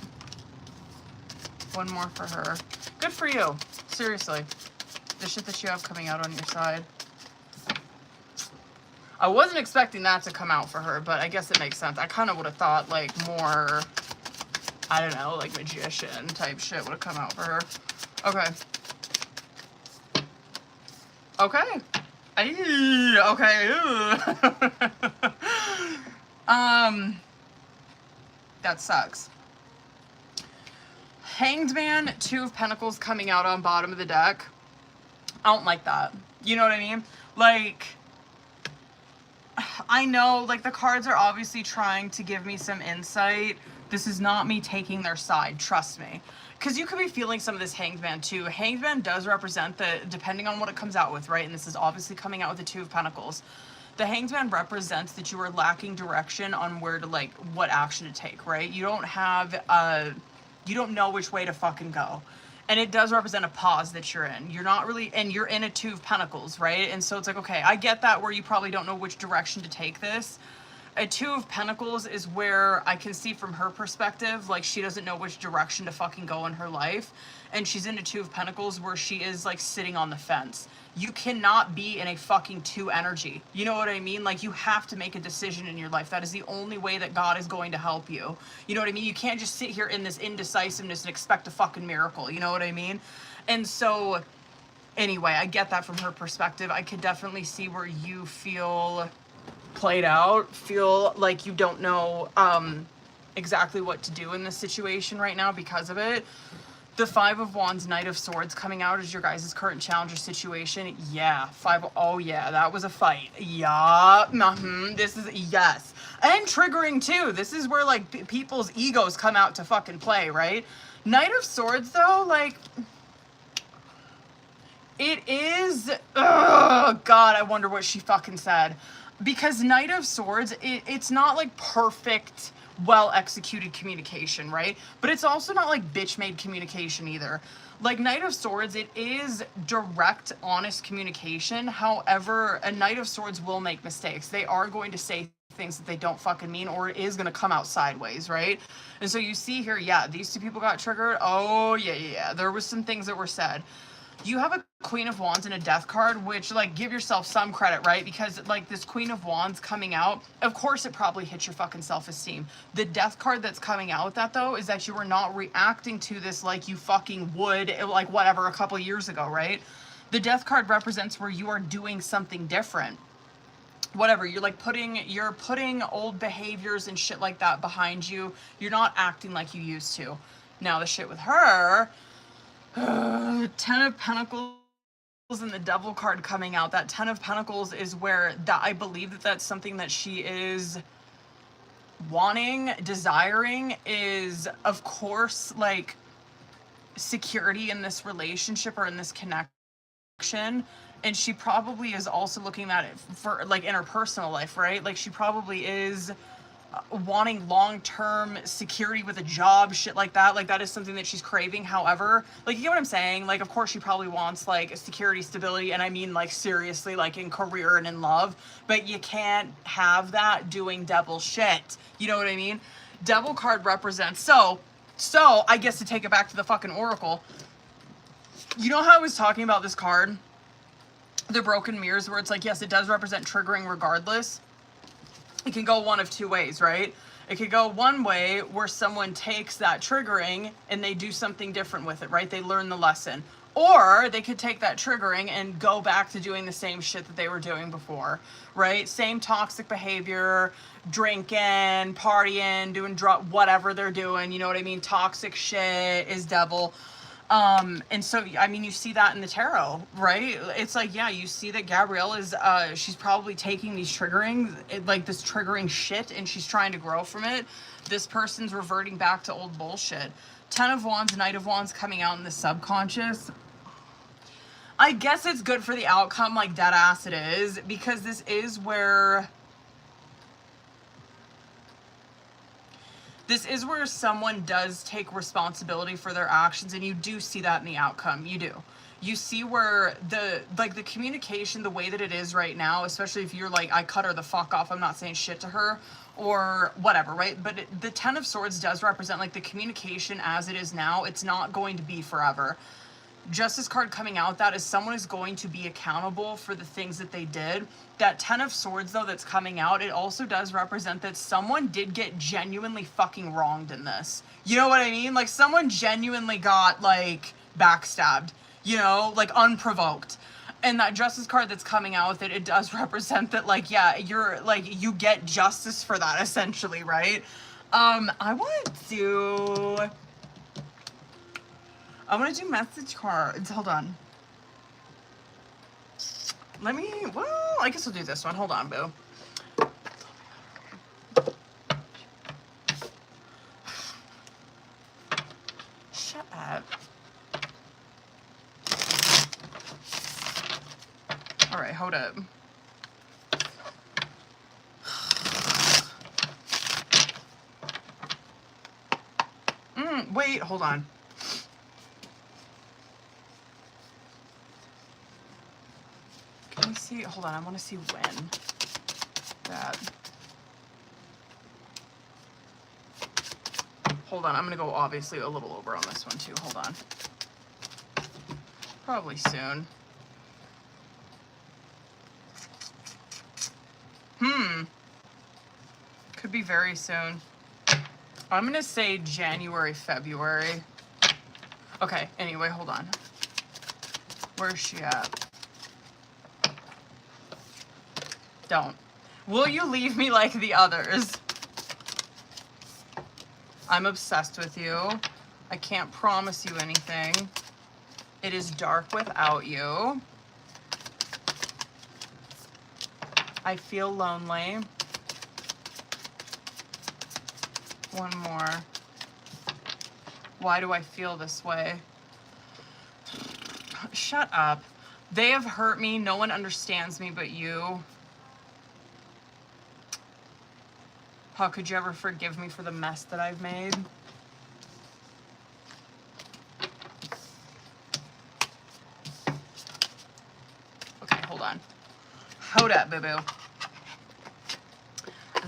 One more for her. Good for you. Seriously. The shit that you have coming out on your side. I wasn't expecting that to come out for her, but I guess it makes sense. I kind of would have thought, like, more, I don't know, like, magician type shit would have come out for her. Okay. Okay. Okay. That sucks. Hanged Man, 2 of Pentacles coming out on bottom of the deck. I don't like that. You know what I mean? Like, I know, like, the cards are obviously trying to give me some insight. This is not me taking their side, trust me. Because you could be feeling some of this Hanged Man too. Hanged Man does represent the, depending on what it comes out with, right? And this is obviously coming out with the 2 of Pentacles. The Hanged Man represents that you are lacking direction on where to, like, what action to take, right? You don't have, you don't know which way to fucking go. And it does represent a pause that you're in. You're not really, and you're in a 2 of Pentacles, right? And so it's like, okay, I get that, where you probably don't know which direction to take this. A 2 of Pentacles is where I can see from her perspective, like, she doesn't know which direction to fucking go in her life. And she's in a 2 of Pentacles where she is, like, sitting on the fence. You cannot be in a fucking 2 energy. You know what I mean? Like, you have to make a decision in your life. That is the only way that God is going to help you. You know what I mean? You can't just sit here in this indecisiveness and expect a fucking miracle. You know what I mean? And so, anyway, I get that from her perspective. I could definitely see where you feel played out, feel like you don't know exactly what to do in this situation right now because of it. The 5 of Wands, Knight of Swords coming out as your guys' current challenge or situation. Yeah, 5, oh yeah, that was a fight. Yeah, this is, yes. And triggering too. This is where, like, people's egos come out to fucking play, right? Knight of Swords though, like, it is, oh God, I wonder what she fucking said. Because Knight of Swords, it's not like perfect, well-executed communication, right? But it's also not like bitch-made communication either. Like, Knight of Swords, it is direct, honest communication. However, a Knight of Swords will make mistakes. They are going to say things that they don't fucking mean, or it is going to come out sideways, right? And so you see here, yeah, these two people got triggered. Oh, yeah. There was some things that were said. You have a Queen of Wands and a Death card, which, like, give yourself some credit, right? Because, like, this Queen of Wands coming out, of course it probably hits your fucking self-esteem. The Death card that's coming out with that, though, is that you were not reacting to this like you fucking would, like, whatever, a couple years ago, right? The Death card represents where you are doing something different. Whatever, you're like putting old behaviors and shit like that behind you. You're not acting like you used to. Now, the shit with her... Ten of Pentacles and the Devil card coming out. That Ten of Pentacles is where that I believe that that's something that she is wanting, desiring, is of course like security in this relationship or in this connection. And she probably is also looking at it for like in her personal life, right? Like she probably is wanting long-term security with a job, shit like that. Like that is something that she's craving. However, like, you get what I'm saying? Like, of course she probably wants like security, stability, and I mean like seriously, like in career and in love, but you can't have that doing devil shit. You know what I mean? Devil card represents, so I guess to take it back to the fucking Oracle, you know how I was talking about this card, the Broken Mirrors, where it's like, yes, it does represent triggering regardless. It can go one of two ways, right? It could go one way where someone takes that triggering and they do something different with it, right? They learn the lesson. Or they could take that triggering and go back to doing the same shit that they were doing before, right? Same toxic behavior, drinking, partying, doing whatever they're doing, you know what I mean? Toxic shit is devil. And so, I mean, you see that in the tarot, right? It's like, yeah, you see that Gabrielle is, she's probably taking these like this triggering shit, and she's trying to grow from it. This person's reverting back to old bullshit. Ten of Wands, Knight of Wands coming out in the subconscious. I guess it's good for the outcome, like dead ass it is, because this is where someone does take responsibility for their actions, and you do see that in the outcome. You do. You see where the communication, the way that it is right now, especially if you're like, I cut her the fuck off, I'm not saying shit to her, or whatever, right? But the Ten of Swords does represent like the communication as it is now. It's not going to be forever. Justice card coming out, that is someone is going to be accountable for the things that they did. That Ten of Swords, though, that's coming out, it also does represent that someone did get genuinely fucking wronged in this. You know what I mean? Like, someone genuinely got, like, backstabbed, you know, like, unprovoked. And that Justice card that's coming out with it, it does represent that, like, yeah, you're, like, you get justice for that, essentially, right? I want to do message cards. Hold on. Well, I guess I'll do this one. Hold on, boo. Shut up. All right, hold up. Wait, hold on. Can we see? Hold on, I want to see when that. Hold on, I'm going to go obviously a little over on this one too. Hold on. Probably soon. Could be very soon. I'm going to say January, February. Okay, anyway, hold on. Where's she at? Don't. Will you leave me like the others? I'm obsessed with you. I can't promise you anything. It is dark without you. I feel lonely. One more. Why do I feel this way? Shut up. They have hurt me. No one understands me but you. How could you ever forgive me for the mess that I've made? Okay, hold on. Hold up, boo-boo.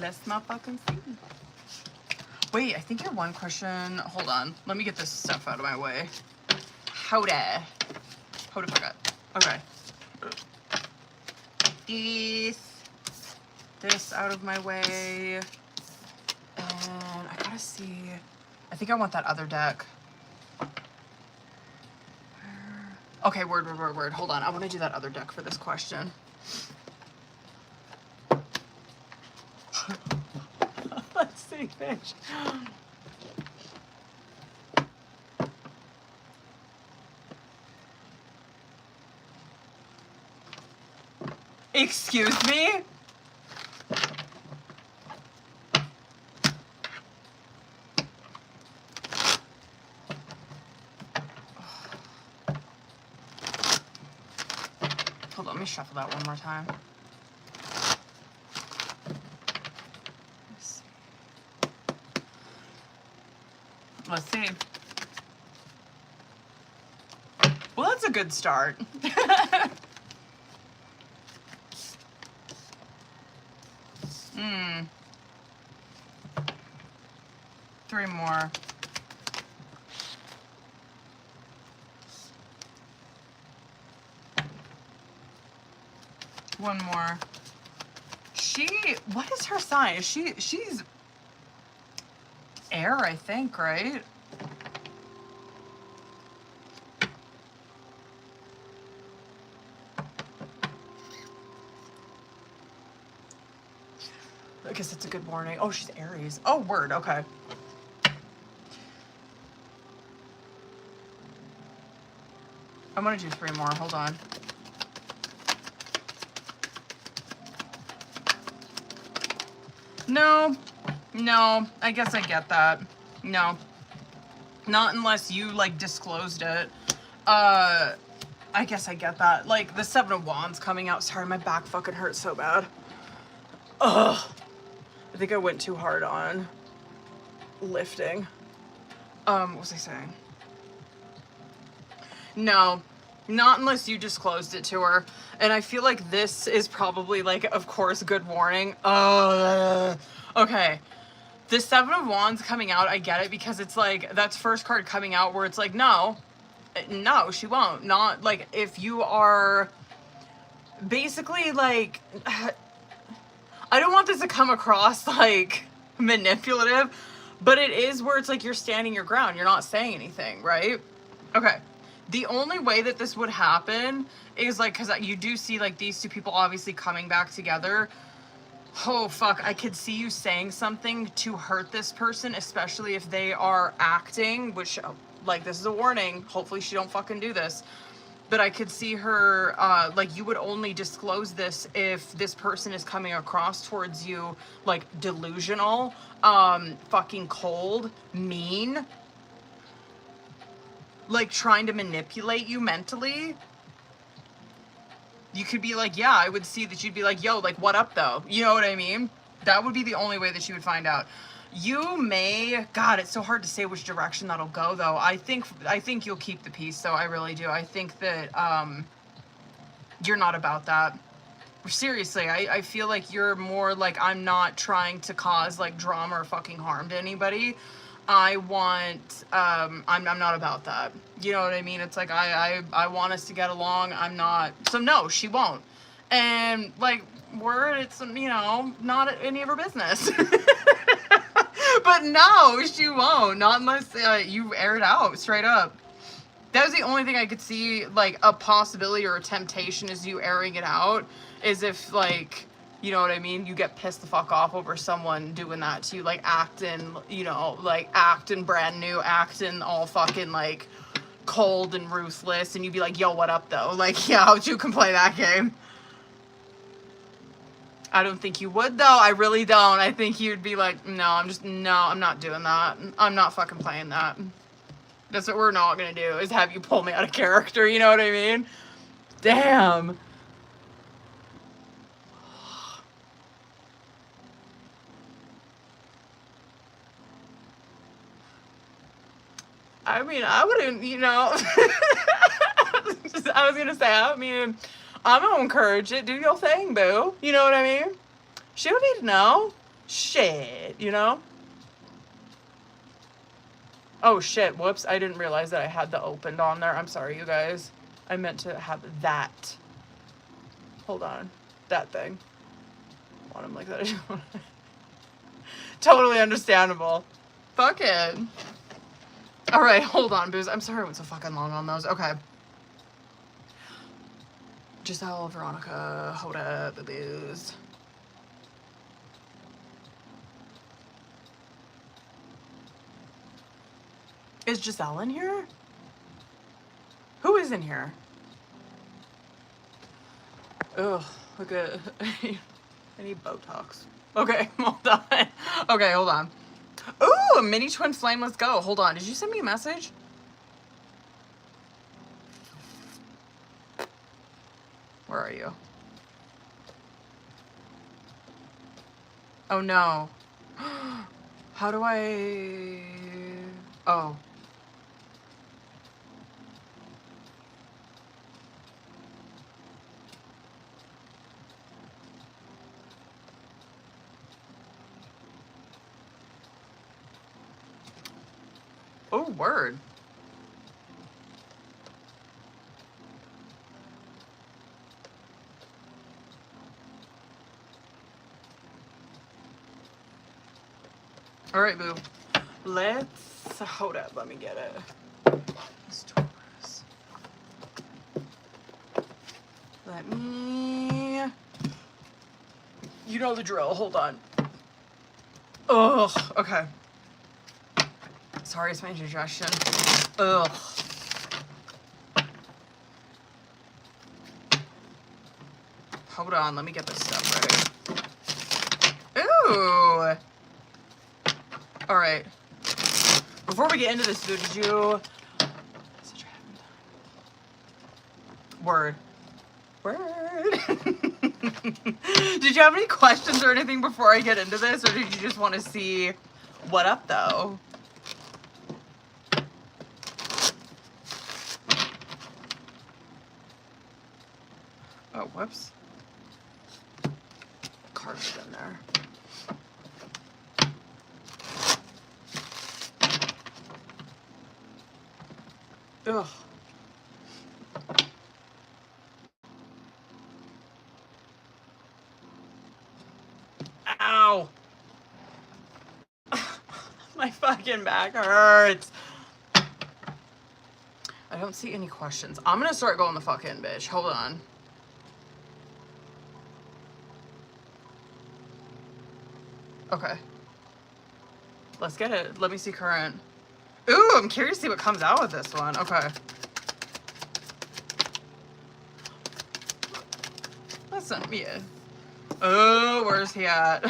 Let's motherfucking see. Wait, I think your one question, hold on. Let me get this stuff out of my way. Hold the fuck up. Okay. This out of my way. And I gotta see. I think I want that other deck. Okay, word. Hold on. I want to do that other deck for this question. Let's see, bitch. Excuse me? Hold on, let me shuffle that one more time. Let's see. Well, that's a good start. Three more. One more. What is her sign? She's air, I think, right? I guess it's a good morning. Oh, she's Aries. Oh, word, okay. I'm gonna do three more, hold on. No, I guess I get that. No. Not unless you, like, disclosed it. I guess I get that. Like, the Seven of Wands coming out. Sorry, my back fucking hurts so bad. Ugh. I think I went too hard on lifting. What was I saying? No, not unless you disclosed it to her. And I feel like this is probably, like, of course, good warning. Okay. The Seven of Wands coming out, I get it, because it's like, that's first card coming out where it's like, no, she won't. Not, like, if you are basically, like, I don't want this to come across, like, manipulative, but it is where it's like you're standing your ground. You're not saying anything, right? Okay. The only way that this would happen is, like, because you do see, like, these two people obviously coming back together. Oh, fuck. I could see you saying something to hurt this person, especially if they are acting, which, like, this is a warning. Hopefully she don't fucking do this. But I could see her, like, you would only disclose this if this person is coming across towards you, like, delusional, fucking cold, mean, like, trying to manipulate you mentally. You could be like, yeah, I would see that you'd be like, yo, like, what up, though? You know what I mean? That would be the only way that you would find out. You may, God, it's so hard to say which direction that'll go, though. I think you'll keep the peace, though. I really do. I think that you're not about that. Seriously, I feel like you're more like, I'm not trying to cause, like, drama or fucking harm to anybody. I want, I'm not about that. You know what I mean? It's like, I want us to get along. I'm not, so no, she won't. And, like, it's, you know, not any of her business. But no, she won't. Not unless you air it out, straight up. That was the only thing I could see, like, a possibility or a temptation is you airing it out, is if, like, you know what I mean? You get pissed the fuck off over someone doing that to you, like, acting, you know, like, acting brand new, acting all fucking, like, cold and ruthless, and you'd be like, yo, what up, though? Like, yeah, how'd you can play that game? I don't think you would, though. I really don't. I think you'd be like, no, I'm not doing that. I'm not fucking playing that. That's what we're not gonna do, is have you pull me out of character, you know what I mean? Damn. I mean, I wouldn't, you know. I was gonna say, I mean, I'm gonna encourage it. Do your thing, boo. You know what I mean? She don't need to know. Shit, you know? Oh shit, whoops, I didn't realize that I had the opened on there. I'm sorry, you guys. I meant to have that. Hold on. That thing. I want him like that. Totally understandable. Fuck it. Alright, hold on, booze. I'm sorry I went so fucking long on those. Okay. Giselle, Veronica, hold up, the booze. Is Giselle in here? Who is in here? Ugh, look at... I need Botox. Okay, hold on. Okay, hold on. Ooh, a mini twin flame, let's go. Hold on, did you send me a message? Where are you? Oh no. How do I... Oh. Oh, word. All right, boo. Let's hold up. Let me get it. It's Taurus. Let me. You know the drill. Hold on. Ugh. Okay. Sorry, it's my indigestion. Ugh. Hold on. Let me get this stuff ready. Ooh. All right. Before we get into this, dude, did you... Word. Word. Did you have any questions or anything before I get into this, or did you just want to see what up, though? Oh, whoops. Card's in there. Ugh. Ow. My fucking back hurts. I don't see any questions. I'm gonna start going the fuck in, bitch. Hold on. Okay. Let's get it. Let me see current. Ooh, I'm curious to see what comes out with this one. Okay. Listen, yeah. Oh, where's he at?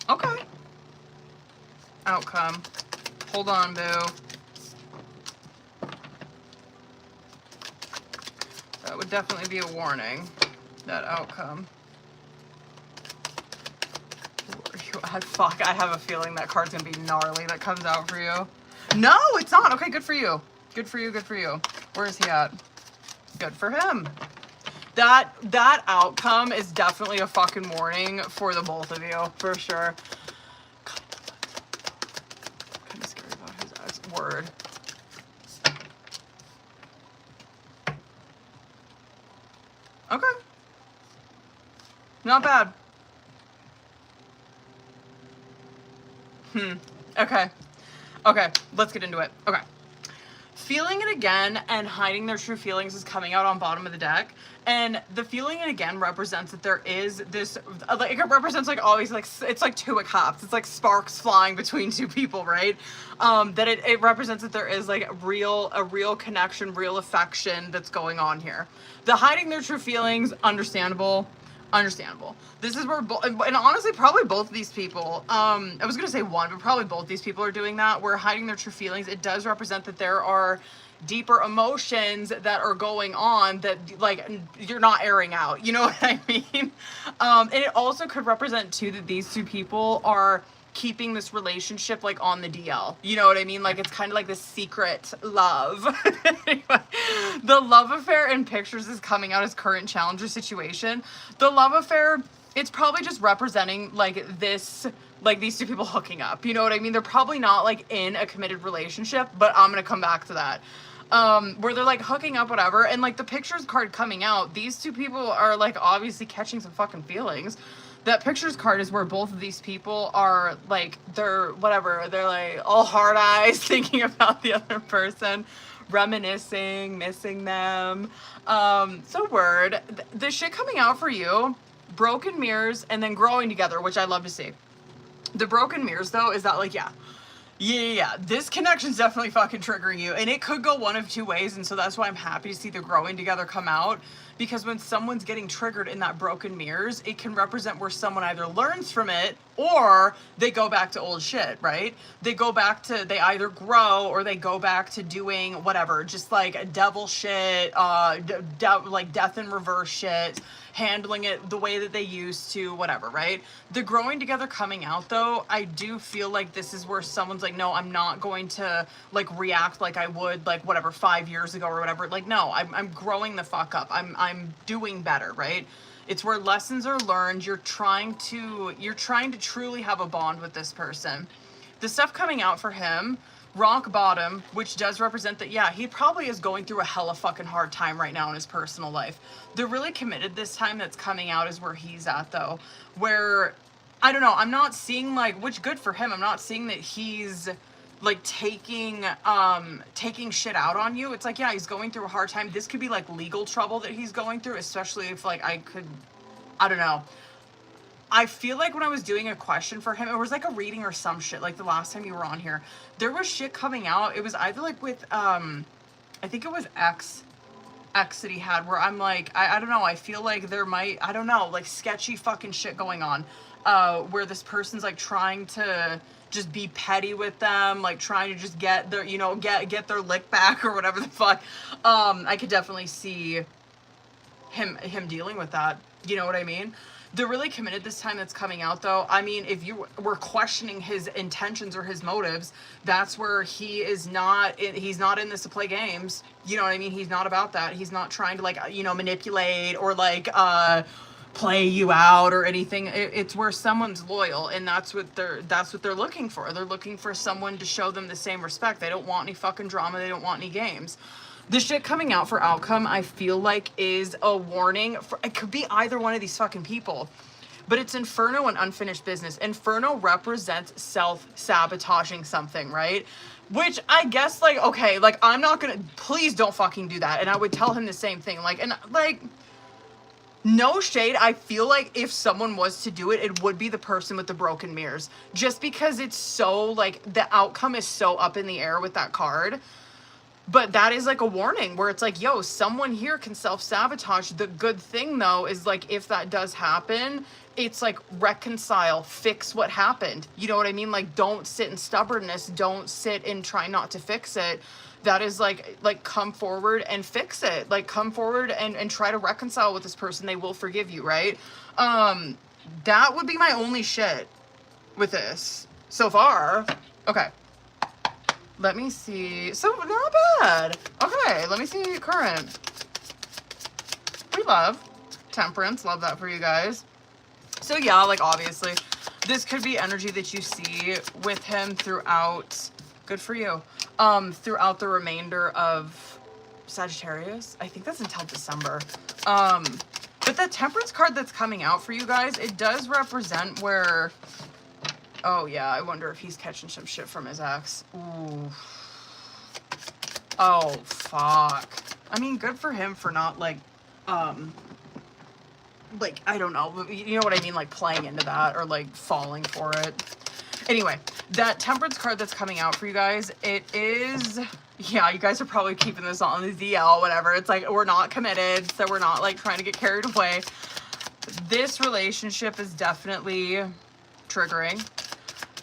Okay. Outcome. Hold on, boo. That would definitely be a warning. That outcome. Fuck, I have a feeling that card's gonna be gnarly that comes out for you. No, it's not. Okay, good for you. Good for you, good for you. Where is he at? Good for him. That outcome is definitely a fucking warning for the both of you, for sure. Kind of scared about his ass. Word. Okay. Not bad. Okay. Okay, let's get into it. Okay. Feeling it again and hiding their true feelings is coming out on bottom of the deck. And the feeling it again represents that there is this, like, it represents like always, like, it's like two of cups. It's like sparks flying between two people, right? That it represents that there is like a real connection, real affection that's going on here. The hiding their true feelings, understandable. This is where, and honestly, probably both of these people, I was going to say one, but probably both these people are doing that, where hiding their true feelings. It does represent that there are deeper emotions that are going on that, like, you're not airing out. You know what I mean? And it also could represent, too, that these two people are keeping this relationship like on the DL. You know what I mean? Like it's kind of like this secret love. Anyway, the love affair in pictures is coming out as current challenger situation. The love affair, it's probably just representing like this, like these two people hooking up. You know what I mean? They're probably not like in a committed relationship, but I'm gonna come back to that. Where they're like hooking up, whatever, and like the pictures card coming out, these two people are like obviously catching some fucking feelings. That pictures card is where both of these people are like, they're whatever, they're like all hard eyes thinking about the other person, reminiscing, missing them. So word, the shit coming out for you, broken mirrors and then growing together, which I love to see. The broken mirrors though is that like, yeah, this connection's definitely fucking triggering you, and it could go one of two ways, and so that's why I'm happy to see the growing together come out, because when someone's getting triggered in that broken mirrors, it can represent where someone either learns from it or they go back to old shit, right? They go back to, they either grow or they go back to doing whatever, just like devil shit, like death in reverse shit, handling it the way that they used to, whatever, right? The growing together coming out though, I do feel like this is where someone's like, no, I'm not going to like react like I would like whatever 5 years ago or whatever. Like, no, I'm growing the fuck up. I'm doing better, right? It's where lessons are learned. You're trying to truly have a bond with this person. The stuff coming out for him, rock bottom, which does represent that, yeah, he probably is going through a hella fucking hard time right now in his personal life. The really committed this time that's coming out is where he's at though, where, I don't know, I'm not seeing like, which good for him, I'm not seeing that he's like taking shit out on you. It's like, yeah, he's going through a hard time. This could be like legal trouble that he's going through, especially if like I don't know. I feel like when I was doing a question for him, it was like a reading or some shit, like the last time you were on here, there was shit coming out. It was either like with, I think it was X that he had, where I'm like, I don't know, I feel like there might, I don't know, like sketchy fucking shit going on, where this person's like trying to just be petty with them, like trying to just get their, you know, get their lick back or whatever the fuck. I could definitely see him dealing with that. You know what I mean? The really committed this time that's coming out though, I mean, if you were questioning his intentions or his motives, that's where he's not in this to play games. You know what I mean? He's not about that. He's not trying to like, you know, manipulate or like, play you out or anything. It's where someone's loyal, and that's what they're looking for. They're looking for someone to show them the same respect. They don't want any fucking drama. They don't want any games. The shit coming out for outcome, I feel like, is a warning. It could be either one of these fucking people. But it's Inferno and unfinished business. Inferno represents self-sabotaging something, right? Which I guess, like, okay, like, I'm not gonna... Please don't fucking do that. And I would tell him the same thing. Like, and, like... No shade, I feel like if someone was to do it, it would be the person with the broken mirrors. Just because it's so, like, the outcome is so up in the air with that card. But that is like a warning where it's like, yo, someone here can self-sabotage. The good thing though is like, if that does happen, it's like reconcile, fix what happened. You know what I mean? Like, don't sit in stubbornness. Don't sit and try not to fix it. That is like come forward and fix it. Like, come forward and try to reconcile with this person. They will forgive you, right? That would be my only shit with this so far. Okay. Let me see. So, not bad. Okay, let me see current. We love temperance. Love that for you guys. So, yeah, like, obviously, this could be energy that you see with him throughout, good for you, throughout the remainder of Sagittarius. I think that's until December. But the temperance card that's coming out for you guys, it does represent where... Oh, yeah, I wonder if he's catching some shit from his ex. Ooh. Oh, fuck. I mean, good for him for not, like, I don't know. You know what I mean? Like, playing into that or, like, falling for it. Anyway, that temperance card that's coming out for you guys, it is... Yeah, you guys are probably keeping this on the ZL, whatever. It's like, we're not committed, so we're not, like, trying to get carried away. This relationship is definitely triggering.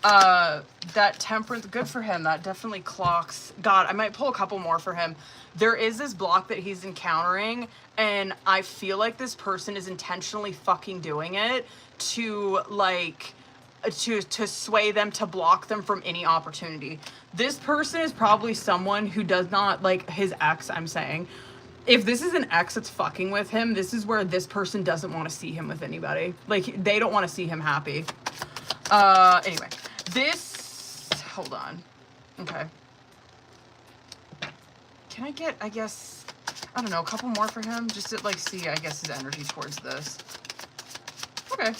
That temperance, good for him. That definitely clocks. God, I might pull a couple more for him. There is this block that he's encountering, and I feel like this person is intentionally fucking doing it to, like, to sway them, to block them from any opportunity. This person is probably someone who does not like his ex, I'm saying. If this is an ex that's fucking with him, this is where this person doesn't want to see him with anybody. Like, they don't want to see him happy. Anyway, this, hold on. Okay. Can I get, I guess, I don't know, a couple more for him? Just to, like, see, I guess, his energy towards this. Okay.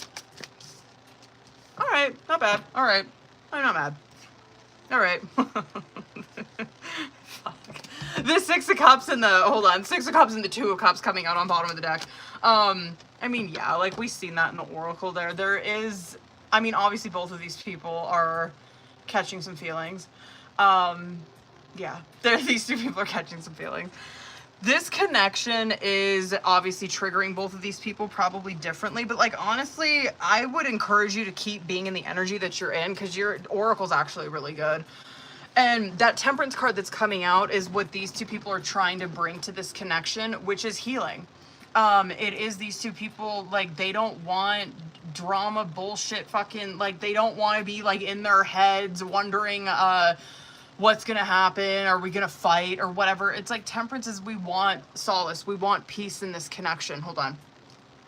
Alright, not bad. Alright. I'm not mad. Alright. Fuck. The Six of Cups and the, hold on, Six of Cups and the Two of Cups coming out on bottom of the deck. I mean, yeah, like, we've seen that in the Oracle there. There is, I mean, obviously both of these people are catching some feelings. Yeah, these two people are catching some feelings. This connection is obviously triggering both of these people probably differently, but like, honestly, I would encourage you to keep being in the energy that you're in, because your Oracle's actually really good. And that Temperance card that's coming out is what these two people are trying to bring to this connection, which is healing. It is these two people, like, they don't want drama, bullshit, fucking, like, they don't want to be, like, in their heads wondering, what's gonna happen, are we gonna fight, or whatever. It's like, Temperance is, we want solace, we want peace in this connection. Hold on.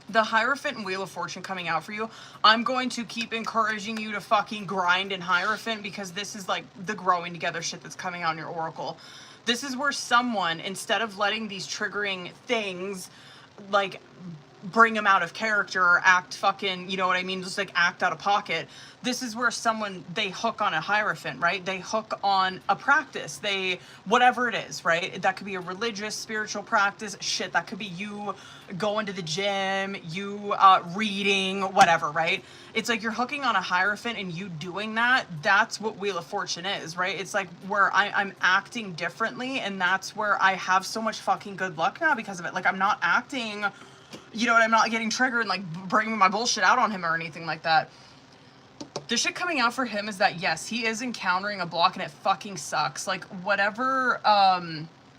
The Hierophant and Wheel of Fortune coming out for you. I'm going to keep encouraging you to fucking grind in Hierophant, because this is like the growing together shit that's coming out in your Oracle. This is where someone, instead of letting these triggering things, like, bring them out of character or act fucking, you know what I mean, just like act out of pocket. This is where someone, they hook on a Hierophant, right? They hook on a practice, they, whatever it is, right? That could be a religious, spiritual practice, shit, that could be you going to the gym, you reading, whatever, right? It's like you're hooking on a Hierophant and you doing that, that's what Wheel of Fortune is, right? It's like where I'm acting differently, and that's where I have so much fucking good luck now because of it. Like, I'm not acting, you know what, I'm not getting triggered and like bringing my bullshit out on him or anything like that. The shit coming out for him is that, yes, he is encountering a block and it fucking sucks. Like, whatever,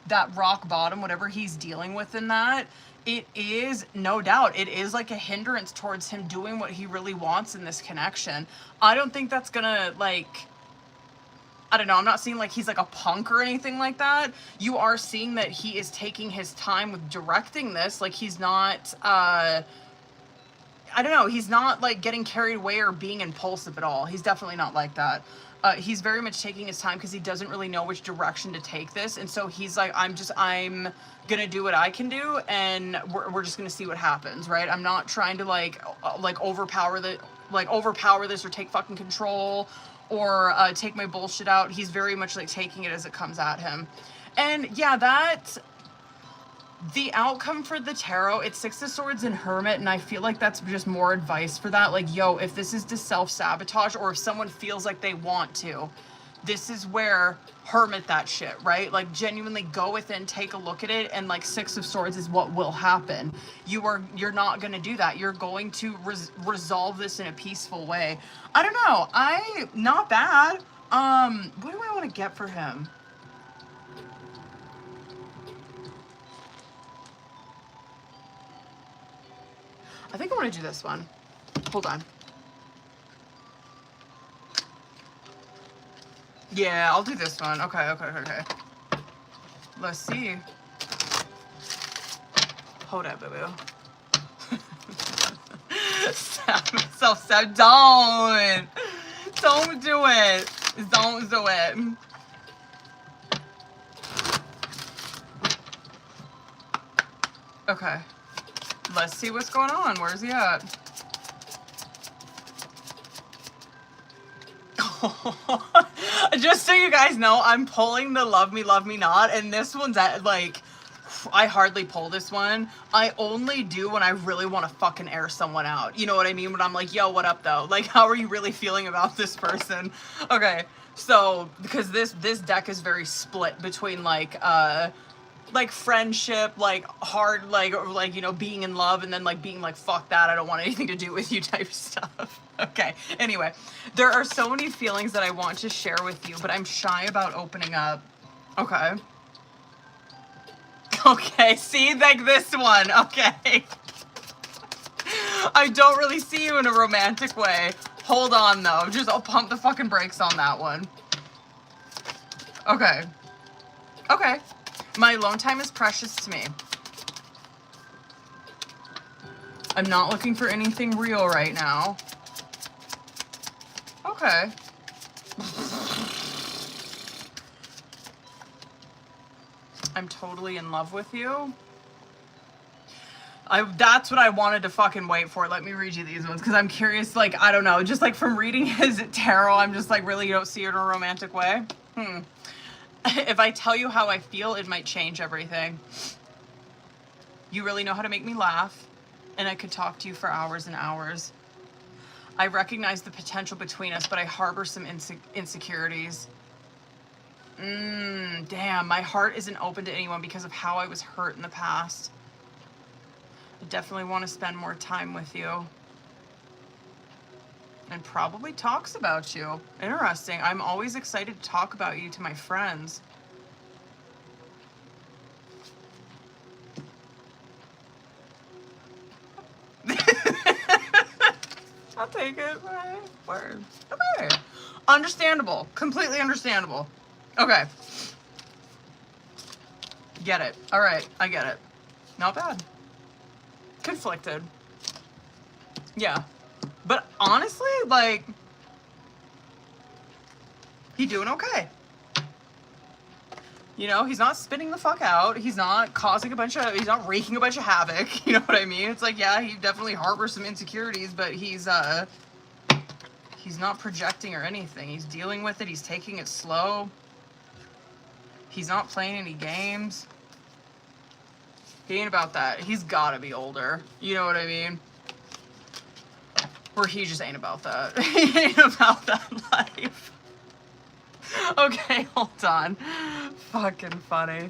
that rock bottom, whatever he's dealing with in that, it is, no doubt, it is like a hindrance towards him doing what he really wants in this connection. I don't think that's gonna, like, I don't know, I'm not seeing like he's like a punk or anything like that. You are seeing that he is taking his time with directing this. Like, he's not, I don't know, he's not like getting carried away or being impulsive at all. He's definitely not like that. He's very much taking his time because he doesn't really know which direction to take this. And so he's like, I'm gonna do what I can do, and we're just gonna see what happens, right? I'm not trying to like overpower this or take fucking control or take my bullshit out. He's very much like taking it as it comes at him. And yeah, the outcome for the tarot, it's Six of Swords and Hermit, and I feel like that's just more advice for that. Like, yo, if this is to self-sabotage, or if someone feels like they want to, this is where hermit that shit, right? Like, genuinely go within, take a look at it, and like Six of Swords is what will happen. You're not gonna do that. You're going to resolve this in a peaceful way. I don't know. Not bad. What do I want to get for him? I think I want to do this one. Hold on. Yeah, I'll do this one. Okay. Let's see. Hold up, boo-boo. Stab myself. Don't do it. Don't do it. Okay. Let's see what's going on. Where's he at? Just so you guys know, I'm pulling the Love Me Not, and this one's at, like, I hardly pull this one. I only do when I really want to fucking air someone out. You know what I mean? When I'm like, yo, what up, though? Like, how are you really feeling about this person? Okay, so, because this deck is very split between, like friendship, like hard, like, you know, being in love, and then like being like, fuck that, I don't want anything to do with you type stuff. Okay, anyway, there are so many feelings that I want to share with you, but I'm shy about opening up. Okay. Okay, see, like this one, okay. I don't really see you in a romantic way. Hold on, though. I'll pump the fucking brakes on that one. Okay. Okay. My alone time is precious to me. I'm not looking for anything real right now. Okay. I'm totally in love with you. That's what I wanted to fucking wait for. Let me read you these ones because I'm curious, like, I don't know, just like from reading his tarot, I'm just like, really, you don't see it in a romantic way? If I tell you how I feel, it might change everything. You really know how to make me laugh, and I could talk to you for hours and hours. I recognize the potential between us, but I harbor some insecurities. Damn, my heart isn't open to anyone because of how I was hurt in the past. I definitely want to spend more time with you. And probably talks about you. Interesting. I'm always excited to talk about you to my friends. I'll take it. Word. Okay. Understandable. Completely understandable. Okay. Get it. All right. I get it. Not bad. Conflicted. Yeah. But honestly, like, he doing okay. You know, he's not spinning the fuck out. He's not he's not wreaking a bunch of havoc. You know what I mean? It's like, yeah, he definitely harbors some insecurities, but he's not projecting or anything. He's dealing with it. He's taking it slow. He's not playing any games. He ain't about that. He's gotta be older. You know what I mean? Or he just ain't about that. He ain't about that life. Okay, hold on. Fucking funny.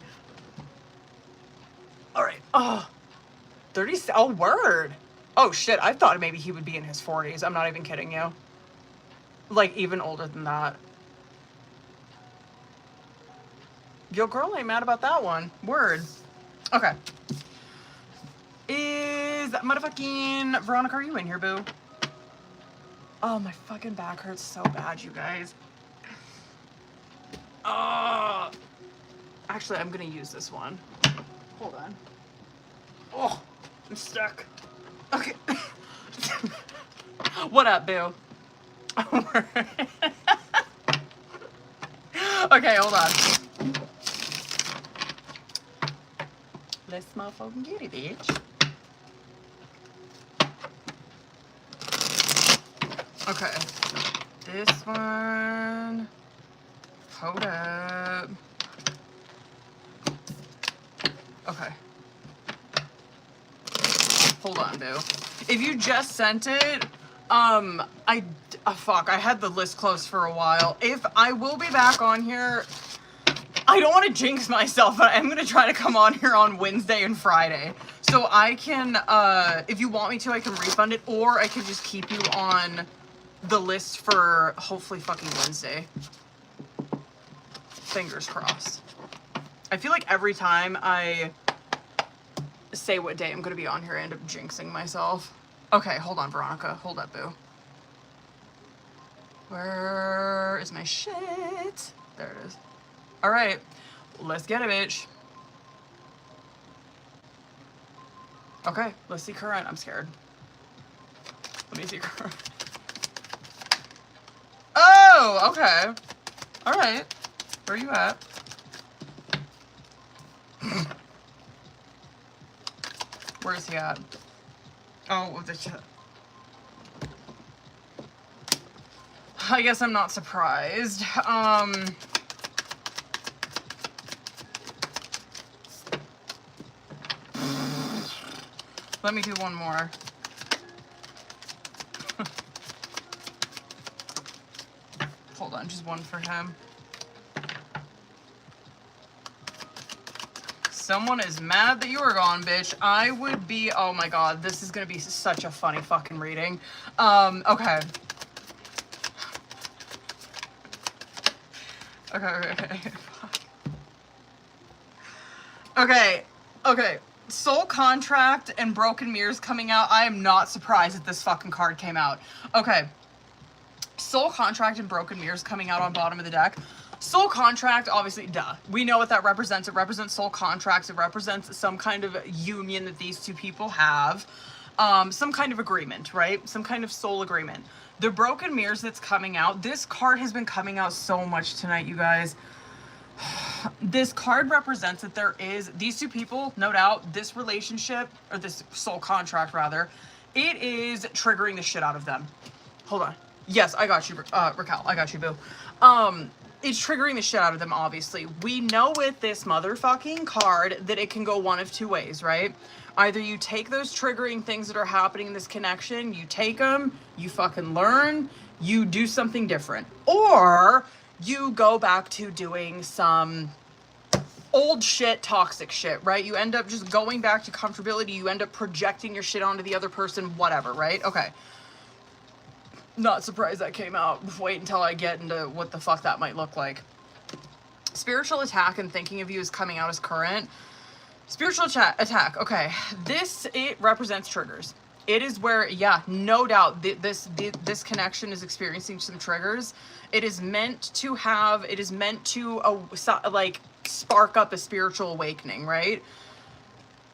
Alright. Oh. 30. Oh, word. Oh, shit. I thought maybe he would be in his 40s. I'm not even kidding you. Like, even older than that. Yo, girl ain't mad about that one. Word. Okay. Is motherfucking Veronica, are you in here, boo? Oh, my fucking back hurts so bad, you guys. Actually, I'm gonna use this one. Hold on. Oh, I'm stuck. Okay. What up, boo? Okay, hold on. Let's motherfucking get it, bitch. Okay. This one. Hold up. Okay. Hold on, boo. If you just sent it, fuck, I had the list closed for a while. If I will be back on here, I don't want to jinx myself, but I'm going to try to come on here on Wednesday and Friday. So I can, if you want me to, I can refund it, or I can just keep you on the list for hopefully fucking Wednesday. Fingers crossed. I feel like every time I say what day I'm going to be on here, I end up jinxing myself. Okay, hold on, Veronica. Hold up, boo. Where is my shit? There it is. All right, let's get it, bitch. Okay, let's see current. I'm scared. Let me see current. Oh, okay. All right. Where are you at? Where is he at? Oh, the shit. I guess I'm not surprised. Let me do one more. Hold on, just one for him. Someone is mad that you were gone, bitch. I would be, oh my god, this is gonna be such a funny fucking reading. Okay. Okay. Soul Contract and Broken Mirrors coming out. I am not surprised that this fucking card came out. Okay. Soul Contract and Broken Mirrors coming out on bottom of the deck. Soul Contract, obviously, duh. We know what that represents. It represents soul contracts. It represents some kind of union that these two people have. Some kind of agreement, right? Some kind of soul agreement. The Broken Mirrors that's coming out, this card has been coming out so much tonight, you guys. This card represents that there is, these two people, no doubt, this relationship, or this soul contract rather, it is triggering the shit out of them. Hold on. Yes, I got you, Raquel. I got you, boo. It's triggering the shit out of them, obviously. We know with this motherfucking card that it can go one of two ways, right? Either you take those triggering things that are happening in this connection, you take them, you fucking learn, you do something different. Or you go back to doing some old shit, toxic shit, right? You end up just going back to comfortability. You end up projecting your shit onto the other person, whatever, right? Okay. Not surprised that came out. Wait until I get into what the fuck that might look like. Spiritual attack and thinking of you is coming out as current. Spiritual attack. Okay. This, it represents triggers. It is where, yeah, no doubt, this connection is experiencing some triggers. It is meant to have, it is meant to, like, spark up a spiritual awakening, right?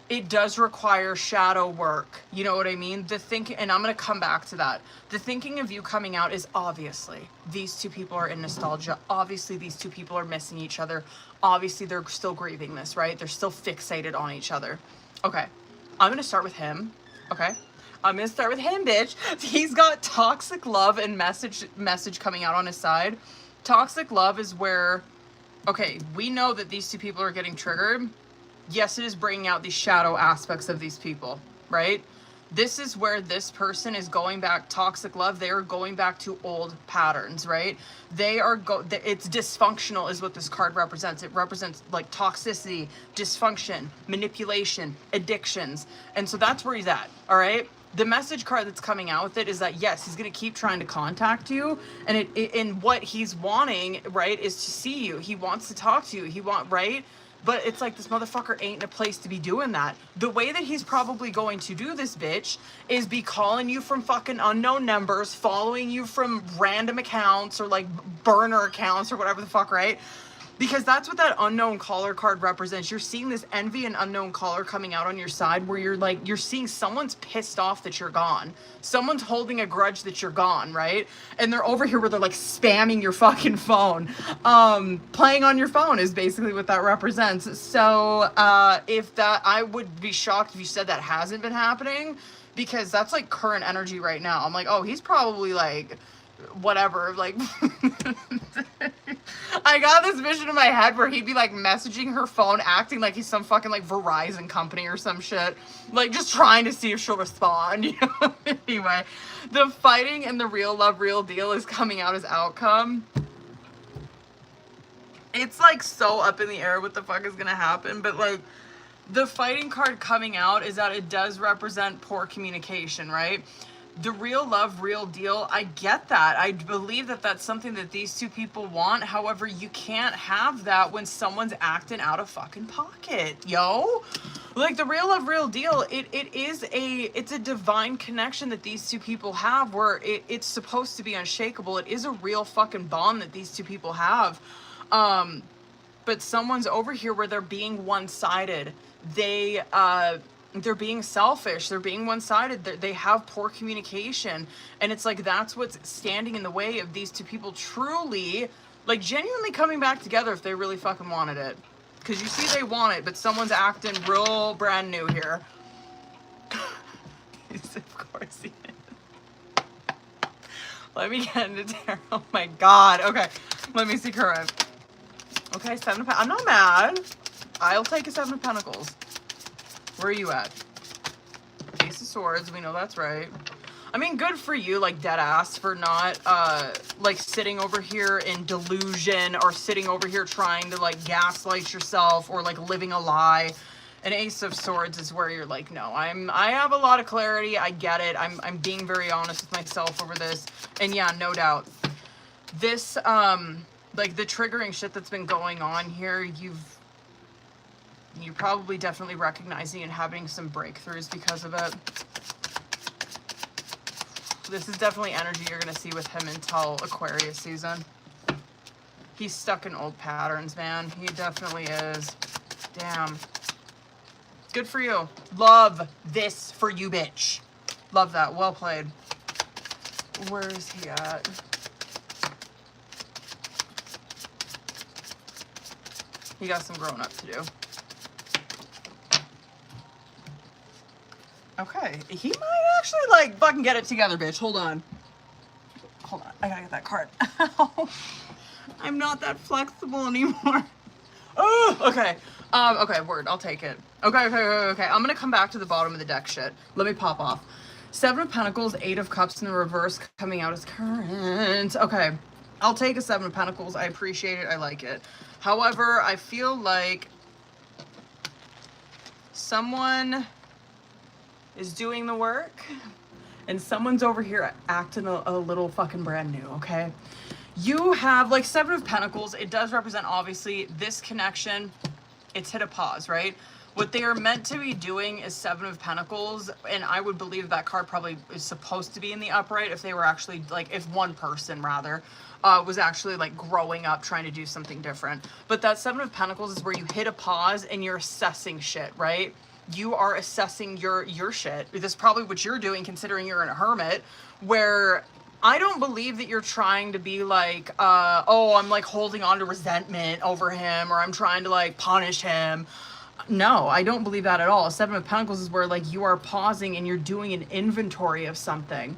It does require shadow work. You know what I mean? The thinking, and I'm going to come back to that. The thinking of you coming out is obviously these two people are in nostalgia. Obviously, these two people are missing each other. Obviously, they're still grieving this, right? They're still fixated on each other. Okay. I'm going to start with him. Okay. I'm going to start with him, bitch. He's got toxic love and message coming out on his side. Toxic love is where, okay, we know that these two people are getting triggered. Yes, it is bringing out the shadow aspects of these people, right? This is where this person is going back, toxic love, they are going back to old patterns, right? They are, it's dysfunctional is what this card represents. It represents like toxicity, dysfunction, manipulation, addictions. And so that's where he's at, all right? The message card that's coming out with it is that, yes, he's going to keep trying to contact you. And and what he's wanting, right, is to see you. He wants to talk to you. Right? But it's like this motherfucker ain't in a place to be doing that. The way that he's probably going to do this, bitch, is be calling you from fucking unknown numbers, following you from random accounts or like burner accounts or whatever the fuck, right? Because that's what that unknown caller card represents. You're seeing this envy and unknown caller coming out on your side where you're like, you're seeing someone's pissed off that you're gone. Someone's holding a grudge that you're gone, right? And they're over here where they're like spamming your fucking phone. Playing on your phone is basically what that represents. So if that, I would be shocked if you said that hasn't been happening, because that's like current energy right now. I'm like, oh, he's probably like, whatever, like I got this vision in my head where he'd be like messaging her phone, acting like he's some fucking like Verizon company or some shit, like just trying to see if she'll respond, you know? Anyway, the fighting and the real love, real deal is coming out as outcome. It's like so up in the air what the fuck is gonna happen, but like the fighting card coming out is that it does represent poor communication, right? The real love, real deal, I get that. I believe that that's something that these two people want. However, you can't have that when someone's acting out of fucking pocket, yo. Like the real love, real deal, it's a divine connection that these two people have where it's supposed to be unshakable. It is a real fucking bond that these two people have. But someone's over here where they're being one-sided. They're being selfish. They're being one-sided. They have poor communication. And it's like, that's what's standing in the way of these two people truly, like genuinely coming back together if they really fucking wanted it. Because you see they want it, but someone's acting real brand new here. Of course he is. Let me get into tarot. Oh my God. Okay. Let me see current. Okay, 7 of Pentacles. I'm not mad. I'll take a 7 of Pentacles. Where are you at? Ace of Swords, we know that's right. I mean, good for you, like, dead ass, for not, like, sitting over here in delusion or sitting over here trying to, like, gaslight yourself or, like, living a lie. An Ace of Swords is where you're like, no, I have a lot of clarity. I get it. I'm being very honest with myself over this. And yeah, no doubt. This, like, the triggering shit that's been going on here, you're probably definitely recognizing and having some breakthroughs because of it. This is definitely energy you're going to see with him until Aquarius season. He's stuck in old patterns, man. He definitely is. Damn. Good for you. Love this for you, bitch. Love that. Well played. Where is he at? He got some growing up to do. Okay. He might actually, like, fucking get it together, bitch. Hold on. Hold on. I gotta get that card. I'm not that flexible anymore. Oh, okay. Okay, word. I'll take it. Okay. I'm gonna come back to the bottom of the deck shit. Let me pop off. 7 of Pentacles, 8 of Cups in the reverse coming out as current. Okay. I'll take a 7 of Pentacles. I appreciate it. I like it. However, I feel like someone is doing the work and someone's over here acting a little fucking brand new, okay? You have, like, 7 of Pentacles. It does represent, obviously, this connection. It's hit a pause, right? What they are meant to be doing is 7 of Pentacles, and I would believe that card probably is supposed to be in the upright if they were actually, like, if one person, rather, was actually, like, growing up trying to do something different. But that 7 of Pentacles is where you hit a pause and you're assessing shit, right? You are assessing your shit. This is probably what you're doing, considering you're in a hermit, where I don't believe that you're trying to be like, oh, I'm like holding on to resentment over him, or I'm trying to like punish him. No, I don't believe that at all. 7 of Pentacles is where like you are pausing and you're doing an inventory of something.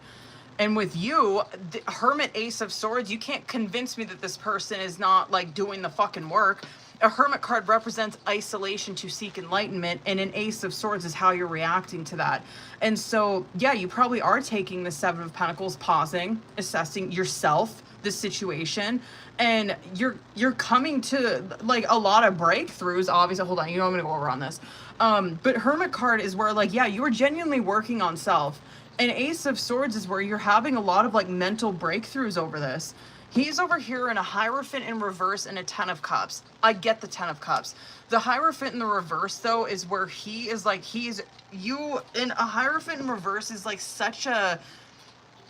And with you, the Hermit, Ace of Swords, you can't convince me that this person is not like doing the fucking work. A Hermit card represents isolation to seek enlightenment, and an Ace of Swords is how you're reacting to that. And so, yeah, you probably are taking the 7 of Pentacles, pausing, assessing yourself, the situation, and you're coming to like a lot of breakthroughs. Obviously, hold on, you know I'm gonna go over on this. But Hermit card is where like, yeah, you are genuinely working on self. And Ace of Swords is where you're having a lot of like mental breakthroughs over this. He's over here in a Hierophant in reverse and a 10 of Cups. I get the 10 of Cups. The Hierophant in the reverse, though, is where he is like, you in a Hierophant in reverse is like such a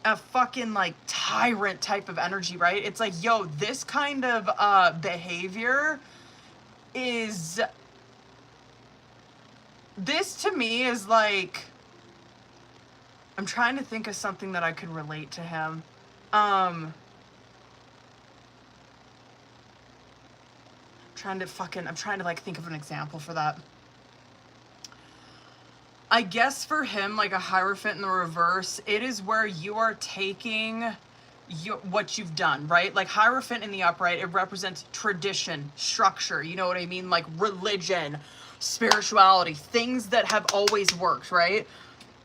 fucking like tyrant type of energy, right? It's like, yo, this kind of behavior is, this to me is like, I'm trying to think of something that I could relate to him. I'm trying to like think of an example for that. I guess for him, like a Hierophant in the reverse, it is where you are taking what you've done, right? Like Hierophant in the upright, it represents tradition, structure, you know what I mean? Like religion, spirituality, things that have always worked, right?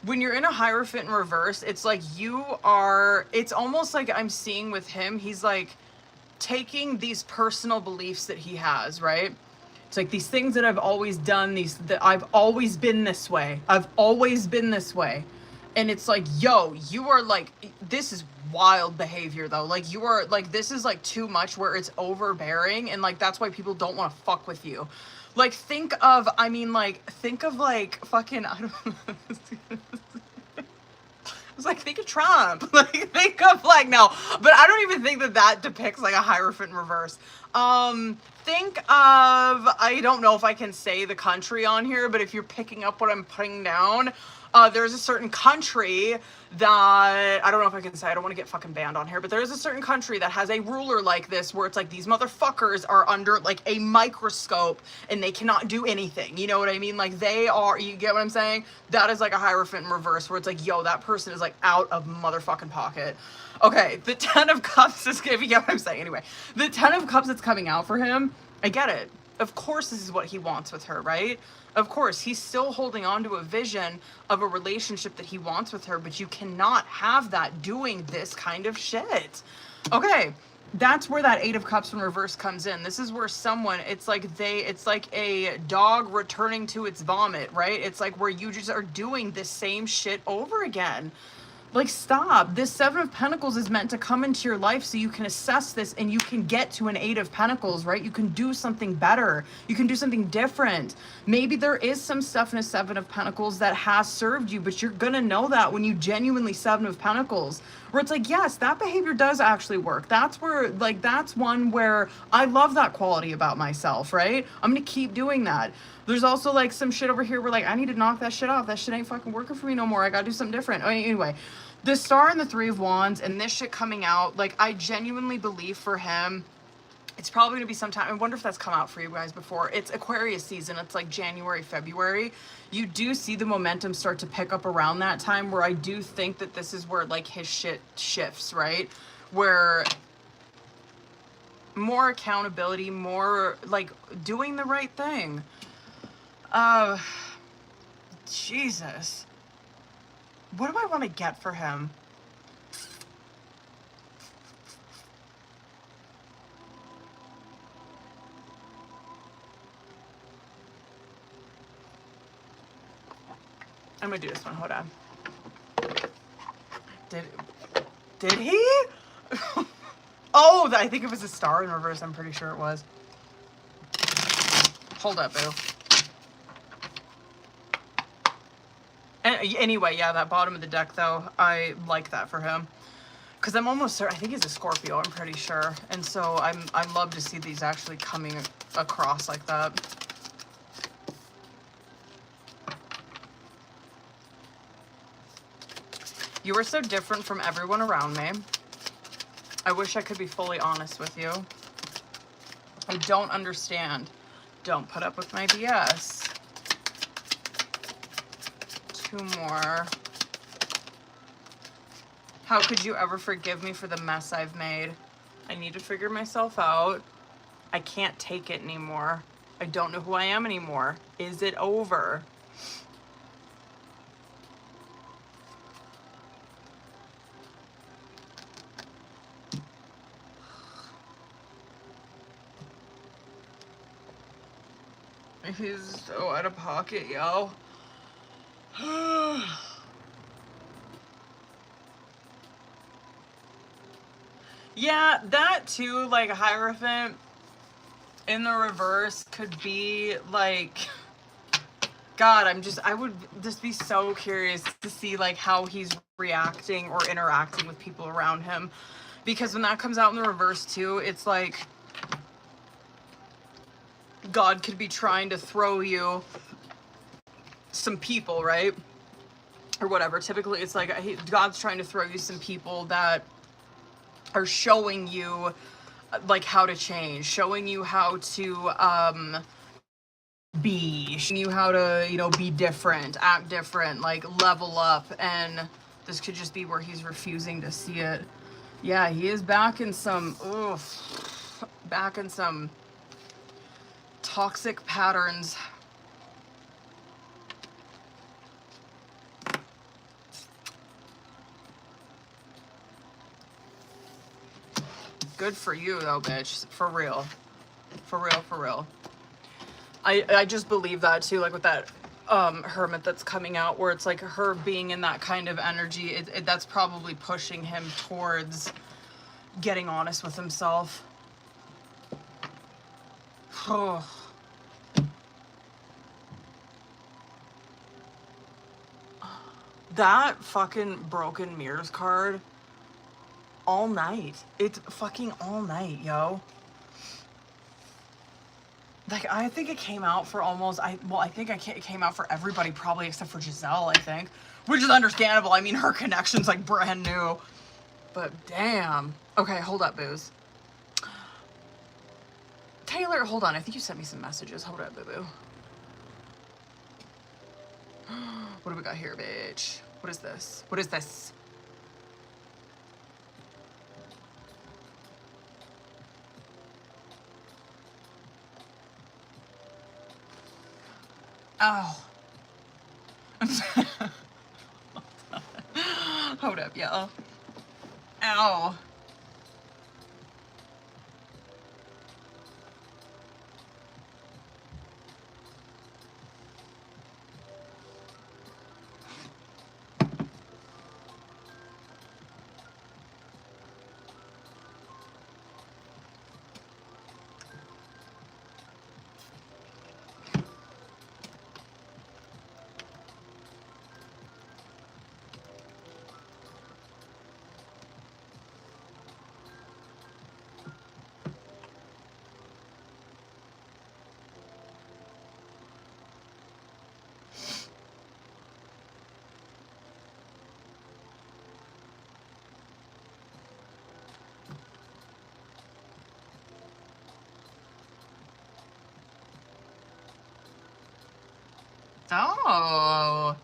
When you're in a Hierophant in reverse, it's like it's almost like I'm seeing with him, he's like taking these personal beliefs that he has, right? It's like these things that I've always done, that I've always been this way. I've always been this way. And it's like, yo, you are like, this is wild behavior though. Like you are like, this is like too much where it's overbearing. And like, that's why people don't want to fuck with you. Like think of like fucking, I don't know. It's like, think of Trump. Like, think of, like, no. But I don't even think that depicts, like, a Hierophant in reverse. Think of, I don't know if I can say the country on here, but if you're picking up what I'm putting down, there's a certain country that, I don't know if I can say, I don't want to get fucking banned on here, but there's a certain country that has a ruler like this where it's like these motherfuckers are under like a microscope and they cannot do anything. You know what I mean? Like they are, you get what I'm saying? That is like a Hierophant in reverse where it's like, yo, that person is like out of motherfucking pocket. Okay, the 10 of Cups is, if you get what I'm saying, anyway. The 10 of Cups that's coming out for him, I get it. Of course this is what he wants with her, right? Of course, he's still holding on to a vision of a relationship that he wants with her, but you cannot have that doing this kind of shit. Okay, that's where that 8 of Cups in reverse comes in. This is where someone, it's like a dog returning to its vomit, right? It's like where you just are doing this same shit over again. Like, stop. This Seven of Pentacles is meant to come into your life so you can assess this and you can get to an Eight of Pentacles, right? You can do something better. You can do something different. Maybe there is some stuff in a Seven of Pentacles that has served you, but you're gonna know that when you genuinely Seven of Pentacles, where it's like, yes, that behavior does actually work. That's where, like, that's one where I love that quality about myself, right? I'm gonna keep doing that. There's also like some shit over here where like, I need to knock that shit off. That shit ain't fucking working for me no more. I gotta do something different. Anyway, the Star and the Three of Wands and this shit coming out, like, I genuinely believe for him, it's probably gonna be sometime. I wonder if that's come out for you guys before. It's Aquarius season. It's like January, February. You do see the momentum start to pick up around that time, where I do think that this is where like his shit shifts, right? Where more accountability, more like doing the right thing. Jesus. What do I want to get for him? I'm gonna do this one. Hold on. Did he? Oh, I think it was a star in reverse. I'm pretty sure it was. Hold up, boo. Anyway, yeah, that bottom of the deck, though, I like that for him. Because I'm almost certain, I think he's a Scorpio, I'm pretty sure. And so I love to see these actually coming across like that. You are so different from everyone around me. I wish I could be fully honest with you. I don't understand. Don't put up with my BS. Two more. How could you ever forgive me for the mess I've made? I need to figure myself out. I can't take it anymore. I don't know who I am anymore. Is it over? He's so out of pocket, yo. Yeah, that too, like Hierophant in the reverse could be like, God, I would just be so curious to see like how he's reacting or interacting with people around him. Because when that comes out in the reverse too, it's like God could be trying to throw you some people, right? Or whatever. Typically it's like God's trying to throw you some people that are showing you like how to change, showing you how to be, showing you how to, you know, be different, act different, like level up. And this could just be where he's refusing to see it. Yeah, he is back in some toxic patterns. Good for you though, bitch. For real. For real, for real. I just believe that too, like with that Hermit that's coming out, where it's like her being in that kind of energy, that's probably pushing him towards getting honest with himself. Oh. That fucking Broken Mirrors card all night. It's fucking all night, yo. Like, I think it came out for almost, I think it came out for everybody, probably except for Giselle, I think. Which is understandable. I mean, her connection's like brand new. But damn. Okay, hold up, booze. Taylor, hold on. I think you sent me some messages. Hold up, boo-boo. What do we got here, bitch? What is this? What is this? Oh. Hold up, y'all. Ow. Oh.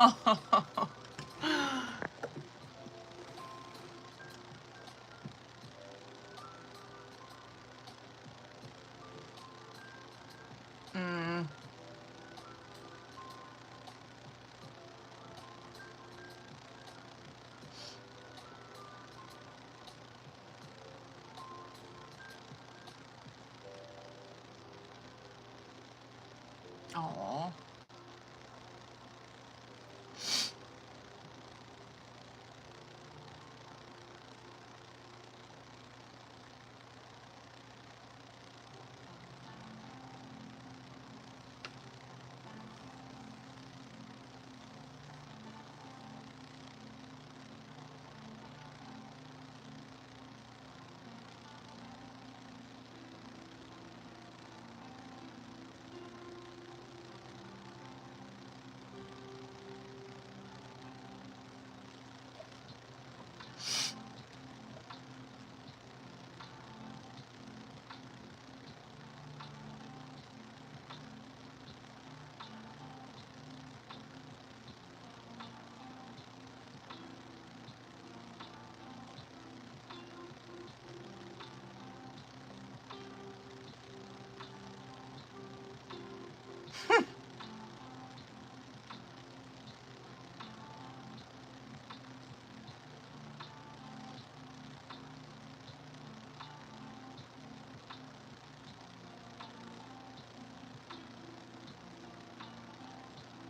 Oh. Mm. Oh.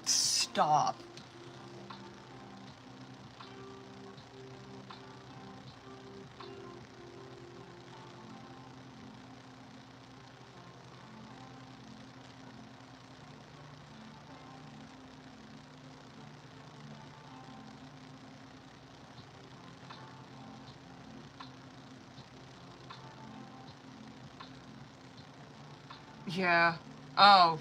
Stop. Yeah. Oh.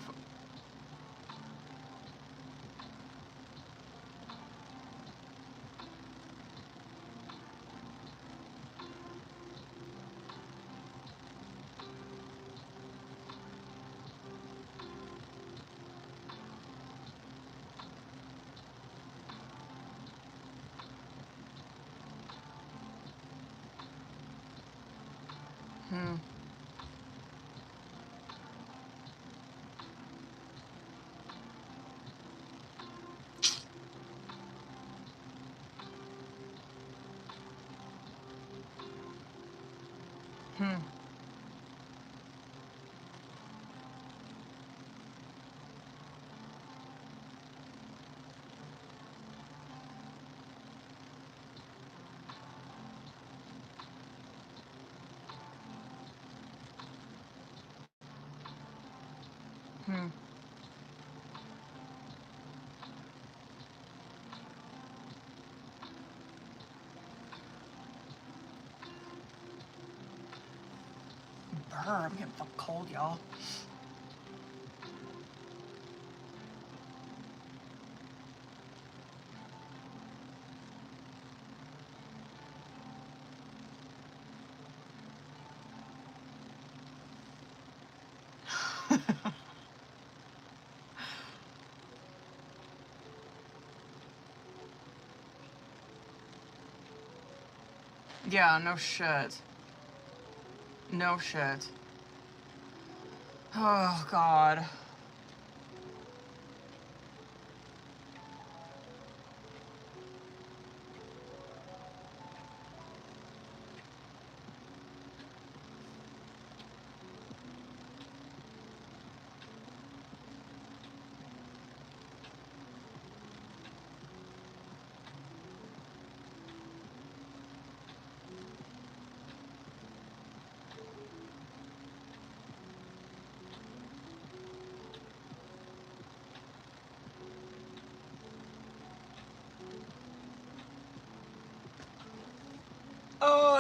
Hmm. Hmm. Hmm. Brr, I'm getting fucking cold, y'all. Yeah, no shit. No shit. Oh, God.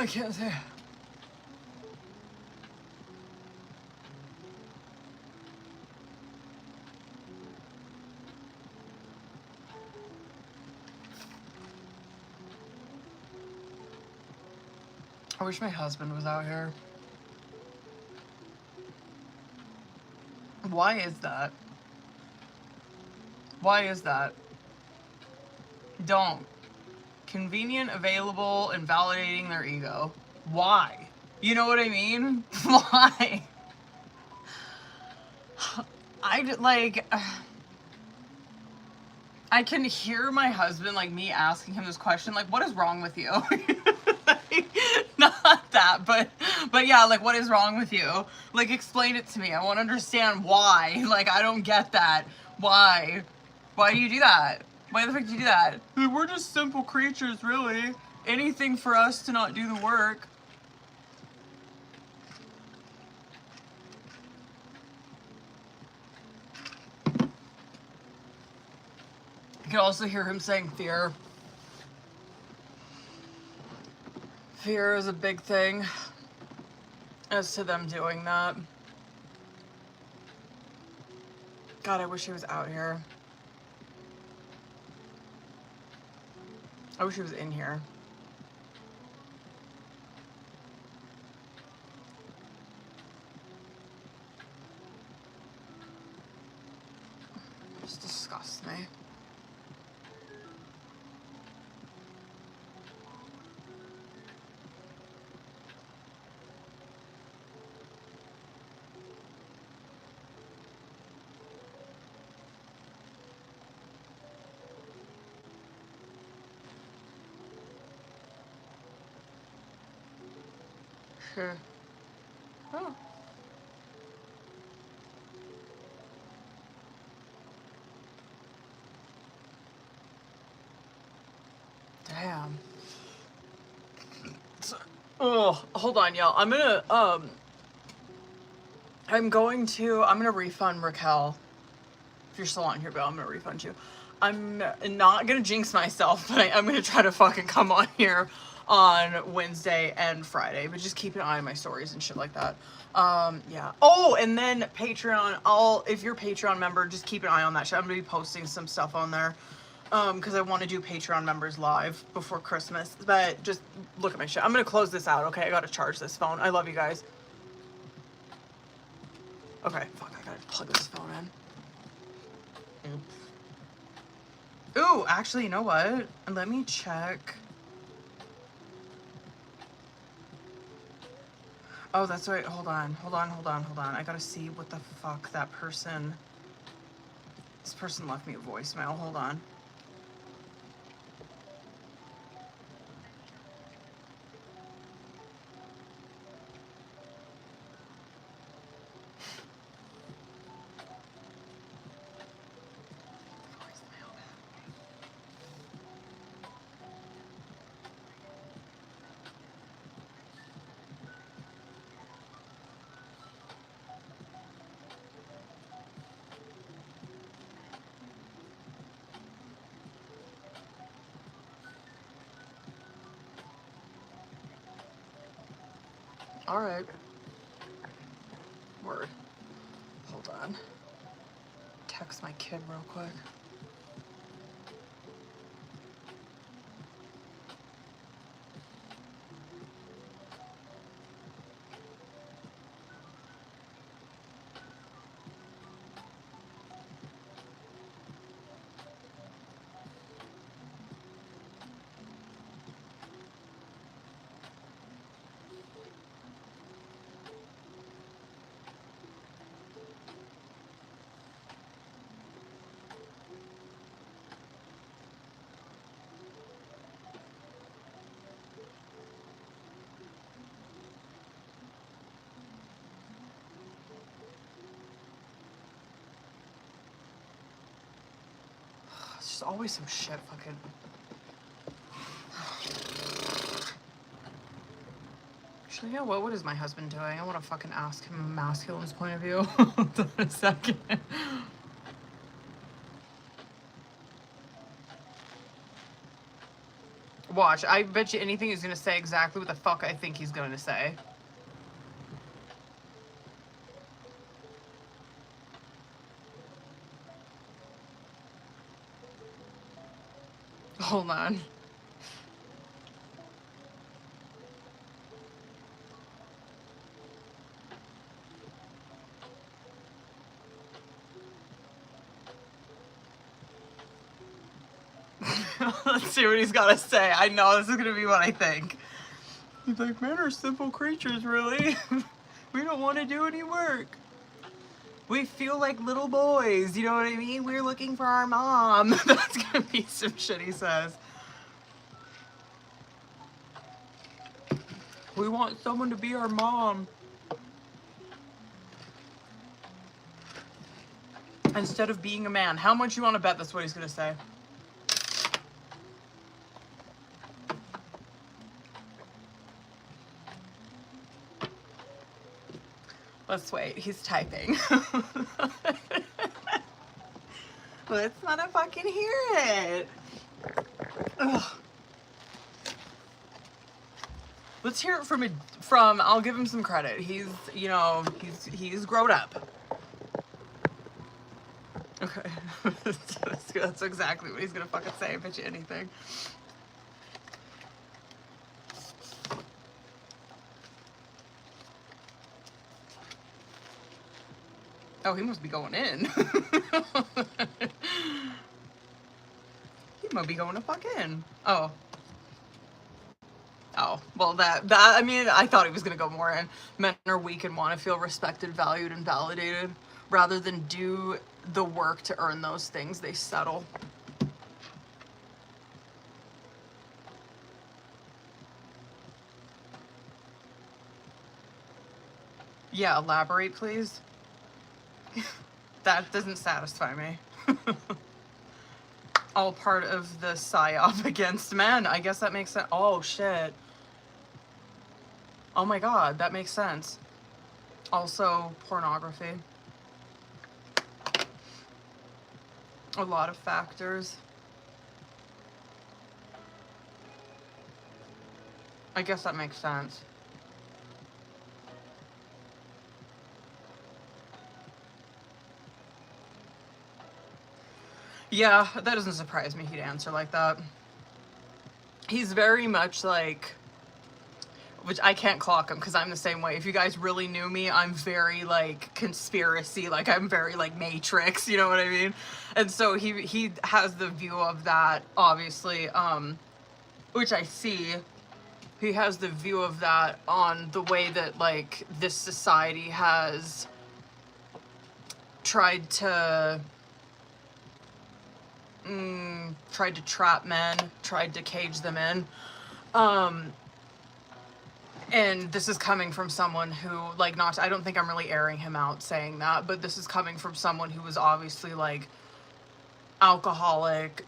I can't say. I wish my husband was out here. Why is that? Why is that? Don't. Convenient, available, and validating their ego. Why? You know what I mean? Why? I can hear my husband, like, me asking him this question, like, what is wrong with you? Like, not that, but yeah, like, what is wrong with you? Like, explain it to me. I want to understand why. Like, I don't get that. Why? Why do you do that? Why the fuck do you do that? We're just simple creatures, really. Anything for us to not do the work. I can also hear him saying fear. Fear is a big thing as to them doing that. God, I wish he was out here. I wish he was in here. It just disgusts me. Sure. Oh. Damn. Oh, hold on, y'all. I'm gonna refund Raquel. If you're still on here, Bill, I'm gonna refund you. I'm not gonna jinx myself, but I'm gonna try to fucking come on here on Wednesday and Friday, but just keep an eye on my stories and shit like that. Yeah. Oh, and then Patreon, if you're a Patreon member, just keep an eye on that shit. I'm gonna be posting some stuff on there. Because I want to do Patreon members live before Christmas, but just look at my shit. I'm gonna close this out, okay? I gotta charge this phone. I love you guys. Okay, fuck, I gotta plug this phone in. Oops. Ooh, actually, you know what? Let me check. Oh, that's right. Hold on. I gotta see what the fuck that person... This person left me a voicemail. Hold on. All right. Word. Hold on. Text my kid real quick. It's just always some shit fucking... Actually, yeah, what is my husband doing? I want to fucking ask him a masculine's point of view. Hold on a second. Watch, I bet you anything he's gonna say exactly what the fuck I think he's gonna say. Hold on. Let's see what he's got to say. I know this is going to be what I think. He's like, men are simple creatures, really. We don't want to do any work. We feel like little boys, you know what I mean? We're looking for our mom. That's going to be some shit he says. We want someone to be our mom. Instead of being a man. How much you want to bet that's what he's going to say? Let's wait. He's typing. Let's motherfucking hear it. Ugh. Let's hear it from, I'll give him some credit. He's, you know, he's grown up. Okay. That's exactly what he's gonna fucking say. I bet you anything. Oh, he must be going in. He must be going to fuck in. Oh. Oh, well that, I mean, I thought he was gonna go more in. Men are weak and want to feel respected, valued, and validated. Rather than do the work to earn those things, they settle. Yeah, elaborate, please. That doesn't satisfy me. All part of the psyop against men. I guess that makes sense. Oh, shit. Oh my god, that makes sense. Also, pornography. A lot of factors. I guess that makes sense. Yeah, that doesn't surprise me he'd answer like that. He's very much like, which I can't clock him because I'm the same way. If you guys really knew me, I'm very like conspiracy, like I'm very like Matrix, you know what I mean? And so he has the view of that, obviously, which I see. He has the view of that on the way that like this society has tried to trap men, tried to cage them in. And this is coming from someone who, like, not, I don't think I'm really airing him out saying that, but this is coming from someone who was obviously, like, alcoholic,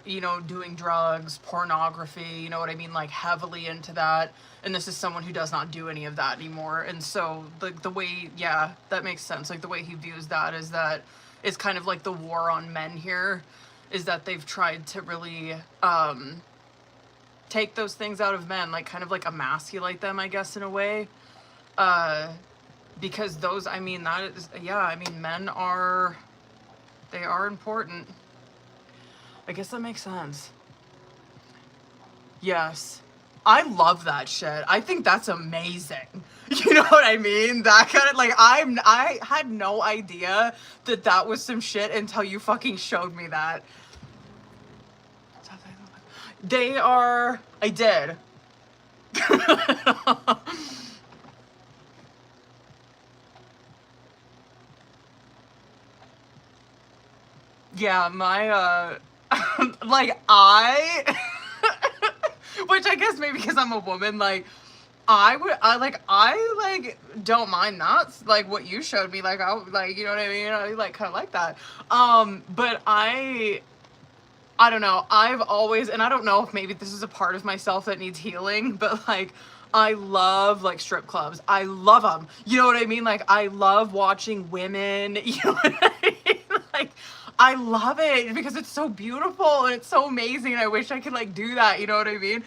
you know, doing drugs, pornography, you know what I mean, like, heavily into that. And this is someone who does not do any of that anymore. And so, like, the way, yeah, that makes sense. Like, the way he views that is that it's kind of like the war on men here, is that they've tried to really, take those things out of men, like kind of like emasculate them, I guess, in a way. Because those, I mean, that is, yeah, I mean, men are, they are important. I guess that makes sense. Yes. I love that shit. I think that's amazing. You know what I mean? That kind of, like, I had no idea that that was some shit until you fucking showed me that. They are, I did. Yeah, my, like, which I guess maybe because I'm a woman, like, I don't mind that, like, what you showed me, like, like, you know what I mean, I, like, kind of like that, but I don't know, I've always, and I don't know if maybe this is a part of myself that needs healing, but, like, I love, like, strip clubs. I love them. You know what I mean? Like, I love watching women, you know what I mean? Like, I love it because it's so beautiful and it's so amazing, and I wish I could like do that, you know what I mean?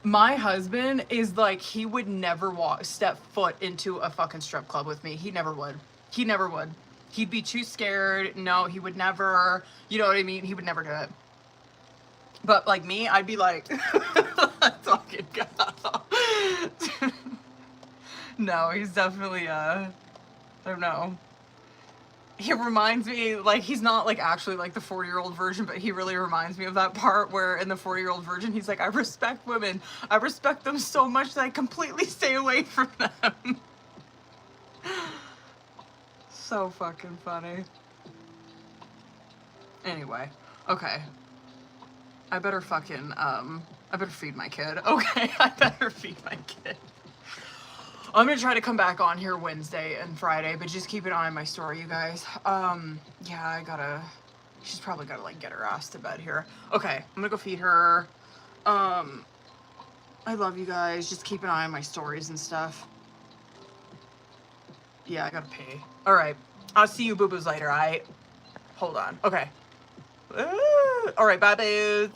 My husband is like, he would never step foot into a fucking strip club with me. He never would. He never would. He'd be too scared. No, he would never, you know what I mean? He would never do it. But like me, I'd be like, let's fucking go. No, he's definitely, I don't know. He reminds me, like, he's not like actually like the 40-year-old version, but he really reminds me of that part where in the 40-year-old version, he's like, I respect women. I respect them so much that I completely stay away from them. So fucking funny. Anyway, okay. I better fucking, I better feed my kid. Okay, I better feed my kid. I'm gonna try to come back on here Wednesday and Friday, but just keep an eye on my story, you guys. Yeah, she's probably gotta like get her ass to bed here. Okay, I'm gonna go feed her. I love you guys. Just keep an eye on my stories and stuff. Yeah, I gotta pee. All right, I'll see you boo-boos later, all right? Hold on, okay. All right, bye, boos.